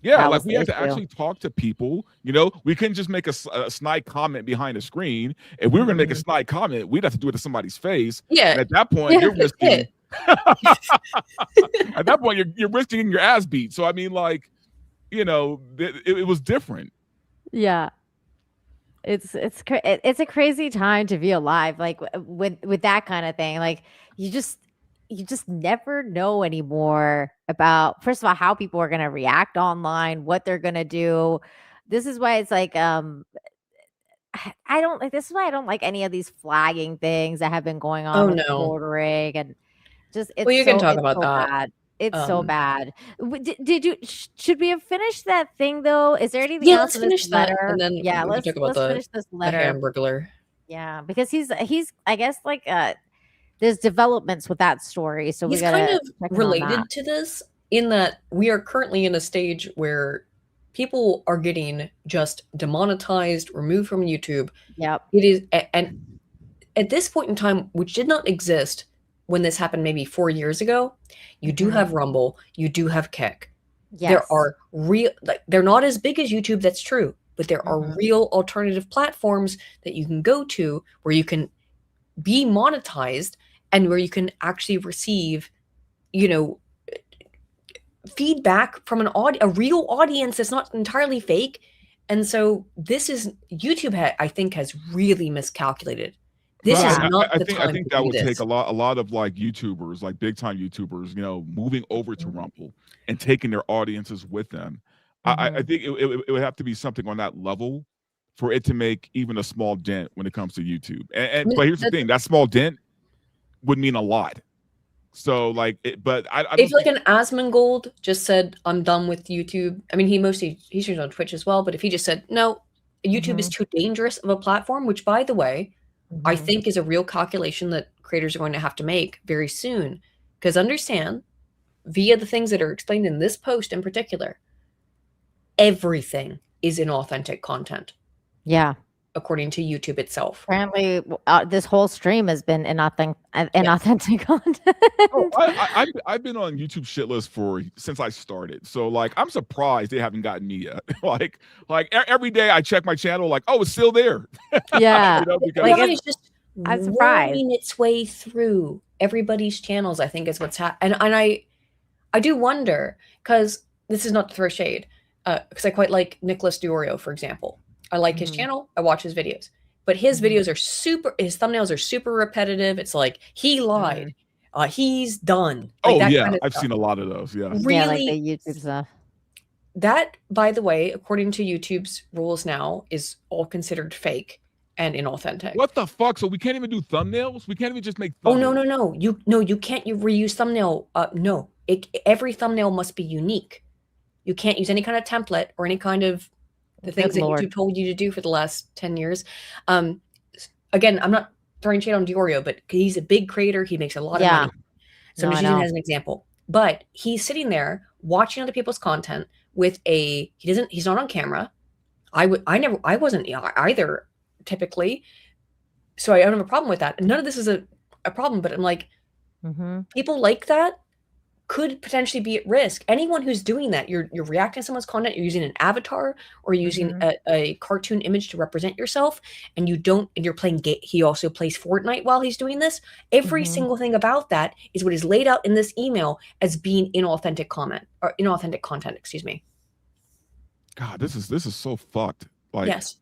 Yeah, That like was we the had to issue. actually talk to people. You know, we couldn't just make a snide comment behind a screen. If we were going to make a Mhm. snide comment, we'd have to do it to somebody's face. Yeah. And at that point, Yeah, you're that's risking. it. At that point, you're risking your ass beat. So I mean, like, you know, it was different. Yeah. It's it's a crazy time to be alive, like with that kind of thing. Like you just never know anymore about, first of all, how people are gonna react online, what they're gonna do. This is why it's like I don't like, this is why I don't like any of these flagging things that have been going on Oh with no. bordering, and just Well, you can talk about that. bad. It's so Um, bad. Did you should we have finished that thing though? Is there anything yeah, else let's in this finish that, letter? and then Yeah, we can talk about let's finish this the letter. Hamburglar. Yeah, because he's I guess like there's developments with that story, so we He's gotta kind of check in on that. related to this in that we are currently in a stage where people are getting just demonetized, removed from YouTube. Yep. It is, and at this point in time, which did not exist when this happened maybe 4 years ago, you do Mhm. have Rumble, you do have Kick. Yes. There are real, like, they're not as big as YouTube, that's true, but there are Mhm. real alternative platforms that you can go to where you can be monetized and where you can actually receive, you know, feedback from a real audience that's not entirely fake. And so this is YouTube I think has really miscalculated. This Well, is Yeah. not I the think time to that do would take this. a lot of like YouTubers, like big time YouTubers, you know, moving over to Mhm. Rumble and taking their audiences with them. I Mhm. think it would have to be something on that level for it to make even a small dent when it comes to YouTube. I And mean, but here's the that's, thing: that small dent would mean a lot. So like, but I if don't like think. an Asmongold just said, I'm done with YouTube. I mean, he streams on Twitch as well, but if he just said, no, YouTube is Mhm. too dangerous of a platform, which by the way, I Mhm. think is a real calculation that creators are going to have to make very soon. Because understand, via the things that are explained in this post in particular, everything is inauthentic content, Yeah. according to YouTube itself. Apparently, this whole stream has been Yeah. inauthentic content. Oh, I've been on YouTube shit list since I started. So like, I'm surprised they haven't gotten me yet. Every day I check my channel, like, oh, it's still there. Yeah. You know, because Like, AI it's, is just I'm surprised. worming its way through everybody's channels, I think is what's happening. And I do wonder, because this is not to throw shade, because I quite like Nicholas Diorio, for example. I like his Mhm. channel. I watch his videos. But his Mhm. videos are his thumbnails are super repetitive. It's like, he lied. He's done. Like oh that yeah, kind of I've stuff. seen a lot of those. Yeah. Yeah, like the Really, YouTube stuff. that, by the way, according to YouTube's rules now, is all considered fake and inauthentic. What the fuck? So we can't even do thumbnails? We can't even just make Oh thumbnails? no. You can't reuse thumbnail. No. Every thumbnail must be unique. You can't use any kind of template or any kind of the things that Lord. YouTube told you to do for the last 10 years. Again, I'm not throwing shade on Diorio, but he's a big creator. He makes a lot of Yeah. money. So I'm No, just I using know. it as an example. But he's sitting there watching other people's content with he's not on camera. I wasn't either typically. So I don't have a problem with that. And none of this is a problem, but I'm like, Mhm. people like that could potentially be at risk. Anyone who's doing that, you're reacting to someone's content, you're using an avatar or using Mhm. a cartoon image to represent yourself, and you're playing he also plays Fortnite while he's doing this. Every Mhm. single thing about that is what is laid out in this email as being inauthentic content, excuse me. God, this is so fucked. Like, Yes.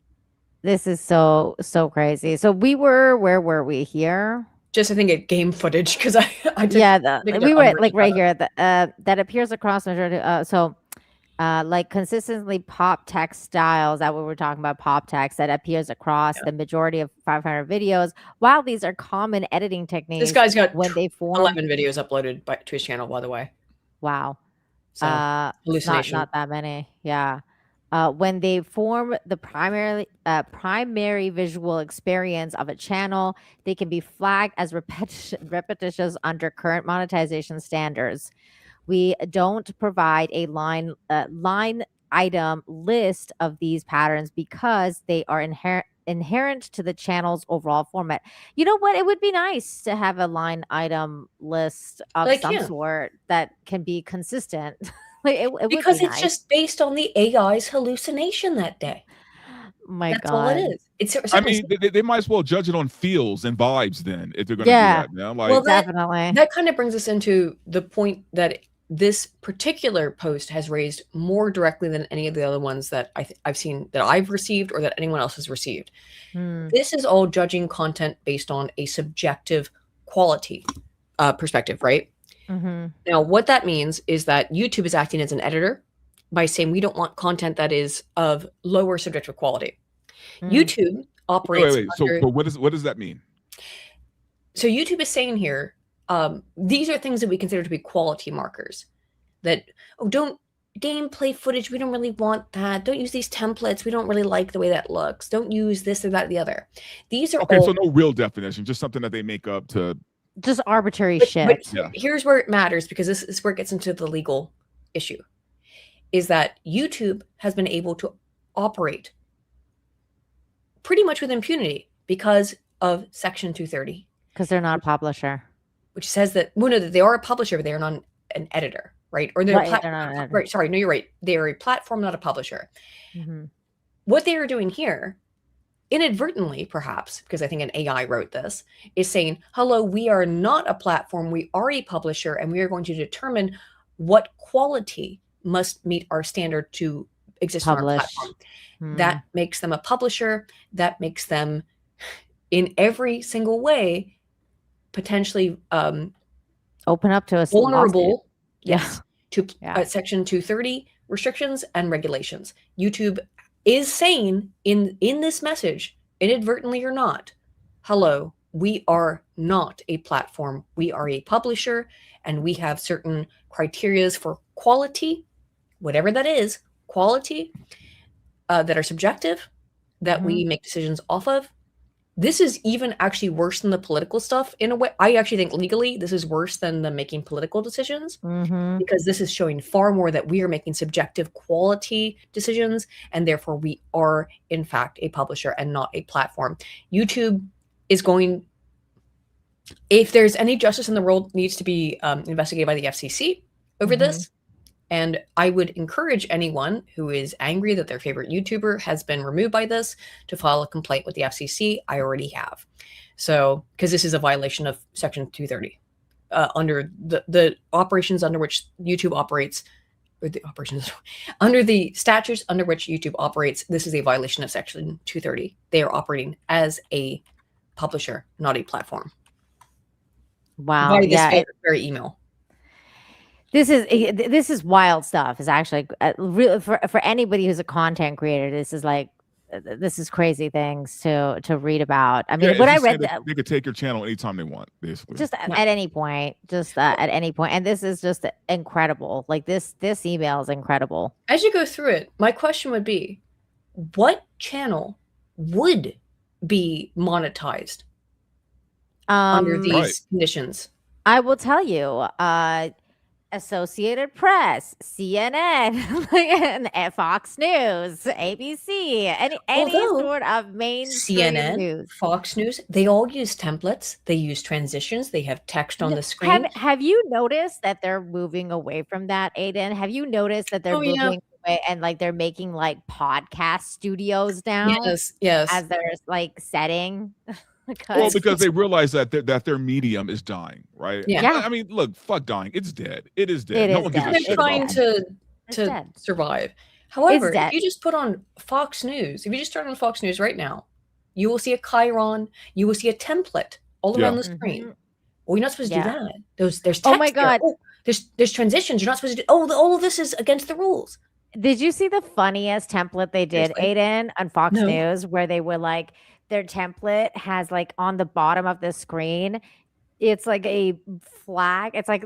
This is so crazy. So where were we here? Just I think at game footage, because I did Yeah, think we that were unrich like right about it. here. That appears across majority. Like consistently pop text styles that we were talking about, pop text that appears across Yeah. the majority of 500 videos. While these are common editing techniques, This guy's got when they form 11 videos uploaded to his channel, by the way. wow, So it's hallucination. not that many. Yeah. When they form the primary visual experience of a channel, they can be flagged as repetitious under current monetization standards. We don't provide a line item list of these patterns because they are inherent to the channel's overall format. You know what? It would be nice to have a line item list of Like, some yeah. sort that can be consistent. Like it would Because be it's nice. just based on the AI's hallucination that day. My That's God. all it is. It's I mean, they might as well judge it on feels and vibes then, if they're going to Yeah. do that. Man. Like, well, Definitely. that kind of brings us into the point that this particular post has raised more directly than any of the other ones that I've seen that I've received or that anyone else has received. This is all judging content based on a subjective quality perspective, right? Now, what that means is that YouTube is acting as an editor by saying we don't want content that is of lower subjective quality. YouTube operates. wait. So, but what does that mean? So YouTube is saying here, these are things that we consider to be quality markers. That don't gameplay footage. We don't really want that. Don't use these templates. We don't really like the way that looks. Don't use this or that or the other. These are okay. all, So no real definition, just something that they make up to. Just arbitrary but shit. here's where it matters, because this is where it gets into the legal issue, is that YouTube has been able to operate pretty much with impunity because of Section 230. Because they're not a publisher. Which says that, well, no, that they are a publisher, but they are not an editor, right? Or they're, Right, they're not an editor. right. Sorry, no, you're right. They are a platform, not a publisher. What they are doing here, inadvertently, perhaps, because I think an AI wrote this, is saying, hello, we are not a platform, we are a publisher, and we are going to determine what quality must meet our standard to exist on our platform. That makes them a publisher. That makes them, in every single way, potentially open up to us vulnerable, yes, to Section 230 restrictions and regulations. YouTube is saying in this message, inadvertently or not, hello, we are not a platform. We are a publisher, and we have certain criterias for quality, whatever that is, quality, that are subjective, that we make decisions off of. This is even actually worse than the political stuff in a way. I actually think legally this is worse than the making political decisions, because this is showing far more that we are making subjective quality decisions, and therefore we are in fact a publisher and not a platform. YouTube is going, if there's any justice in the world, needs to be investigated by the FCC over this. And I would encourage anyone who is angry that their favorite YouTuber has been removed by this to file a complaint with the FCC. I already have. So, because this is a violation of Section 230 under the operations under which YouTube operates, or the operations under the statutes under which YouTube operates. This is a violation of Section 230. They are operating as a publisher, not a platform. Wow. By this very email. This is wild stuff. It's actually really for anybody who's a content creator. This is crazy things to read about. I mean, when I read that, they could take your channel anytime they want, basically. Just at any point, at any point. And this is just incredible. Like this email is incredible. As you go through it, my question would be, what channel would be monetized under these conditions? I will tell you, Associated Press, CNN, and Fox News, ABC, any sort of mainstream CNN, news. Fox News, they all use templates. They use transitions. They have text on the screen. Have you noticed that they're moving away from that, Aydin? Have you noticed that they're moving away and like they're making like podcast studios now? Yes. As their like setting. Well, because they realize that their medium is dying, right? Yeah. I mean, look, fuck dying. It's dead. It is dead. No one gives a shit. They're trying to survive. However, if you just put on Fox News, if you just turn on Fox News right now, you will see a chyron. You will see a template all around the screen. Well, you're not supposed to do that. There's text. Oh my God. There's transitions. You're not supposed to do. All of this is against the rules. Did you see the funniest template they did, Aydin, on Fox News, where they were like, their template has like on the bottom of the screen, it's like a flag. It's like,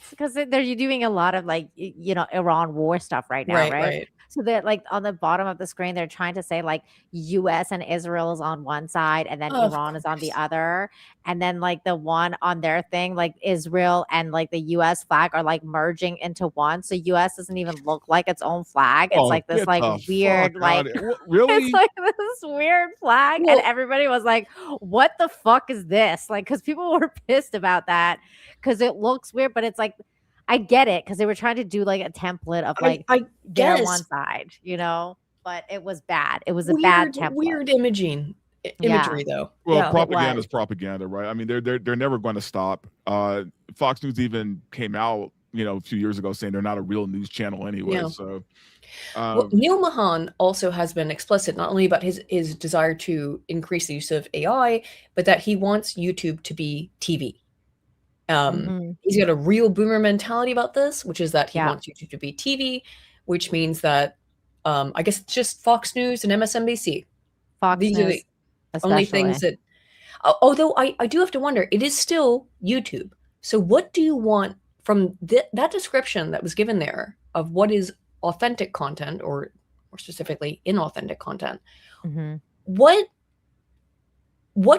because they're doing a lot of like, Iran war stuff right now, right? So they're like on the bottom of the screen, they're trying to say like US and Israel is on one side and then Iran is on the other. And then like the one on their thing, like Israel and like the US flag are like merging into one. So US doesn't even look like its own flag. It's like this like weird, like really? It's like this weird flag. And everybody was like, what the fuck is this? Like, because people were pissed about that because it looks weird, but it's like, I get it because they were trying to do like a template of like I their guess one side, you know, but it was bad. It was a bad template. weird imagery though. Well, Yeah. propaganda was. is propaganda, right? I mean, they're never going to stop. Fox News even came out, a few years ago saying they're not a real news channel anyway. Yeah. So, Well, Neil Mahan also has been explicit not only about his desire to increase the use of AI, but that he wants YouTube to be TV. He's got a real boomer mentality about this, which is that he wants YouTube to be TV, which means that I guess it's just Fox News and MSNBC. These are the only things that. Although I do have to wonder, it is still YouTube. So what do you want from that description that was given there of what is authentic content, or more specifically inauthentic content? What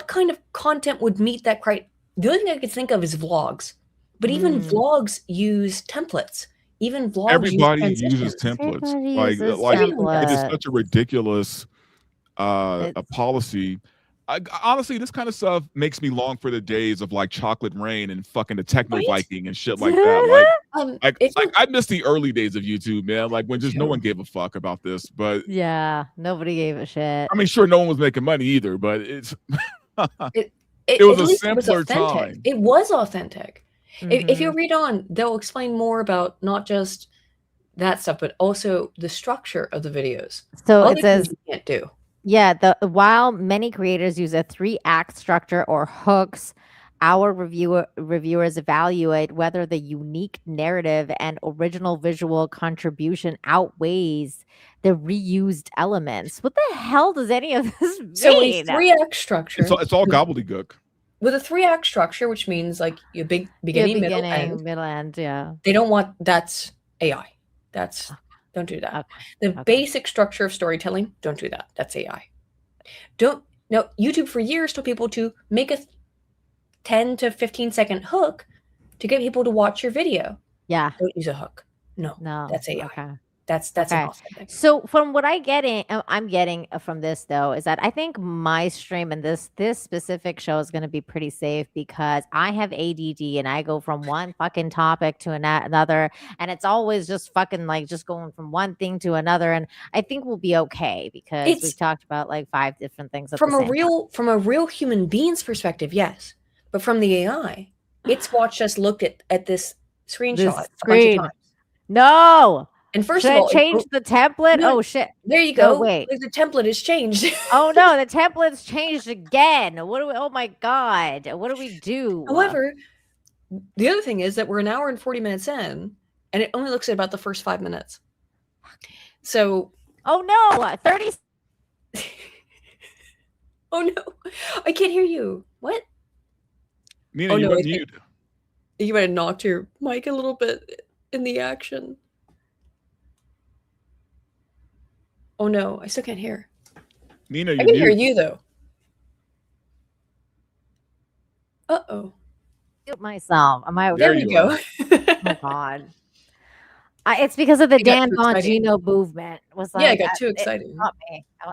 kind of content would meet that criteria? The only thing I could think of is vlogs, but even vlogs use templates. Even vlogs everybody use uses transitions. templates. It is such a ridiculous a policy. Honestly, this kind of stuff makes me long for the days of like Chocolate Rain and fucking the Techno Viking and shit like that. I miss the early days of YouTube, man. Like when just no one gave a fuck about this. But yeah, nobody gave a shit. I mean, sure, no one was making money either, but it's it was a simpler time. It was authentic. If you read on, they'll explain more about not just that stuff, but also the structure of the videos. So it says you can't do. Yeah, while many creators use a 3-act structure or hooks, our reviewers evaluate whether the unique narrative and original visual contribution outweighs the reused elements. What the hell does any of this mean? So a 3-act structure. It's all gobbledygook. With a 3-act structure, which means like your beginning, middle, end. Yeah. They don't want that's AI. Don't do that. The basic structure of storytelling, don't do that. That's AI. Now, YouTube for years told people to make a 10 to 15-second hook to get people to watch your video. Yeah. Don't use a hook. No, that's AI. Okay. That's inauthentic. So from what I'm getting from this though is that I think my stream and this specific show is going to be pretty safe because I have ADD and I go from one fucking topic to another, and it's always just fucking like just going from one thing to another, and I think we'll be okay because we've talked about like 5 different things from a real human being's perspective, yes, but from the AI, it's watched us looked at this screenshot a bunch of times. No. And first Should of all, I change the template? No, oh shit! There you go. Oh, wait, the template has changed. Oh no, the template's changed again. What do we? Oh my god! What do we do? However, the other thing is that we're an hour and 40 minutes in, and it only looks at about the first 5 minutes. So, oh no, 30. Oh no, I can't hear you. What? Nina, you're on mute. You might have knocked your mic a little bit in the action. Oh no, I still can't hear. Nina, I can hear you though. Uh-oh. Mute myself. Am I? There you go. Oh my god. It's because of the Dan Bongino movement. Was like, yeah, I got too excited.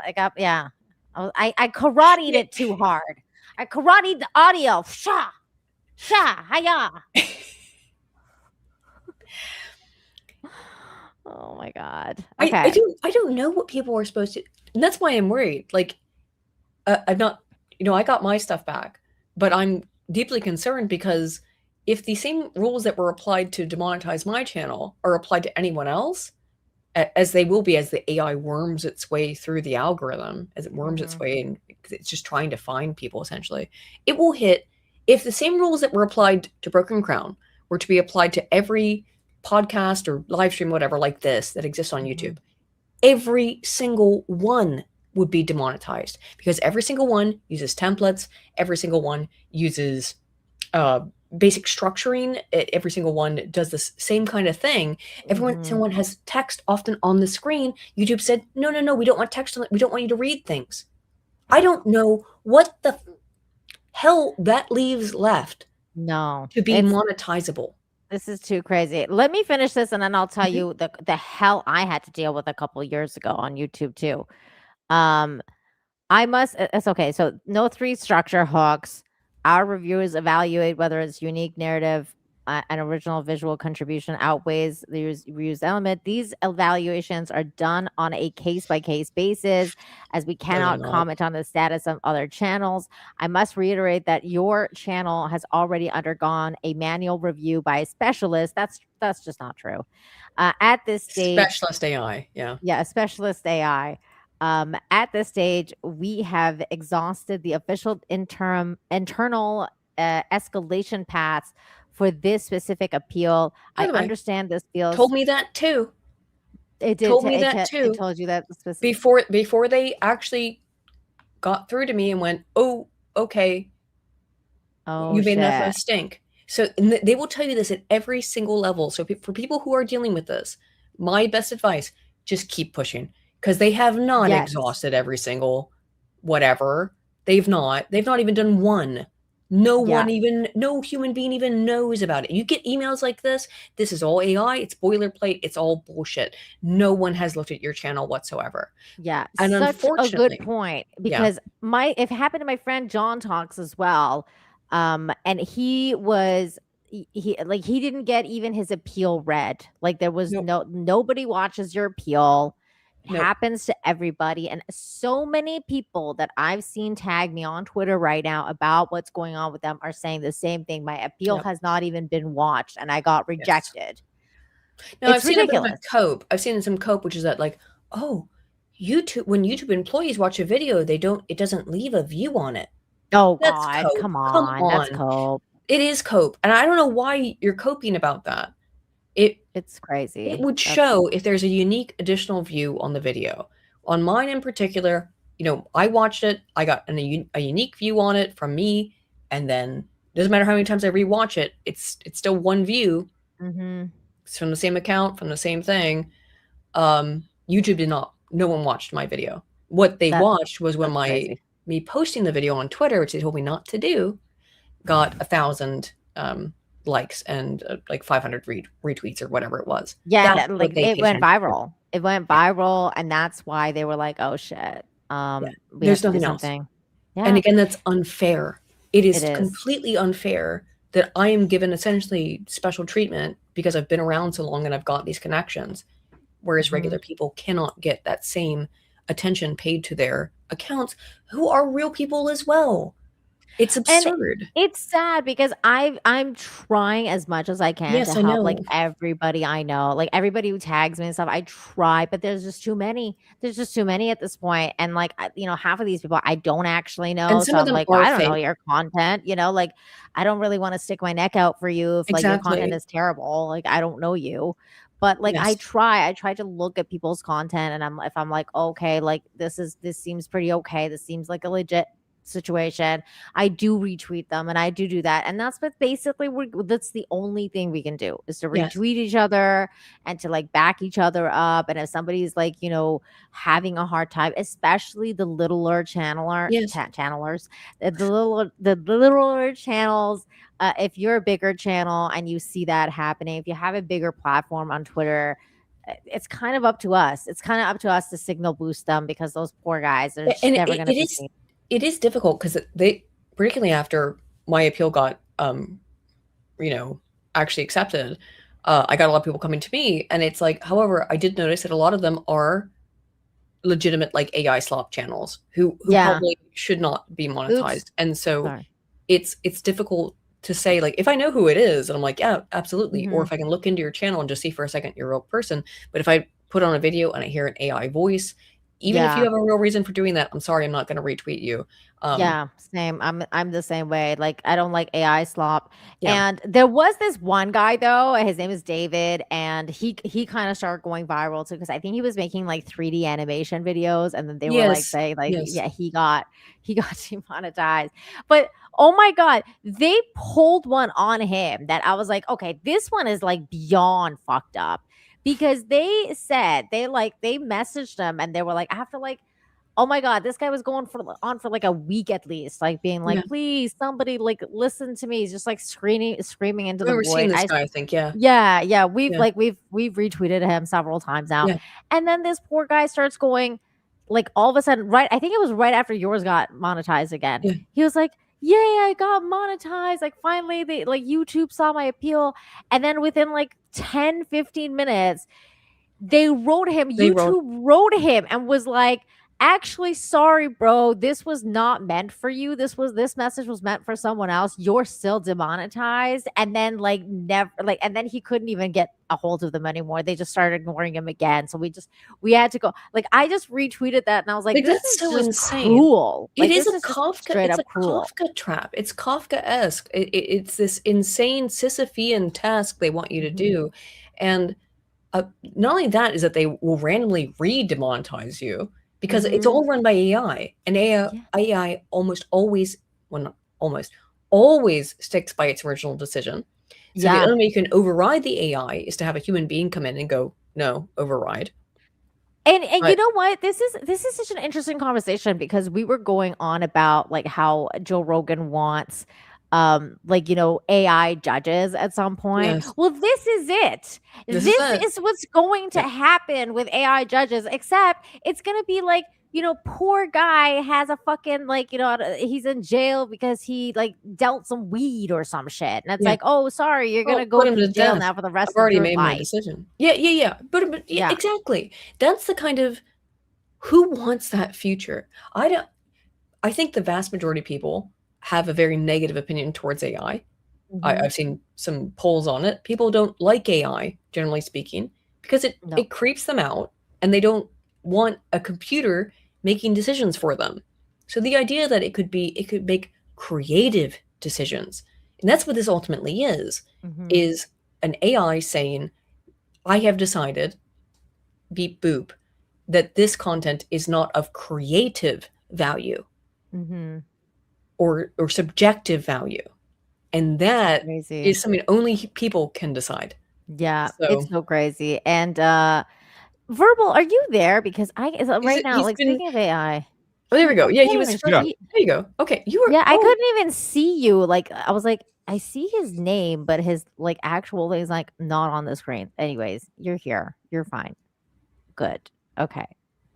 It got me. I karate'd it too hard. I karate'd the audio. Sha, hiya. Oh my god. Okay. I don't know what people are supposed to, and that's why I'm worried. Like, I'm not. I got my stuff back, but I'm deeply concerned because if the same rules that were applied to demonetize my channel are applied to anyone else, as they will be as the AI worms its way through the algorithm, as it worms its way, and it's just trying to find people, essentially, it will hit. If the same rules that were applied to Broken Crown were to be applied to every podcast or live stream, whatever, like this that exists on YouTube, every single one would be demonetized because every single one uses templates. Every single one uses basic structuring. Every single one does this same kind of thing. Someone has text often on the screen. YouTube said, no, we don't want text on it. We don't want you to read things. I don't know what the hell that leaves left to be monetizable. This is too crazy. Let me finish this and then I'll tell you the hell I had to deal with a couple of years ago on YouTube too. It's okay. So no 3 structure hooks. Our reviewers evaluate whether it's unique narrative an original visual contribution outweighs the reused element. These evaluations are done on a case-by-case basis, as we cannot comment on the status of other channels. I must reiterate that your channel has already undergone a manual review by a specialist. That's just not true. At this stage, Specialist AI, yeah, a specialist AI. At this stage, we have exhausted the official internal escalation paths for this specific appeal. By I the way, understand this feels. told me that too. It did. Told me that It too. told you that Before they actually got through to me and went, oh, okay, you made enough of a stink. So they will tell you this at every single level. So for people who are dealing with this, my best advice, just keep pushing, because they have not exhausted every single whatever. They've not even done one. No human being even knows about it. You get emails like this is all AI, it's boilerplate, it's all bullshit. No one has looked at your channel whatsoever. Yeah, and such a good point, because it happened to my friend John Talks as well. And he didn't get even his appeal read. Like, there was nobody watches your appeal. It happens to everybody. And so many people that I've seen tag me on Twitter right now about what's going on with them are saying the same thing. My appeal has not even been watched and I got rejected. No, I've seen a bit of a cope. I've seen some cope, which is that, like, oh, YouTube, when YouTube employees watch a video, it doesn't leave a view on it. Oh, that's God, cope. Come on. That's cope. It is cope. And I don't know why you're coping about that. It's crazy. It would show if there's a unique additional view on the video. On mine in particular, I watched it. I got a unique view on it from me. And then doesn't matter how many times I rewatch it, it's still one view. Mm-hmm. It's from the same account, from the same thing. YouTube did not. No one watched my video. What they watched was when me posting the video on Twitter, which they told me not to do, got 1,000 likes and like 500 retweets or whatever it was. Yeah, it went viral. It went viral, and that's why they were like, "Oh shit, there's nothing else." Yeah. And again, that's unfair. It is completely unfair that I am given essentially special treatment because I've been around so long and I've got these connections, whereas regular people cannot get that same attention paid to their accounts, who are real people as well. It's absurd. And it's sad because I'm trying as much as I can to help like everybody I know, like everybody who tags me and stuff. I try, but there's just too many. There's just too many at this point. And like, half of these people I don't actually know. And some of them like, I don't know your content, like I don't really want to stick my neck out for you if like your content is terrible. Like, I don't know you. But like, I try to look at people's content, and if I'm like, okay, like this seems pretty okay. This seems like a legit situation. I do retweet them, and I do that, and that's what basically that's the only thing we can do is to retweet each other and to like back each other up. And if somebody's like having a hard time, especially the littler channelers, the littler channels. If you're a bigger channel and you see that happening, if you have a bigger platform on Twitter, it's kind of up to us. It's kind of up to us to signal boost them, because those poor guys are just never going to be seen. It is difficult because they, particularly after my appeal got, actually accepted, I got a lot of people coming to me, and it's like, however, I did notice that a lot of them are legitimate like AI slop channels who probably should not be monetized. Oops. And so it's difficult to say, like, if I know who it is and I'm like, yeah, absolutely. Or if I can look into your channel and just see for a second you're a real person. But if I put on a video and I hear an AI voice, even if you have a real reason for doing that, I'm sorry, I'm not going to retweet you. Same. I'm the same way. Like, I don't like AI slop. And there was this one guy though, his name is David, and he kind of started going viral too, because I think he was making like 3D animation videos, and then they were like saying like, he got demonetized. But oh my God, they pulled one on him that I was like, okay, this one is like beyond fucked up. Because they said they messaged them, and they were like, after like, oh my God, this guy was going on for like a week at least, like being like, please, somebody like listen to me. He's just like screaming into the void. Seen this guy, I think, we've retweeted him several times now, and then this poor guy starts going, like all of a sudden, I think it was right after yours got monetized again. He was like, yay, I got monetized. Like finally they like YouTube saw my appeal. And then within like 10, 15 minutes, YouTube wrote him and was like, actually, sorry, bro, this was not meant for you. This message was meant for someone else. You're still demonetized. And then like never like and then he couldn't even get a hold of them anymore. They just started ignoring him again. So we had to go. Like I just retweeted that and I was like, this that's is so just insane. cruel. It Like, is this a just Kafka. straight It's up a cruel. Kafka trap. It's Kafka-esque. It's this insane Sisyphean task they want you to do, and not only that is that they will randomly re-demonetize you because it's all run by AI, and AI almost always, well, not almost always sticks by its original decision. So the only way you can override the AI is to have a human being come in and go, no, override. And you know what? This is such an interesting conversation because we were going on about like how Joe Rogan wants like, you know, AI judges at some point. Yes. Well, this is it. This This is it. is what's going to happen with AI judges, except it's going to be like, you know, poor guy has a fucking like, you know, he's in jail because he like dealt some weed or some shit. And it's like, oh, sorry, you're going to go put him to to jail death. now for the rest I've already of your made my life. decision. Yeah. But Yeah. exactly. That's the kind of, who wants that future? I think the vast majority of people have a very negative opinion towards AI. I've seen some polls on it. People don't like AI, generally speaking, because it creeps them out and they don't want a computer making decisions for them. So the idea that it could make creative decisions, and that's what this ultimately is an AI saying, I have decided, beep boop, that this content is not of creative value or subjective value. And that is something only people can decide. Yeah, So, it's so crazy. And Verbal, are you there? Because right now, like speaking of AI. Oh, there we go. Yeah, he was. Yeah. There you go. Okay, you were. Yeah, I couldn't even see you. Like I was like, I see his name, but his like actual thing is like not on the screen. Anyways, you're here. You're fine. Good. Okay.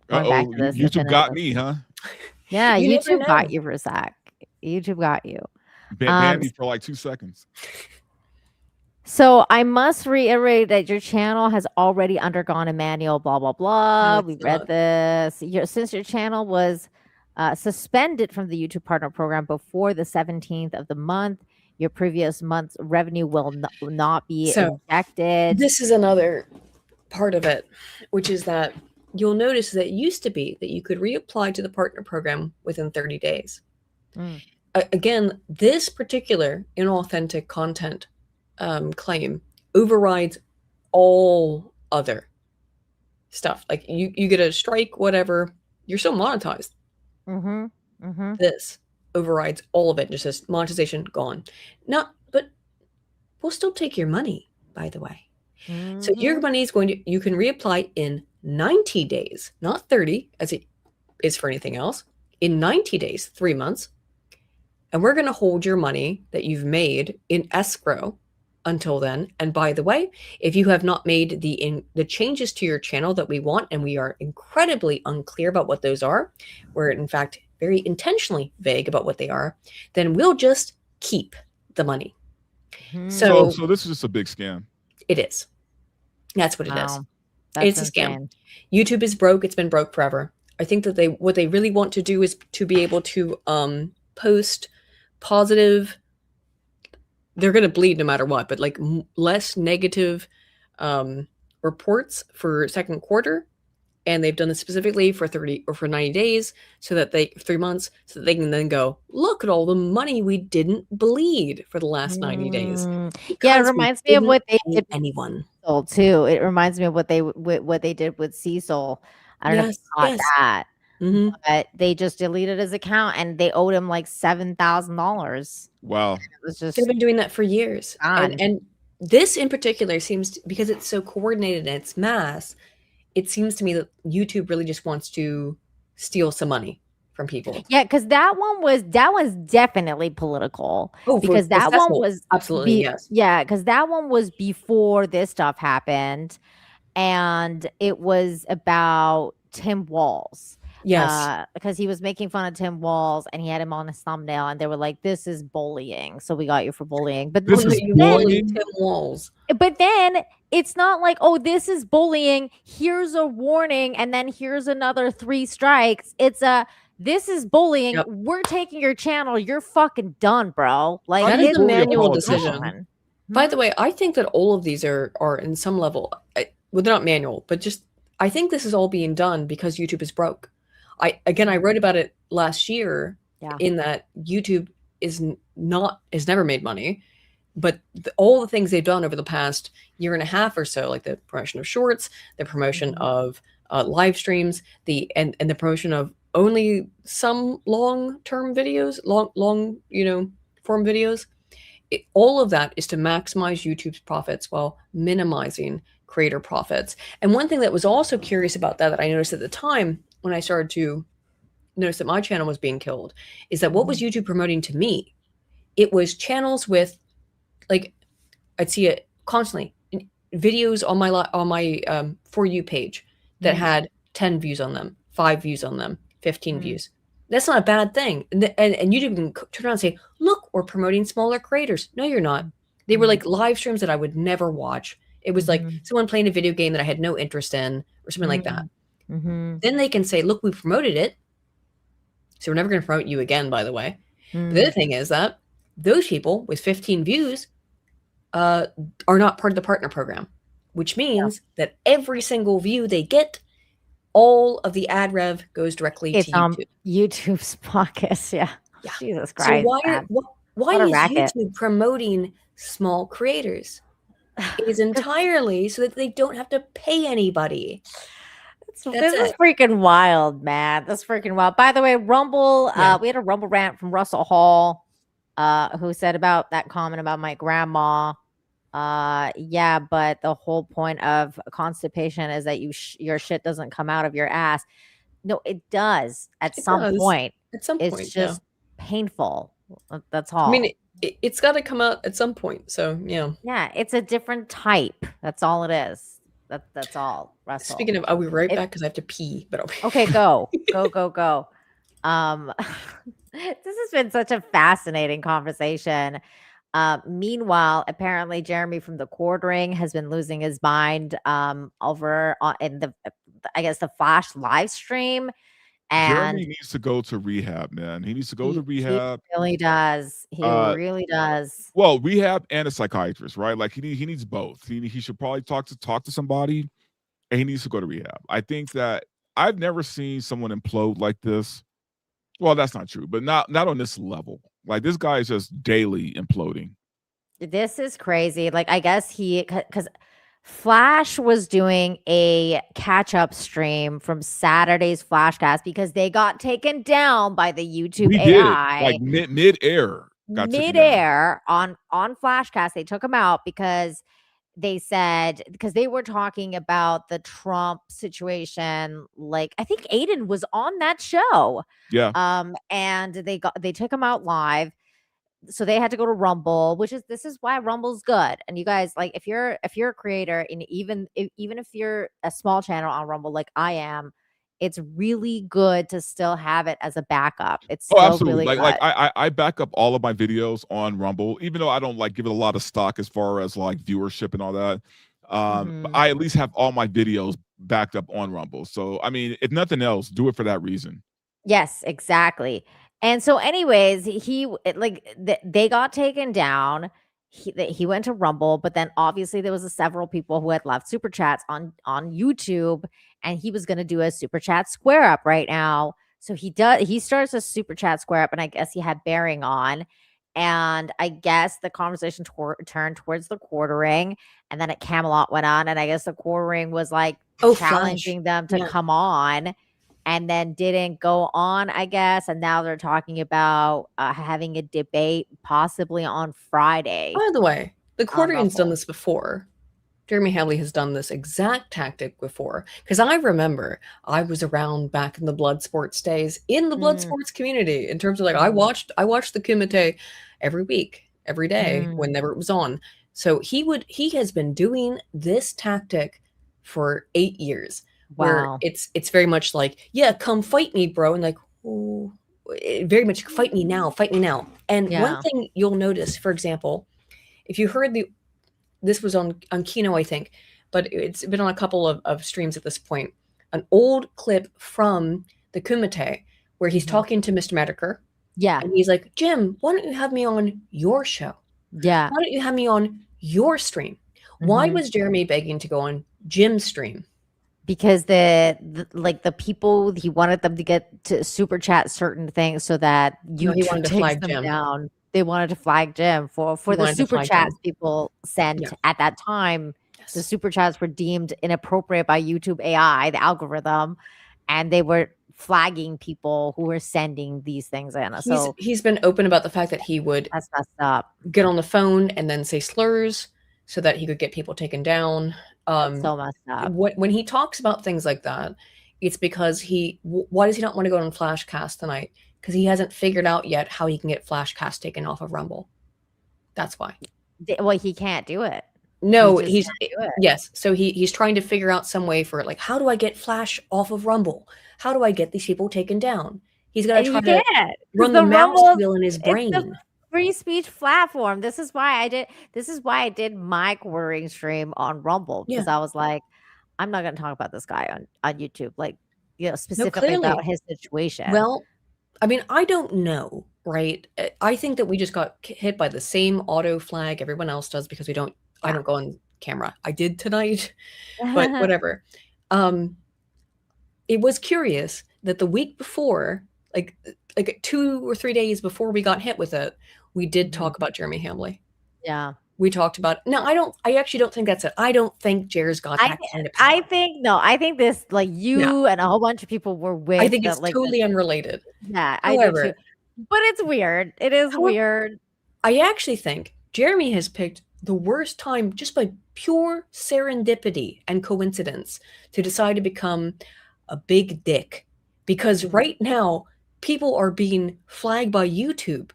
Going back to this. YouTube got me, huh? Yeah, You never YouTube got know. you for a sec. YouTube got you. Banned me for like 2 seconds. So I must reiterate that your channel has already undergone a manual, blah, blah, blah. We read this. Since your channel was suspended from the YouTube Partner Program before the 17th of the month, your previous month's revenue will not be injected. This is another part of it, which is that you'll notice that it used to be that you could reapply to the Partner Program within 30 days. Again, this particular inauthentic content claim overrides all other stuff. Like you get a strike, whatever, you're still monetized. This overrides all of it. Just says monetization gone. But we'll still take your money, by the way. So your money is you can reapply in 90 days, not 30 as it is for anything else. In 90 days, 3 months. And we're going to hold your money that you've made in escrow until then. And by the way, if you have not made the changes to your channel that we want, and we are incredibly unclear about what those are, we're in fact very intentionally vague about what they are, then we'll just keep the money. So this is just a big scam. It is. That's what it is. That's it's insane. A scam. YouTube is broke. It's been broke forever. I think that what they really want to do is to be able to post positive. They're going to bleed no matter what, but like less negative reports for second quarter. And they've done this specifically for 30 or for 90 days so that 3 months, so that they can then go, look at all the money we didn't bleed for the last 90 days. Yeah, it reminds me of what they did anyone too. It reminds me of what they did with Cecil. I don't know if you caught that. But they just deleted his account and they owed him like $7,000. Wow. It was just they've been doing that for years. And this in particular seems because it's so coordinated and it's mass, it seems to me that YouTube really just wants to steal some money from people. Yeah, because that one was definitely political. Because that one was absolutely yes. Yeah, because that one was before this stuff happened, and it was about Tim Walz. Yes. Because he was making fun of Tim Walz and he had him on his thumbnail and they were like, this is bullying. So we got you for bullying. But This is You then, bullied bullying? Tim Walz. but then it's not like, oh, this is bullying. Here's a warning. And then here's another 3 strikes. It's this is bullying. Yep. We're taking your channel. You're fucking done, bro. Like, That is it's a manual fucking decision. on. By the way, I think that all of these are in some level, well, they're not manual, but just I think this is all being done because YouTube is broke. I wrote about it last year. Yeah. In that YouTube has never made money, but all the things they've done over the past year and a half or so, like the promotion of shorts, the promotion of live streams, and the promotion of only some long-term videos, long form videos. All of that is to maximize YouTube's profits while minimizing creator profits. And one thing that was also curious about that I noticed at the time when I started to notice that my channel was being killed is that what was YouTube promoting to me? It was channels with, like, I'd see it constantly, videos on my For You page that had 10 views on them, 5 views on them, 15 views. That's not a bad thing. And YouTube can turn around and say, look, we're promoting smaller creators. No, you're not. They were like live streams that I would never watch. It was like someone playing a video game that I had no interest in or something like that. Then they can say, look, we promoted it. So we're never going to promote you again, by the way. The other thing is that those people with 15 views are not part of the partner program, which means that every single view they get, all of the ad rev goes directly to YouTube. YouTube's pockets. Yeah. Jesus Christ. So why is YouTube promoting small creators? It is entirely so that they don't have to pay anybody. This is freaking wild, man. That's freaking wild. By the way, Rumble, we had a Rumble rant from Russell Hall, who said about that comment about my grandma. Yeah, but the whole point of constipation is that your shit doesn't come out of your ass. No, it does at some point. At some point, it's just painful. That's all. I mean, it's got to come out at some point. So yeah, it's a different type. That's all it is. That's all, Russell. Speaking of, I'll be right back because I have to pee. But okay, go. This has been such a fascinating conversation. Meanwhile, apparently Jeremy from the Quartering has been losing his mind over in the Flash live stream. And Jeremy needs to go to rehab, man. He needs to go to rehab. He really does. He really does. Well, rehab and a psychiatrist, right? Like he needs both. He should probably talk to somebody, and he needs to go to rehab. I think that I've never seen someone implode like this. Well, that's not true, but not on this level. Like this guy is just daily imploding. This is crazy. Like I guess because Flash was doing a catch-up stream from Saturday's Flashcast because they got taken down by the YouTube AI. Like mid-air. Mid-air on Flashcast. They took them out because they said, because they were talking about the Trump situation. Like I think Aydin was on that show. Yeah. And they took him out live. So they had to go to Rumble, this is why Rumble's good. And you guys, like, if you're a creator, and even if you're a small channel on Rumble, like I am, it's really good to still have it as a backup. It's still absolutely. Really like good. I back up all of my videos on Rumble, even though I don't like give it a lot of stock as far as like viewership and all that. But I at least have all my videos backed up on Rumble. So I mean, if nothing else, do it for that reason. Yes, exactly. And so anyways, they got taken down. He went to Rumble, but then obviously there was several people who had left super chats on YouTube, and he was going to do a super chat square up right now. So he starts a super chat square up, and I guess he had Bearing on, and I guess the conversation turned towards the Quartering, and then at Camelot went on, and I guess the Quartering was like challenging them to come on. And then didn't go on, I guess. And now they're talking about having a debate possibly on Friday. By the way, the Quartering's done this before. Jeremy Hadley has done this exact tactic before. Because I remember I was around back in the blood sports days in the blood sports community in terms of like I watched the Kumite every week, every day, whenever it was on. So he has been doing this tactic for 8 years, where Wow. it's very much like, yeah, come fight me, bro, and like, oh, very much fight me now, fight me now. And one Yeah. thing you'll notice, for example, if you heard this was on Kino, I think, but it's been on a couple of streams at this point, an old clip from the Kumite where he's Mhm. talking to Mr. Medicare, Yeah. and he's like, Jim, why don't you have me on your show? Yeah. Why don't you have me on your stream? Why Mhm. was Jeremy begging to go on Jim's stream? Because the people, he wanted them to get to super chat certain things so that No, he YouTube wanted to takes flag them Jim. down. They wanted to flag Jim for He the wanted to super flag chats Jim. people sent Yeah. at that time. The Yes. super chats were deemed inappropriate by YouTube AI, the algorithm, and they were flagging people who were sending these things in. So He's been open about the fact that he would that's messed up. get on the phone and then say slurs so that he could get people taken down. That's so messed up. When he talks about things like that, it's because why does he not want to go on Flashcast tonight? Because he hasn't figured out yet how he can get Flashcast taken off of Rumble. That's why. Well, he can't do it. No, He he's just can't do it. yes. So he's trying to figure out some way for it. Like, how do I get Flash off of Rumble? How do I get these people taken down? He's got to try You to can't, 'cause run the mouse Rumble, wheel in his it's brain. the free speech platform. This is why I did my quartering stream on Rumble, because I was like, I'm not going to talk about this guy on YouTube, like, specifically clearly. about his situation. Well, I mean, I don't know, right? I think that we just got hit by the same auto flag everyone else does because we don't. I don't go on camera. I did tonight, but whatever. It was curious that the week before, like 2 or 3 days before we got hit with it, we did talk about Jeremy Hamley. Yeah. We talked about. No, I actually don't think that's it. I don't think Jer's got that kind of power. I think this, like, you and a whole bunch of people were with. I think it's totally unrelated. Yeah, However, I do too. But it's weird. It is weird. I actually think Jeremy has picked the worst time, just by pure serendipity and coincidence, to decide to become a big dick. Because right now, people are being flagged by YouTube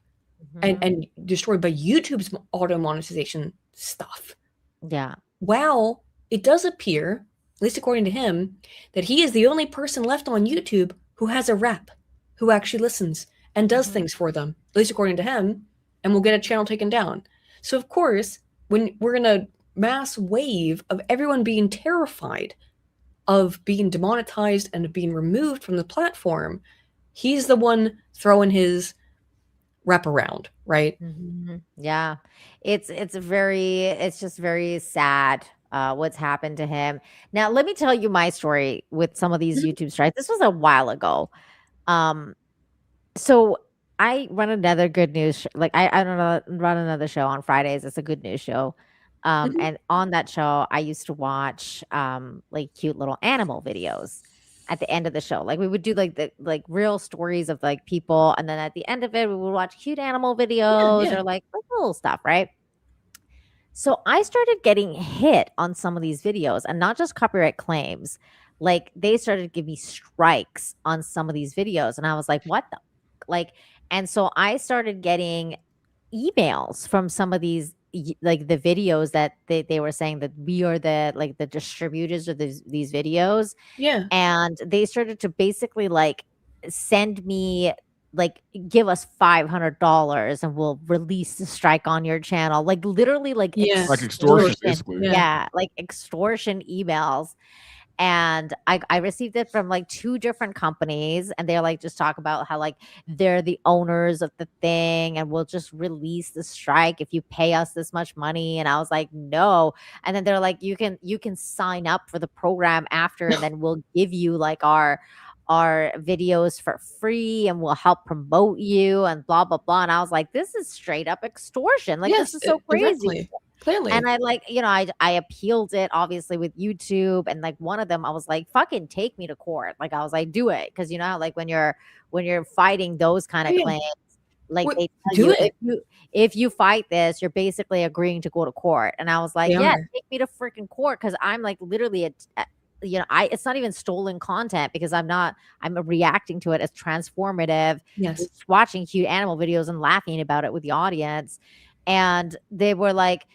and destroyed by YouTube's auto monetization stuff. Yeah. Well, it does appear, at least according to him, that he is the only person left on YouTube who has a rep, who actually listens and does things for them, at least according to him, and will get a channel taken down. So, of course, when we're in a mass wave of everyone being terrified of being demonetized and of being removed from the platform, he's the one throwing his rep around, right? Yeah, it's just very sad what's happened to him. Now, let me tell you my story with some of these YouTube strikes. This was a while ago. So I run another good news I don't know, run another show on Fridays. It's a good news show. And on that show, I used to watch like cute little animal videos at the end of the show. Like, we would do the real stories of like people, and then at the end of it, we would watch cute animal videos or like little stuff, right? So I started getting hit on some of these videos, and not just copyright claims. Like, they started to give me strikes on some of these videos, and I was like, what the and so I started getting emails from some of these the videos that they were saying that we are the distributors of these videos. Yeah. And they started to basically send me give us $500 and we'll release the strike on your channel, literally like extortion, basically. Like extortion emails. And I received it from 2 different companies, and they're just talk about how they're the owners of the thing and we'll just release the strike if you pay us this much money. And I was like, no. And then they're like, you can sign up for the program after, and then we'll give you our videos for free and we'll help promote you and blah blah blah. And I was like, this is straight up extortion. This is so crazy. Directly. Clearly. And I appealed it obviously with YouTube, and one of them I was like, fucking take me to court. I was like, do it, because you know how when you're fighting those kind of claims, they tell you if you fight this, you're basically agreeing to go to court. And I was like, take me to freaking court, because I'm literally it's not even stolen content, because I'm reacting to it as transformative. Yes. Just watching cute animal videos and laughing about it with the audience. And they were like,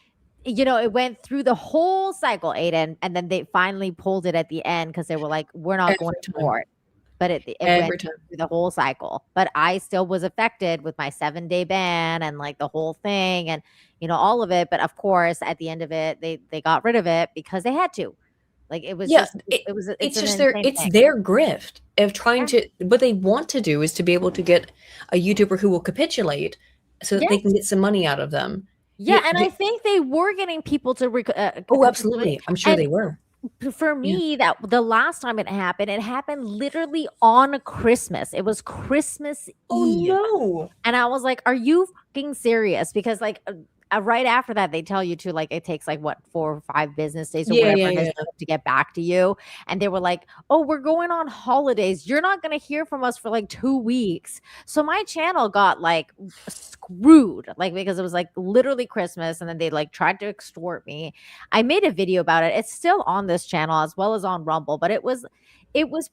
it went through the whole cycle, Aiden, and then they finally pulled it at the end because they were like, "We're not going to Every time. court." But it Every went time. through the whole cycle. But I still was affected with my 7-day ban and like the whole thing and all of it. But of course, at the end of it, they got rid of it because they had to. Like it was Yeah, just it's it's an just insane it's thing. their grift of trying Yeah. to. What they want to do is to be able to get a YouTuber who will capitulate, so that they can get some money out of them. Yeah, and I think they were getting people to Oh, absolutely. I'm sure and they were. for me, that the last time it happened literally on Christmas. It was Christmas Eve. no. And I was like, are you fucking serious? Because like right after that, they tell you to like, it takes like what, 4 or 5 business days or whatever it is to get back to you. And they were like, oh, we're going on holidays. You're not going to hear from us for like 2 weeks. So my channel got like screwed, like, because it was like literally Christmas. And then they like tried to extort me. I made a video about it. It's still on this channel as well as on Rumble, but it was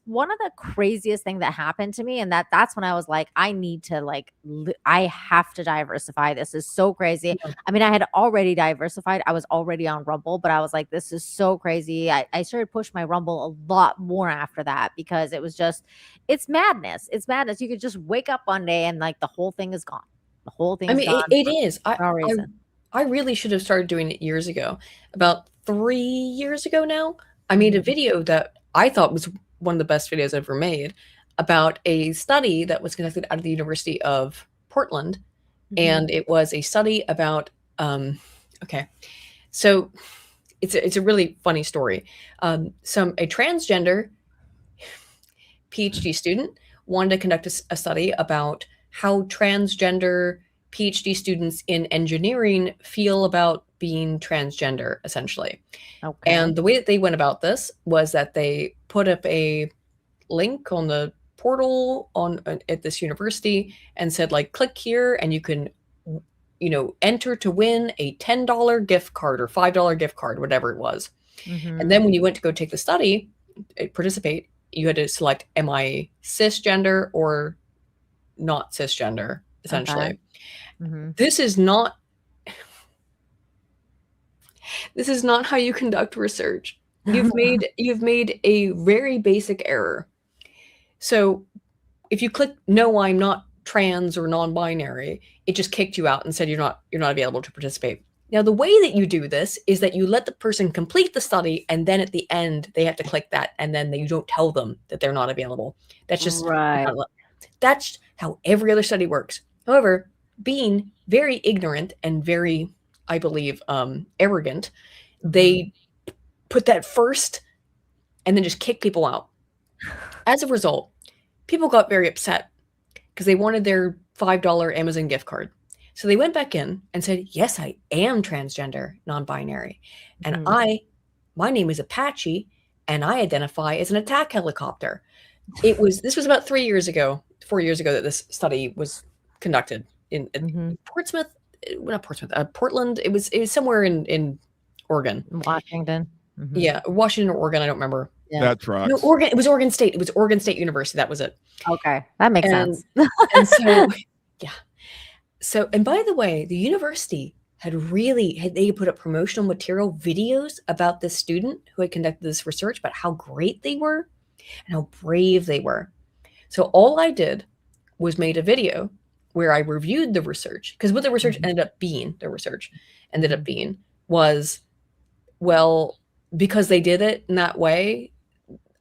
one of the craziest thing that happened to me. And that's when I was like, I need to like, I have to diversify. This is so crazy. Yeah. I mean, I had already diversified. I was already on Rumble, but I was like, this is so crazy. I started push my Rumble a lot more after that because it was just, it's madness. It's madness. You could just wake up one day and like the whole thing is gone. The whole thing is gone. It is. No reason. I really should have started doing it years ago. About 3 years ago now, I made a video that I thought was one of the best videos I've ever made about a study that was conducted out of the University of Portland. And it was a study about, okay, so it's a really funny story. A transgender PhD student wanted to conduct a study about how transgender PhD students in engineering feel about being transgender, essentially. Okay. And the way that they went about this was that they put up a link on the portal at this university and said, like, click here and you can, enter to win a $10 gift card or $5 gift card, whatever it was. And then when you went to go take the study, participate, you had to select, am I cisgender or not cisgender, essentially. Okay. This is not how you conduct research. You've made a very basic error. So if you click no, I'm not trans or non-binary, it just kicked you out and said you're not available to participate. Now, the way that you do this is that you let the person complete the study, and then at the end they have to click that, and then you don't tell them that they're not available. That's just right. That's how every other study works. However, being very ignorant and very, I believe, arrogant, they put that first and then just kick people out. As a result, people got very upset because they wanted their $5 Amazon gift card. So they went back in and said, yes, I am transgender, non-binary. And my name is Apache, and I identify as an attack helicopter. This was about 4 years ago that this study was conducted in Portsmouth, not Portsmouth, Portland. It was somewhere in Oregon. Washington. Yeah, Washington or Oregon, I don't remember. Yeah. That tracks. No, Oregon. It was Oregon State. It was Oregon State University. That was it. Okay, that makes sense. And so, yeah. So, and by the way, the university they put up promotional material videos about this student who had conducted this research, about how great they were and how brave they were. So all I did was made a video where I reviewed the research, because what the research ended up being was, well, because they did it in that way,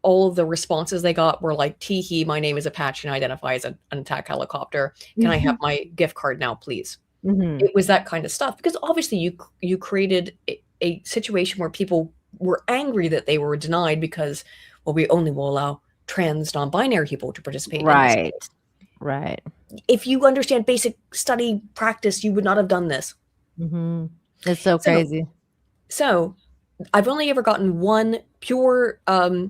all of the responses they got were like, tee-hee, my name is Apache and I identify as an attack helicopter. Can I have my gift card now, please? It was that kind of stuff, because obviously you created a situation where people were angry that they were denied because, well, we only will allow trans non-binary people to participate. Right. In this. Right. If you understand basic study practice, you would not have done this. It's so crazy. So I've only ever gotten one pure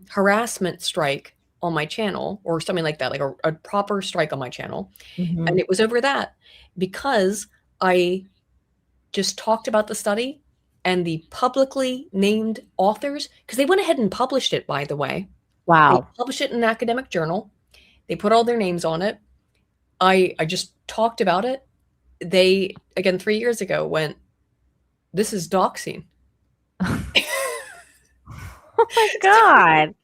harassment strike on my channel, or something like that, like a proper strike on my channel. And it was over that, because I just talked about the study and the publicly named authors, because they went ahead and published it, by the way. Wow. They published it in an academic journal. They put all their names on it. I just talked about it. They, again, 3 years ago, went, this is doxing. Oh my god.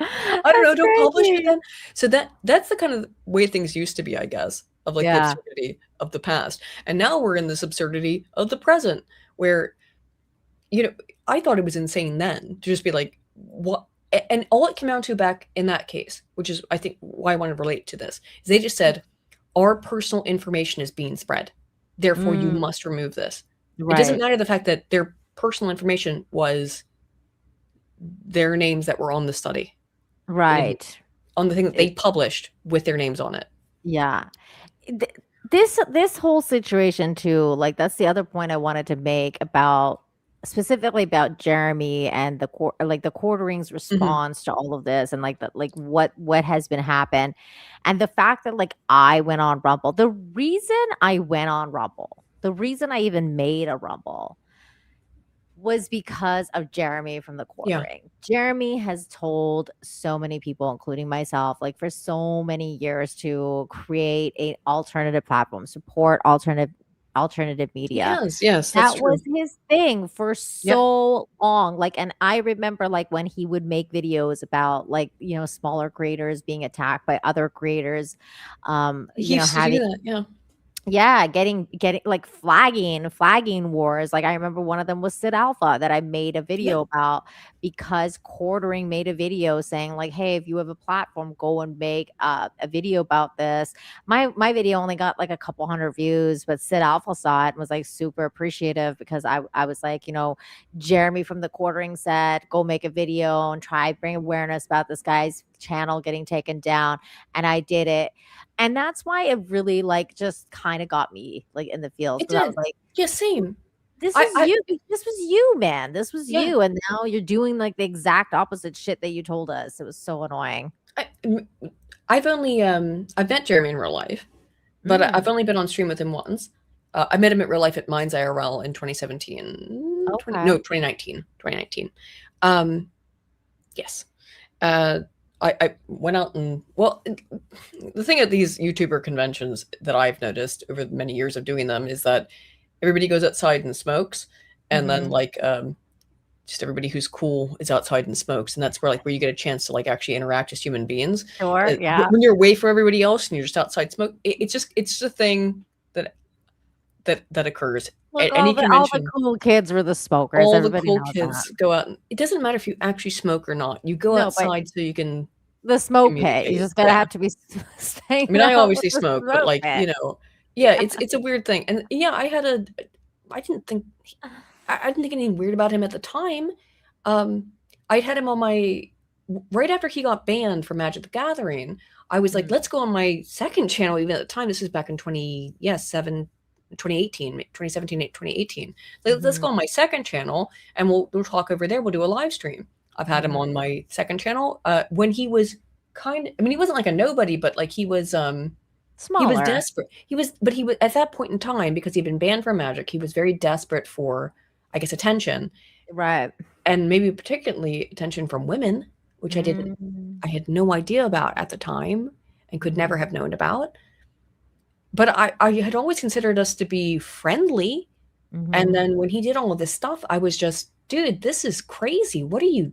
I don't know, That's don't publish it crazy. then. So that's the kind of way things used to be, I guess, of like the Yeah. absurdity of the past. And now we're in this absurdity of the present, where, you know, I thought it was insane then to just be like, what? And all it came down to back in that case, which is I think why I want to relate to this, is they just said, our personal information is being spread. Therefore, you must remove this. It doesn't Right. matter the fact that their personal information was their names that were on the study. Right. On the thing that they published with their names on it. Yeah. This whole situation too, like that's the other point I wanted to make about specifically about Jeremy and the quartering's response to all of this and like what has been happened and the fact that like I went on Rumble. The reason I went on Rumble, the reason I even made a Rumble was because of Jeremy from the quartering. Jeremy has told so many people, including myself, like for so many years to create an alternative platform, support alternative media. Yes, that's That true. was his thing for so long. Like, and I remember like when he would make videos about like, you know, smaller creators being attacked by other creators, He used to do that, getting like flagging wars. Like I remember one of them was Sid Alpha that I made a video about because quartering made a video saying like, hey, if you have a platform, go and make a video about this. My video only got like a couple hundred views, but Sid Alpha saw it and was like super appreciative because I was like, you know, Jeremy from the quartering said, go make a video and try bring awareness about this guy's channel getting taken down, and I did it. And that's why it really like just kind of got me like in the feels. It I did. was like, Yeah, same. this was you. This was you, man. This was you. And now you're doing like the exact opposite shit that you told us. It was so annoying. I've only I've met Jeremy in real life, but I've only been on stream with him once. I met him at real life at Minds IRL in 2017. Okay. 2019. Yes. I went out and, well, the thing at these YouTuber conventions that I've noticed over many years of doing them is that everybody goes outside and smokes, and then like just everybody who's cool is outside and smokes, and that's where like where you get a chance to like actually interact as human beings. Sure, yeah. When you're away from everybody else and you're just outside smoke, it's just a thing that occurs. Look, at any convention. all the cool kids were the smokers. All Everybody the cool knows kids that. go out. It doesn't matter if you actually smoke or not. You go outside so you can. The smoke pay. You just gotta have to be staying. I mean, I obviously smoke, but like you know, it's a weird thing. And I didn't think anything weird about him at the time. I'd had him on my right after he got banned from Magic the Gathering. I was like, let's go on my second channel. Even at the time, this is back in 2018. Let's go on my second channel and we'll talk over there. We'll do a live stream. I've had him on my second channel when he was he wasn't like a nobody, but like he was smaller. He was desperate. He was at that point in time, because he'd been banned from Magic, he was very desperate for, I guess, attention. Right. And maybe particularly attention from women, which I had no idea about at the time and could never have known about. But I had always considered us to be friendly. And then when he did all of this stuff, I was just, dude, this is crazy. What are you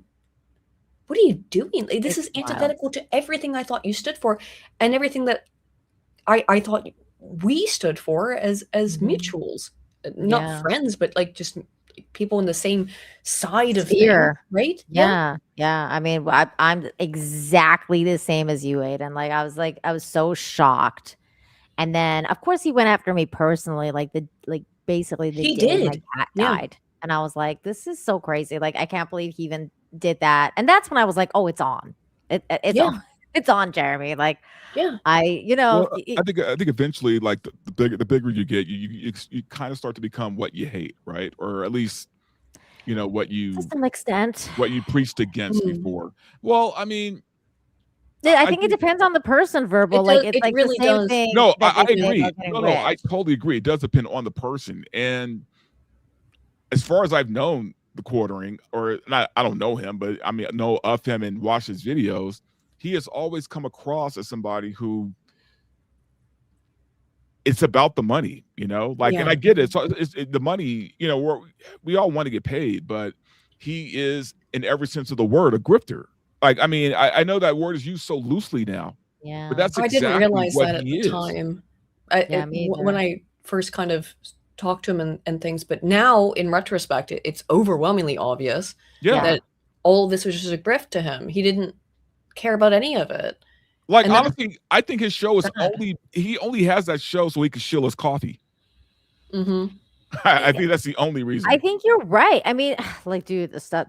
doing? Like, this is antithetical to everything I thought you stood for and everything that I thought we stood for as mutuals, not friends, but like just people in the same side of things, right? Yeah. I mean, I'm exactly the same as you, Aydin. Like I was so shocked. And then of course he went after me personally, basically the day my cat died. And I was like, this is so crazy. Like, I can't believe he even did that. And that's when I was like, oh, it's on. It's on. It's on, Jeremy. Like, I think eventually, like the bigger you get, you kind of start to become what you hate, right? Or at least, you know, what you to some extent what you preached against before. Well, I mean, I think it depends on the person, Verbal. It's like really the same thing. No, I agree. No, I totally agree. It does depend on the person. And as far as I've known the quartering, or not, I don't know him, but I mean, I know of him and watch his videos. He has always come across as somebody who it's about the money, you know, like, and Yeah. I get it. So the money, you know, we all want to get paid, but he is, in every sense of the word, a grifter. Like, I mean, I know that word is used so loosely now, Yeah. but that's I didn't exactly realize what that at he the is. time. Yeah, me When either. I first kind of talked to him and things, but now in retrospect, it's overwhelmingly obvious Yeah. that all of this was just a grift to him. He didn't care about any of it. Like, And that's honestly, I think his show is sad. he only has that show so he can shill his coffee. Mhm. I think that's the only reason. I think you're right. I mean, like, dude, the stuff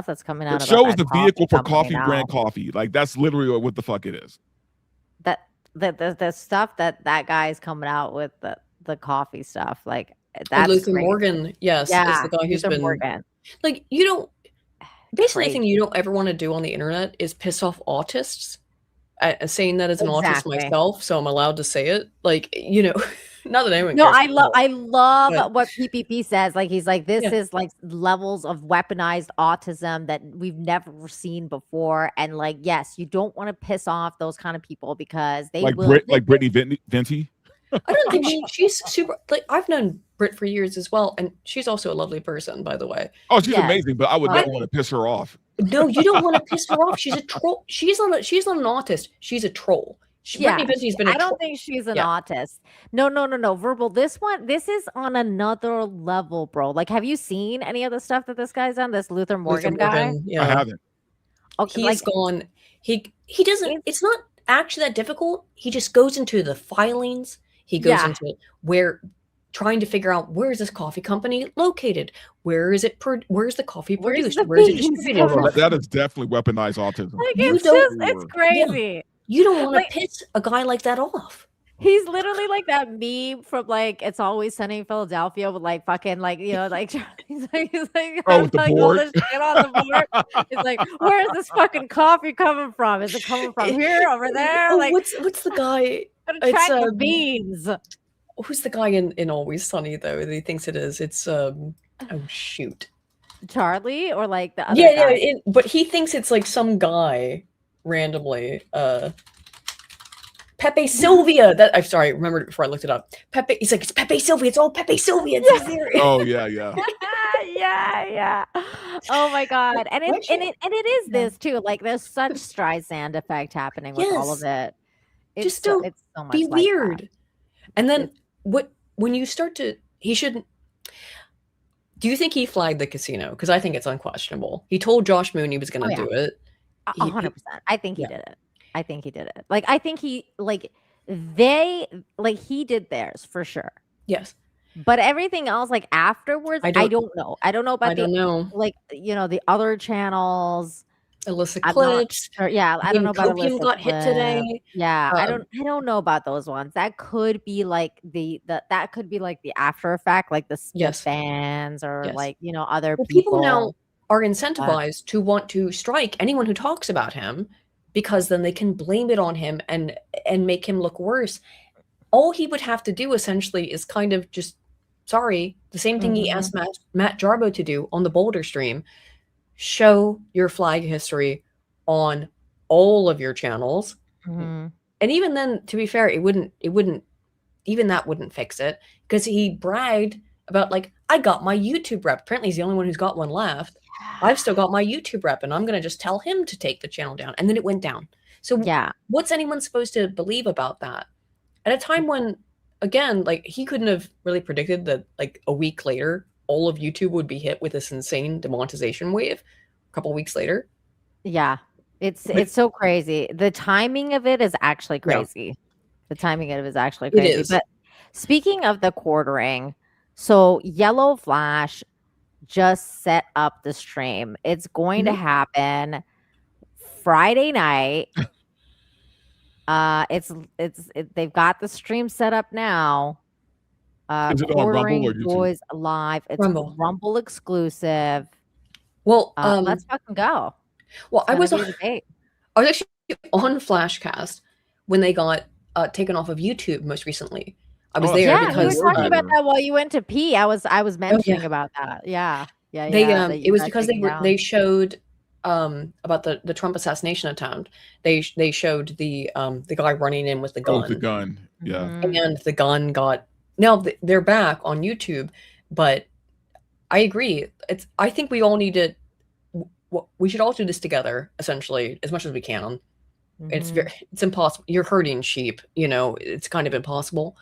that's coming The out show about is that the vehicle for company coffee now, brand coffee. Like, that's literally what the fuck it is. the stuff that guy is coming out with, the coffee stuff, like, Oh, that's Luther crazy. Morgan, yes, is Yeah, the guy who's Luther been Morgan. like, you don't basically the thing Crazy. you don't ever want to do on the internet is piss off autists. Saying that as an autist Exactly. myself, so I'm allowed to say it. Like, you know, not that anyone No, cares. I love but- what PPP says. Like, he's like, this Yeah. is like levels of weaponized autism that we've never seen before. And like, yes, you don't want to piss off those kind of people because they Like will. like Brittany Venti. I don't think she's super. Like, I've known Brit for years as well, and she's also a lovely person, by the way. Oh, she's Yes. amazing, but I would Right. never want to piss her off. No, you don't want to piss her off. She's a troll. She's not an autist. She's a troll. Brittany Venti's been. I don't think she's an autist. No. Verbal. This is on another level, bro. Like, have you seen any of the stuff that this guy's on? This Luther Morgan guy? Yeah. I haven't. Okay, He's gone. He doesn't. It's not actually that difficult. He just goes into the filings. He goes into where, trying to figure out, where is this coffee company located? Where is it? Where's the coffee produced? the Where is it beans distributed from? from? That is definitely weaponized autism. Like, You it's don't- just, it's crazy. You don't want Like- to piss a guy like that off. He's literally like that meme from like It's Always Sunny in Philadelphia with like fucking like, you know, like he's like Oh, with the like all board? this shit on the board. It's like, where is this fucking coffee coming from? Is it coming from here, over there? Oh, Like, what's the guy? gotta track the it's, beans. Who's the guy in Always Sunny though? That he thinks it is. It's oh shoot. Charlie or like the other Yeah, guy? but he thinks it's like some guy randomly. Pepe Sylvia. That I'm sorry, I remembered it before I looked it up. Pepe. He's like, it's Pepe Sylvia. It's all Pepe Sylvia. It's there. Oh yeah. yeah. Oh my god. And it is this too. Like, there's such Streisand effect happening with all of it. Just don't it's so much be like weird. that. And then when you start to, he shouldn't. Do you think he flagged the casino? Because I think it's unquestionable. He told Josh Moon he was going to do it. 100%. I think he did it. I think he did it. Like, I think he he did theirs for sure. Yes. But everything else, like afterwards, I don't know. I don't know about like, you know, the other channels. Illicit I'm clips. not sure. Yeah, I don't know about Copium illicit got hit today. clips. Yeah, I don't know about those ones. That could be like that could be like the after effect, like the fans or like, you know, other people now are incentivized to want to strike anyone who talks about him, because then they can blame it on him and make him look worse. All he would have to do essentially is kind of just, the same thing he asked Matt Jarbo to do on the Boulder stream. Show your flag history on all of your channels. And even then, to be fair, it wouldn't even that wouldn't fix it, because he bragged about, like, I got my YouTube rep. Apparently he's the only one who's got one left. I've still got my YouTube rep, and I'm going to just tell him to take the channel down. And then it went down. So what's anyone supposed to believe about that? At a time when, again, like, he couldn't have really predicted that, like, a week later, all of YouTube would be hit with this insane demonetization wave a couple weeks later. Yeah. It's so crazy. The timing of it is actually crazy. Yeah. The timing of it is actually crazy. It is. But speaking of the quartering, so Yellow Flash just set up the stream. It's going to happen Friday night. They've got the stream set up now. Is it on Rumble or YouTube? Boys Live. It's Rumble exclusive. Well, let's fucking go. Well, I was actually on Flashcast when they got taken off of YouTube most recently. I was there because we were talking about that while you went to pee. I was mentioning about that. Yeah. It was because they showed about the Trump assassination attempt, they showed the guy running in with the Oh, gun. the gun. Yeah. Mhm. And the gun got now they're back on YouTube, but I agree. I think we all need to we should all do this together essentially as much as we can. It's Mhm. it's impossible. You're herding sheep, it's kind of impossible.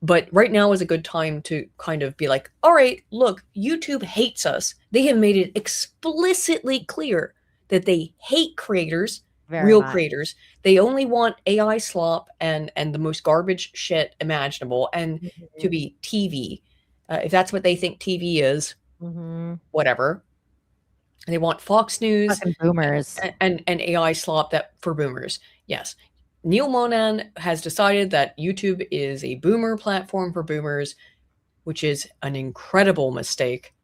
But right now is a good time to kind of be like, all right, look, YouTube hates us. They have made it explicitly clear that they hate creators, Very real much. creators. They only want AI slop and the most garbage shit imaginable, and to Mhm. be TV. If that's what they think TV is, Mhm. whatever. They want Fox News Fucking boomers. and AI slop that for boomers. Yes. Neil Monan has decided that YouTube is a boomer platform for boomers, which is an incredible mistake.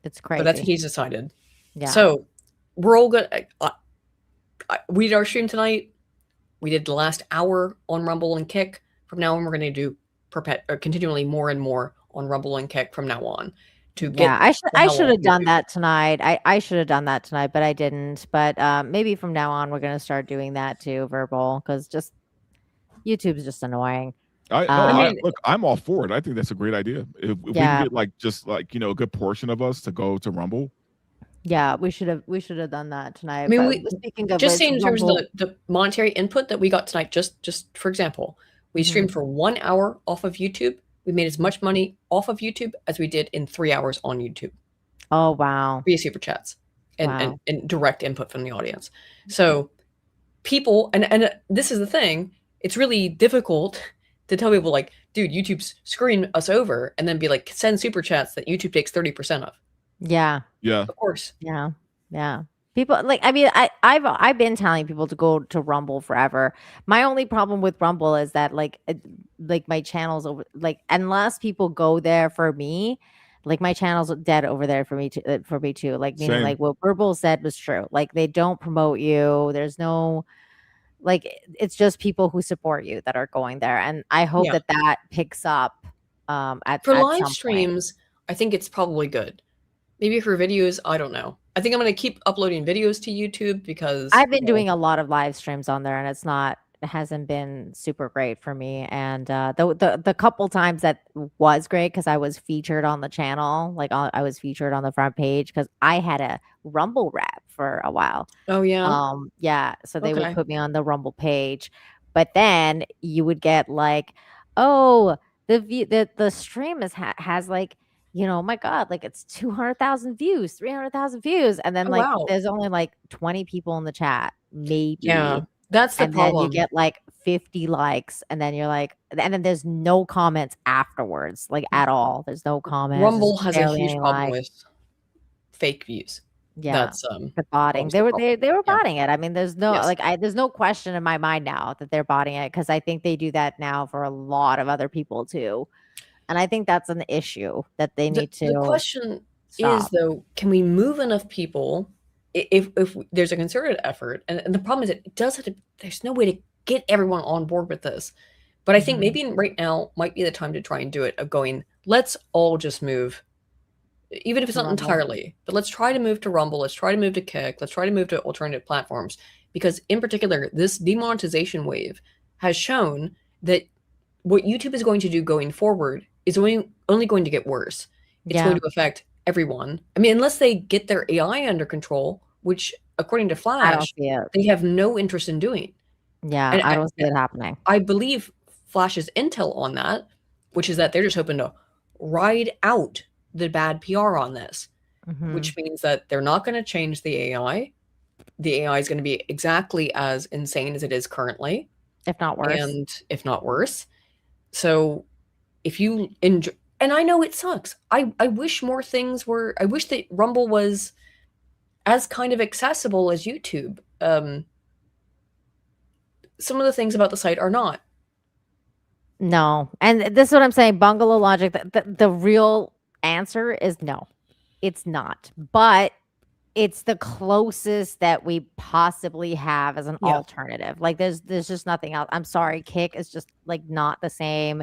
It's But that's what crazy. he's decided. Yeah. So we're all good. We did our stream tonight. We did the last hour on Rumble and Kick. From now on, we're going to do continually more and more on Rumble and Kick from now on to Yeah, get the I hell should off have done YouTube. that tonight. I should have done that tonight, but I didn't. But maybe from now on, we're gonna start doing that too, verbal, because just YouTube's just annoying. I Um, look, I'm all for it. I think that's a great idea. If we can Yeah. get like just like a good portion of us to go to Rumble. Yeah, we should have done that tonight. I mean, But speaking of just which, saying in terms of Rumble. the monetary input that we got tonight, just for example, we streamed for 1 hour off of YouTube. We made as much money off of YouTube as we did in 3 hours on YouTube Oh wow. via super chats and, Wow. and direct input from the audience. So people, and this is the thing, it's really difficult to tell people like, dude, YouTube's screwing us over, and then be like, send super chats that YouTube takes 30% of. Yeah. Yeah. Of course. Yeah. Yeah. People like, I mean, I've been telling people to go to Rumble forever. My only problem with Rumble is that like my channel's over, like, unless people go there for me, like my channel's dead over there for me too. Like, meaning Same. like what Verbal said was true. Like they don't promote you. There's no, like, it's just people who support you that are going there, and I hope Yeah. that picks up at For at live some point. streams, I think it's probably good. Maybe for videos, I don't know. I think I'm going to keep uploading videos to YouTube because I've been doing a lot of live streams on there, and it hasn't been super great for me. And the couple times that was great, because I was featured on the channel, like I was featured on the front page because I had a Rumble rap for a while. Oh yeah. Yeah, so they would Okay. put me on the Rumble page, but then you would get like, oh, the stream has like, oh my God, like it's 200,000 views, 300,000 views. And then Oh like wow. there's only like 20 people in the chat, maybe. Yeah. That's the And then you problem. get like 50 likes, and then you're like, and then there's no comments afterwards, like at all. There's no comments. Rumble There's has a barely huge any problem likes. with fake views. Yeah. That's The botting. obviously a problem. They were Yeah. botting it. I mean, there's no Yes. there's no question in my mind now that they're botting it, because I think they do that now for a lot of other people too. And I think that's an issue that they need The to question is stop. though, can we move enough people if there's a concerted effort, and the problem is it does have to, there's no way to get everyone on board with this. But I think Mhm. maybe right now might be the time to try and do it, of going, let's all just move, even if it's not Rumble. entirely, but let's try to move to Rumble, let's try to move to Kick, let's try to move to alternative platforms, because in particular, this demonetization wave has shown that what YouTube is going to do going forward is only going to get worse. It's Yeah. going to affect everyone. I mean, unless they get their AI under control, which according to I don't Flash, see it. they have no interest in doing. Yeah, And I don't see it happening. I believe Flash's intel on that, which is that they're just hoping to ride out the bad PR on this, Mhm. which means that they're not going to change the AI. The AI is going to be exactly as insane as it is currently, If not worse. and if not worse. So if you enjoy, and I know it sucks. I wish more things were, I wish that Rumble was as kind of accessible as YouTube. Some of the things about the site are not. No. And this is what I'm saying. Bungalow logic. The real answer is no, it's not. But it's the closest that we possibly have as an Yeah. alternative. Like there's just nothing else. I'm sorry. Kick is just like not the same.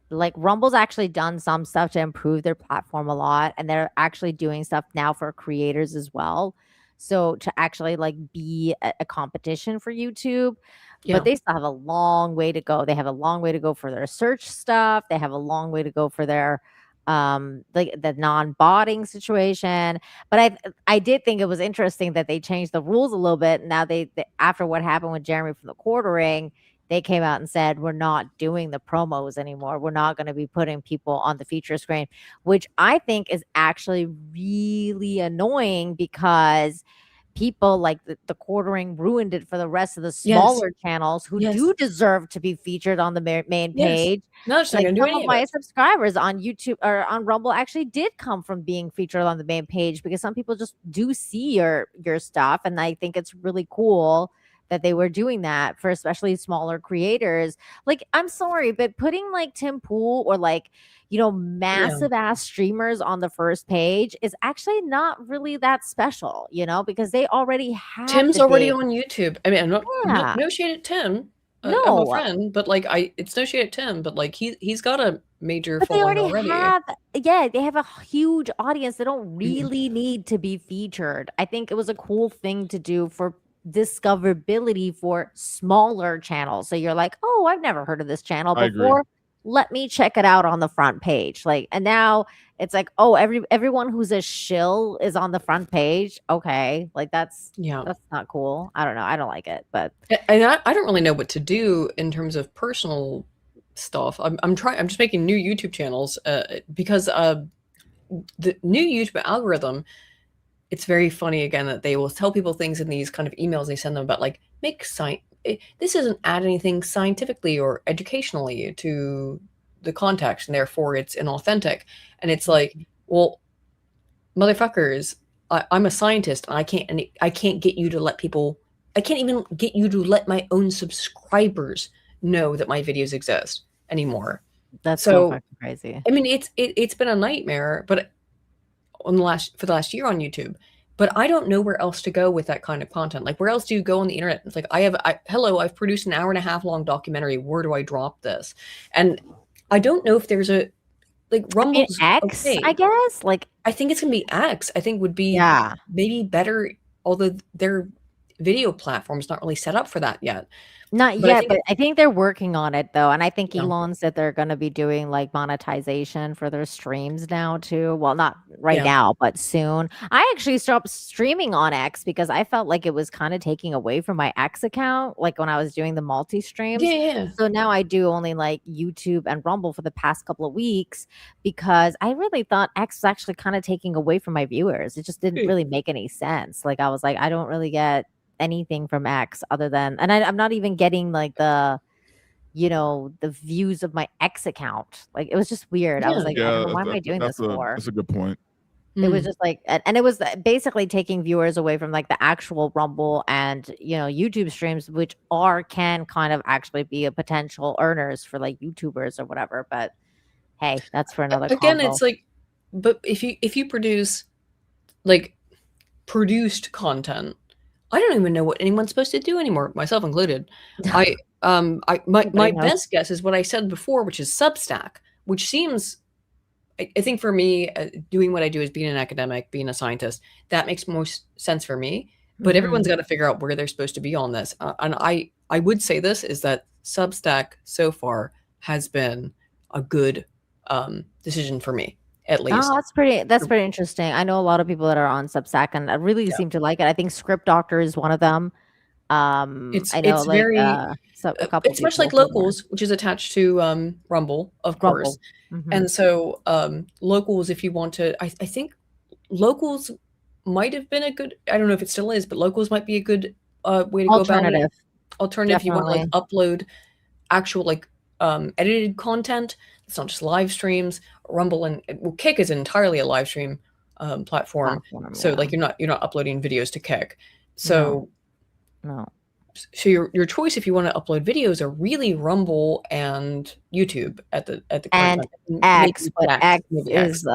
Like Rumble's actually done some stuff to improve their platform a lot, and they're actually doing stuff now for creators as well. So to actually like be a competition for YouTube, Yeah. but they still have a long way to go. They have a long way to go for their search stuff. They have a long way to go for their like the non-botting situation. But I did think it was interesting that they changed the rules a little bit. Now they after what happened with Jeremy from the quartering, they came out and said we're not doing the promos anymore. We're not going to be putting people on the feature screen, which I think is actually really annoying because people like the quartering ruined it for the rest of the smaller channels who Yes. do deserve to be featured on the main Yes. page. No, it's not Like gonna do some any of of my it. subscribers on YouTube or on Rumble actually did come from being featured on the main page because some people just do see your stuff, and I think it's really cool that they were doing that for especially smaller creators. Like, I'm sorry, but putting like Tim Pool or like, you know, massive ass streamers on the first page is actually not really that special, you know, because they already have Tim's the already big. on YouTube. I mean, I'm not Yeah. no shade at Tim. I'm a No, friend, but like it's no shade at Tim, but like he's got a major but they following already already. have, they have a huge audience. They don't really need to be featured. I think it was a cool thing to do for discoverability for smaller channels. So you're like, oh, I've never heard of this channel I agree. before. Let me check it out on the front page. Like, and now it's like, oh, everyone who's a shill is on the front page. Okay, like that's not cool. I don't know. I don't like it, but And I don't really know what to do in terms of personal stuff. I'm just making new YouTube channels because the new YouTube algorithm. It's very funny again that they will tell people things in these kind of emails they send them about like this doesn't add anything scientifically or educationally to the context and therefore it's inauthentic. And it's like, well, motherfuckers, I'm a scientist and I can't get you to let people. I can't even get you to let my own subscribers know that my videos exist anymore. That's so fucking crazy. I mean, it's been a nightmare, but for the last year on YouTube, but I don't know where else to go with that kind of content. Like, where else do you go on the internet? It's like, I've produced an 1.5 hour long documentary. Where do I drop this? And I don't know if there's a like Rumble's X, I guess. Like, I think it's gonna be X. I think would be maybe better, although their video platform's not really set up for that yet. Not yet, but I think they're working on it though. And I think Elon said they're going to be doing like monetization for their streams now too. Well, not right now, but soon. I actually stopped streaming on X because I felt like it was kind of taking away from my X account, like when I was doing the multi-streams. Yeah. So now I do only like YouTube and Rumble for the past couple of weeks because I really thought X was actually kind of taking away from my viewers. It just didn't really make any sense. Like, I was like, I don't really get anything from X other than, and I'm not even getting like the views of my X account. Like, it was just weird. I was like, I don't know, why am I doing this for? That's a good point. It was just like, and it was basically taking viewers away from like the actual Rumble and YouTube streams, which can kind of actually be a potential earners for like YouTubers or whatever. But hey, that's for another again convo. It's like, but if you produce like produced content, I don't even know what anyone's supposed to do anymore, myself included. My best guess is what I said before, which is Substack, which seems, I think for me, doing what I do as being an academic, being a scientist, that makes most sense for me. But everyone's got to figure out where they're supposed to be on this. And I would say this is that Substack so far has been a good decision for me. At least. Oh, that's pretty interesting. I know a lot of people that are on Substack and I really seem to like it. I think Script Doctor is one of them. I know it's like very a couple. It's much like Locals, which is attached to Rumble, of course. And so Locals, if you want to, I think Locals might have been a good. I don't know if it still is, but Locals might be a good way to go about it. Alternative, you want to like upload actual like edited content. It's not just live streams. Rumble and Kick is entirely a live stream platform. So like you're not uploading videos to Kick. So no. So your choice if you want to upload videos are really Rumble and YouTube at the and X, but X is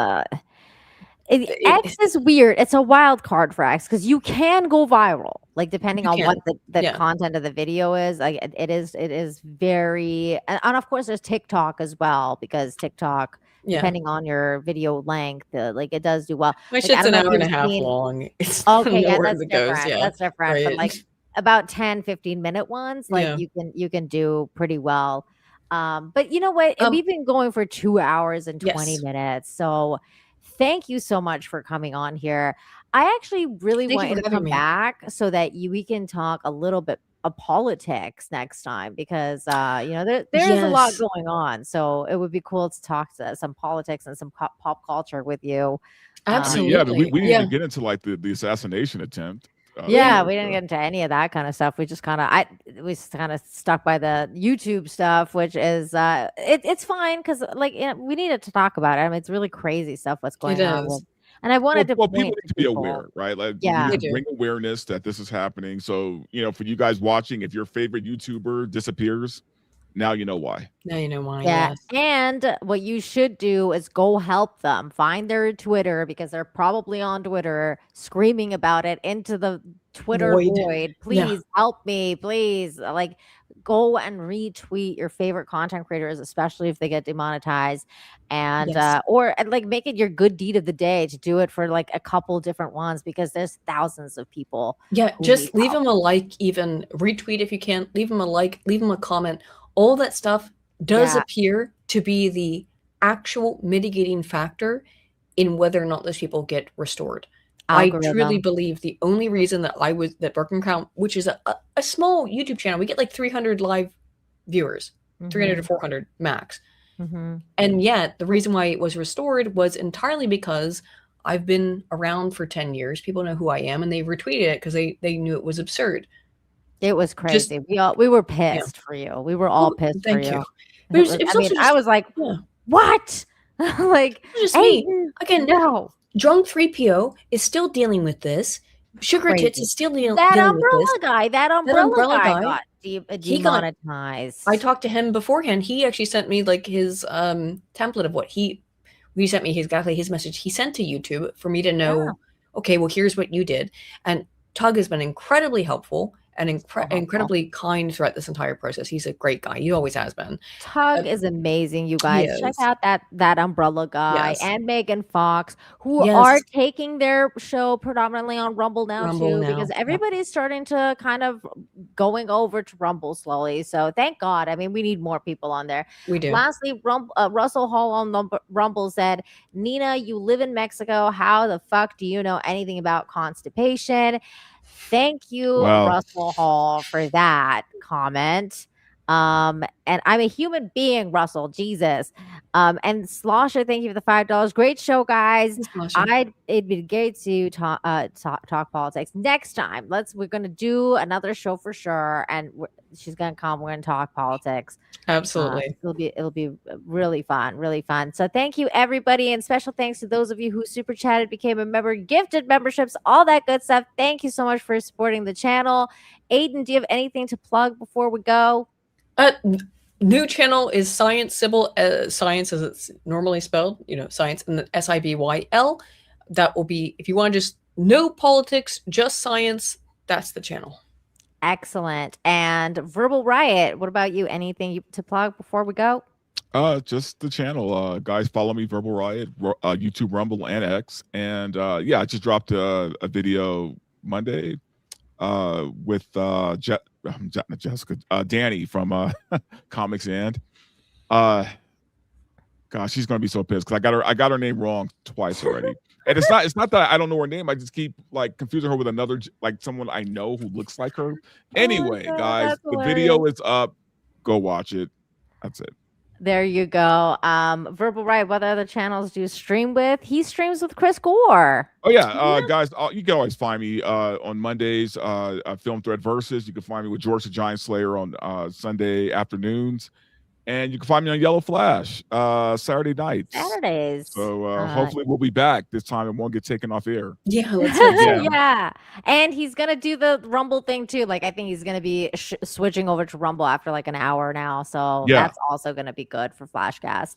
X is weird. It's a wild card for X because you can go viral, like depending on what the content of the video is. Like it is very, and of course there's TikTok as well because TikTok Yeah. depending on your video length. Like it does do well. My Like, I shit's don't an know if hour and a you've half seen- long. It's Okay, yeah, nowhere that's that goes. different. Yeah. That's different. But Right. like about 10, 15-minute ones, like Yeah. you can do pretty well. But you know what? And we've been going for 2 hours and 20 Yes. minutes. So thank you so much for coming on here. I actually really Thank want you you for to having come me. back so that we can talk a little bit of politics next time, because you know, there is a lot Yes. going on. So it would be cool to talk to some politics and some pop culture with you. Absolutely. Yeah, we didn't Yeah. even get into like the assassination attempt. Yeah, we didn't get into any of that kind of stuff. We just kind of stuck by the YouTube stuff, which is it's fine because like, you know, we needed to talk about it. I mean, it's really crazy stuff what's going It on is. with, and I wanted to Well, point people need to be aware, right? Like, Yeah. we They need to do. bring awareness that this is happening. So, you know, for you guys watching, if your favorite YouTuber disappears, now you know why. Now you know why. Yeah, Yes. and what you should do is go help them find their Twitter, because they're probably on Twitter screaming about it into the Twitter Void. void. Yeah. Please help me, please. Like, go and retweet your favorite content creators, especially if they get demonetized, and Yes. or like make it your good deed of the day to do it for like a couple different ones, because there's thousands of people. Yeah, who just need leave help. them a like, even retweet if you can. Leave them a like, leave them a comment. All that stuff does Yeah. appear to be the actual mitigating factor in whether or not those people get restored. I truly Algorithm. believe the only reason that Broken Crown, which is a small YouTube channel, we get like 300 live viewers, 300 to 400 max. Mm-hmm. And yet the reason why it was restored was entirely because I've been around for 10 years. People know who I am, and they retweeted it because they knew it was absurd. It was Just- crazy. We were pissed for you. We were all Well, pissed thank for you. you. But it was I also mean, I just- was like, Yeah. what? Like, It was just me. Aydin, Again, no. Drunk 3PO is still dealing with this. Sugar Tits Crazy. is still dealing That with this. umbrella guy, that umbrella guy guy, got he got- demonetized. I talked to him beforehand. He actually sent me like his template of what he sent me exactly his message he sent to YouTube for me to know, Yeah. okay, well, here's what you did. And Tug has been incredibly helpful and helpful. incredibly kind throughout this entire process. He's a great guy. He always has been. Tug is amazing, you guys. Check is. out that umbrella guy Yes. and Megan Fox, who Yes. are taking their show predominantly on Rumble now Rumble too, now, because yep. everybody's starting to kind of going over to Rumble slowly. So thank God. I mean, we need more people on there. We do. Lastly, Russell Hall on Rumble said, Nina, you live in Mexico. How the fuck do you know anything about constipation? Thank you, Wow. Russell Hall, for that comment. And I'm a human being, Russell. Jesus. And Slosher, thank you for the $5. Great show, guys. It'd be great to talk politics next time. We're gonna do another show for sure, and she's gonna come. We're gonna talk politics. Absolutely. It'll be really fun. So thank you, everybody, and special thanks to those of you who super chatted, became a member, gifted memberships, all that good stuff. Thank you so much for supporting the channel. Aydin, do you have anything to plug before we go? New channel is Science Sybil, science as it's normally spelled, science, and the SIBYL. That will be, if you want to just no politics, just science, that's the channel. Excellent. And Verbal Riot, what about you? Anything to plug before we go? Just the channel. Guys, follow me, Verbal Riot, YouTube, Rumble, and X. And yeah, I just dropped a video Monday with Jessica, Danny from Comics and gosh, she's gonna be so pissed because I got her name wrong twice already. And it's not that I don't know her name, I just keep like confusing her with another, like someone I know who looks like her. Anyway, God, guys, that's the video is up, go watch it. That's it. There you go. Verbal Riot, what other channels do you stream with? He streams with Chris Gore. Oh yeah, guys, you can always find me on Mondays, Film Thread Versus. You can find me with George the Giant Slayer on Sunday afternoons, and you can find me on Yellow Flash Saturday nights. Saturdays. So hopefully we'll be back this time and won't get taken off air. Yeah, let's hope so. Yeah, and he's gonna do the Rumble thing too. Like I think he's gonna be switching over to Rumble after like an hour now, so Yeah. that's also gonna be good for Flashcast.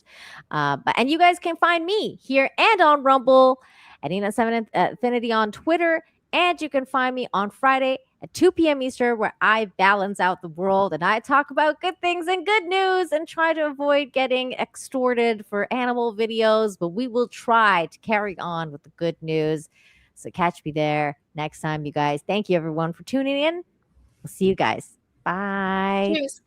And you guys can find me here and on Rumble at Nina7 Infinity on Twitter And you can find me on Friday at 2 p.m. Eastern, where I balance out the world and I talk about good things and good news and try to avoid getting extorted for animal videos. But we will try to carry on with the good news. So catch me there next time, you guys. Thank you, everyone, for tuning in. We'll see you guys. Bye. Cheers.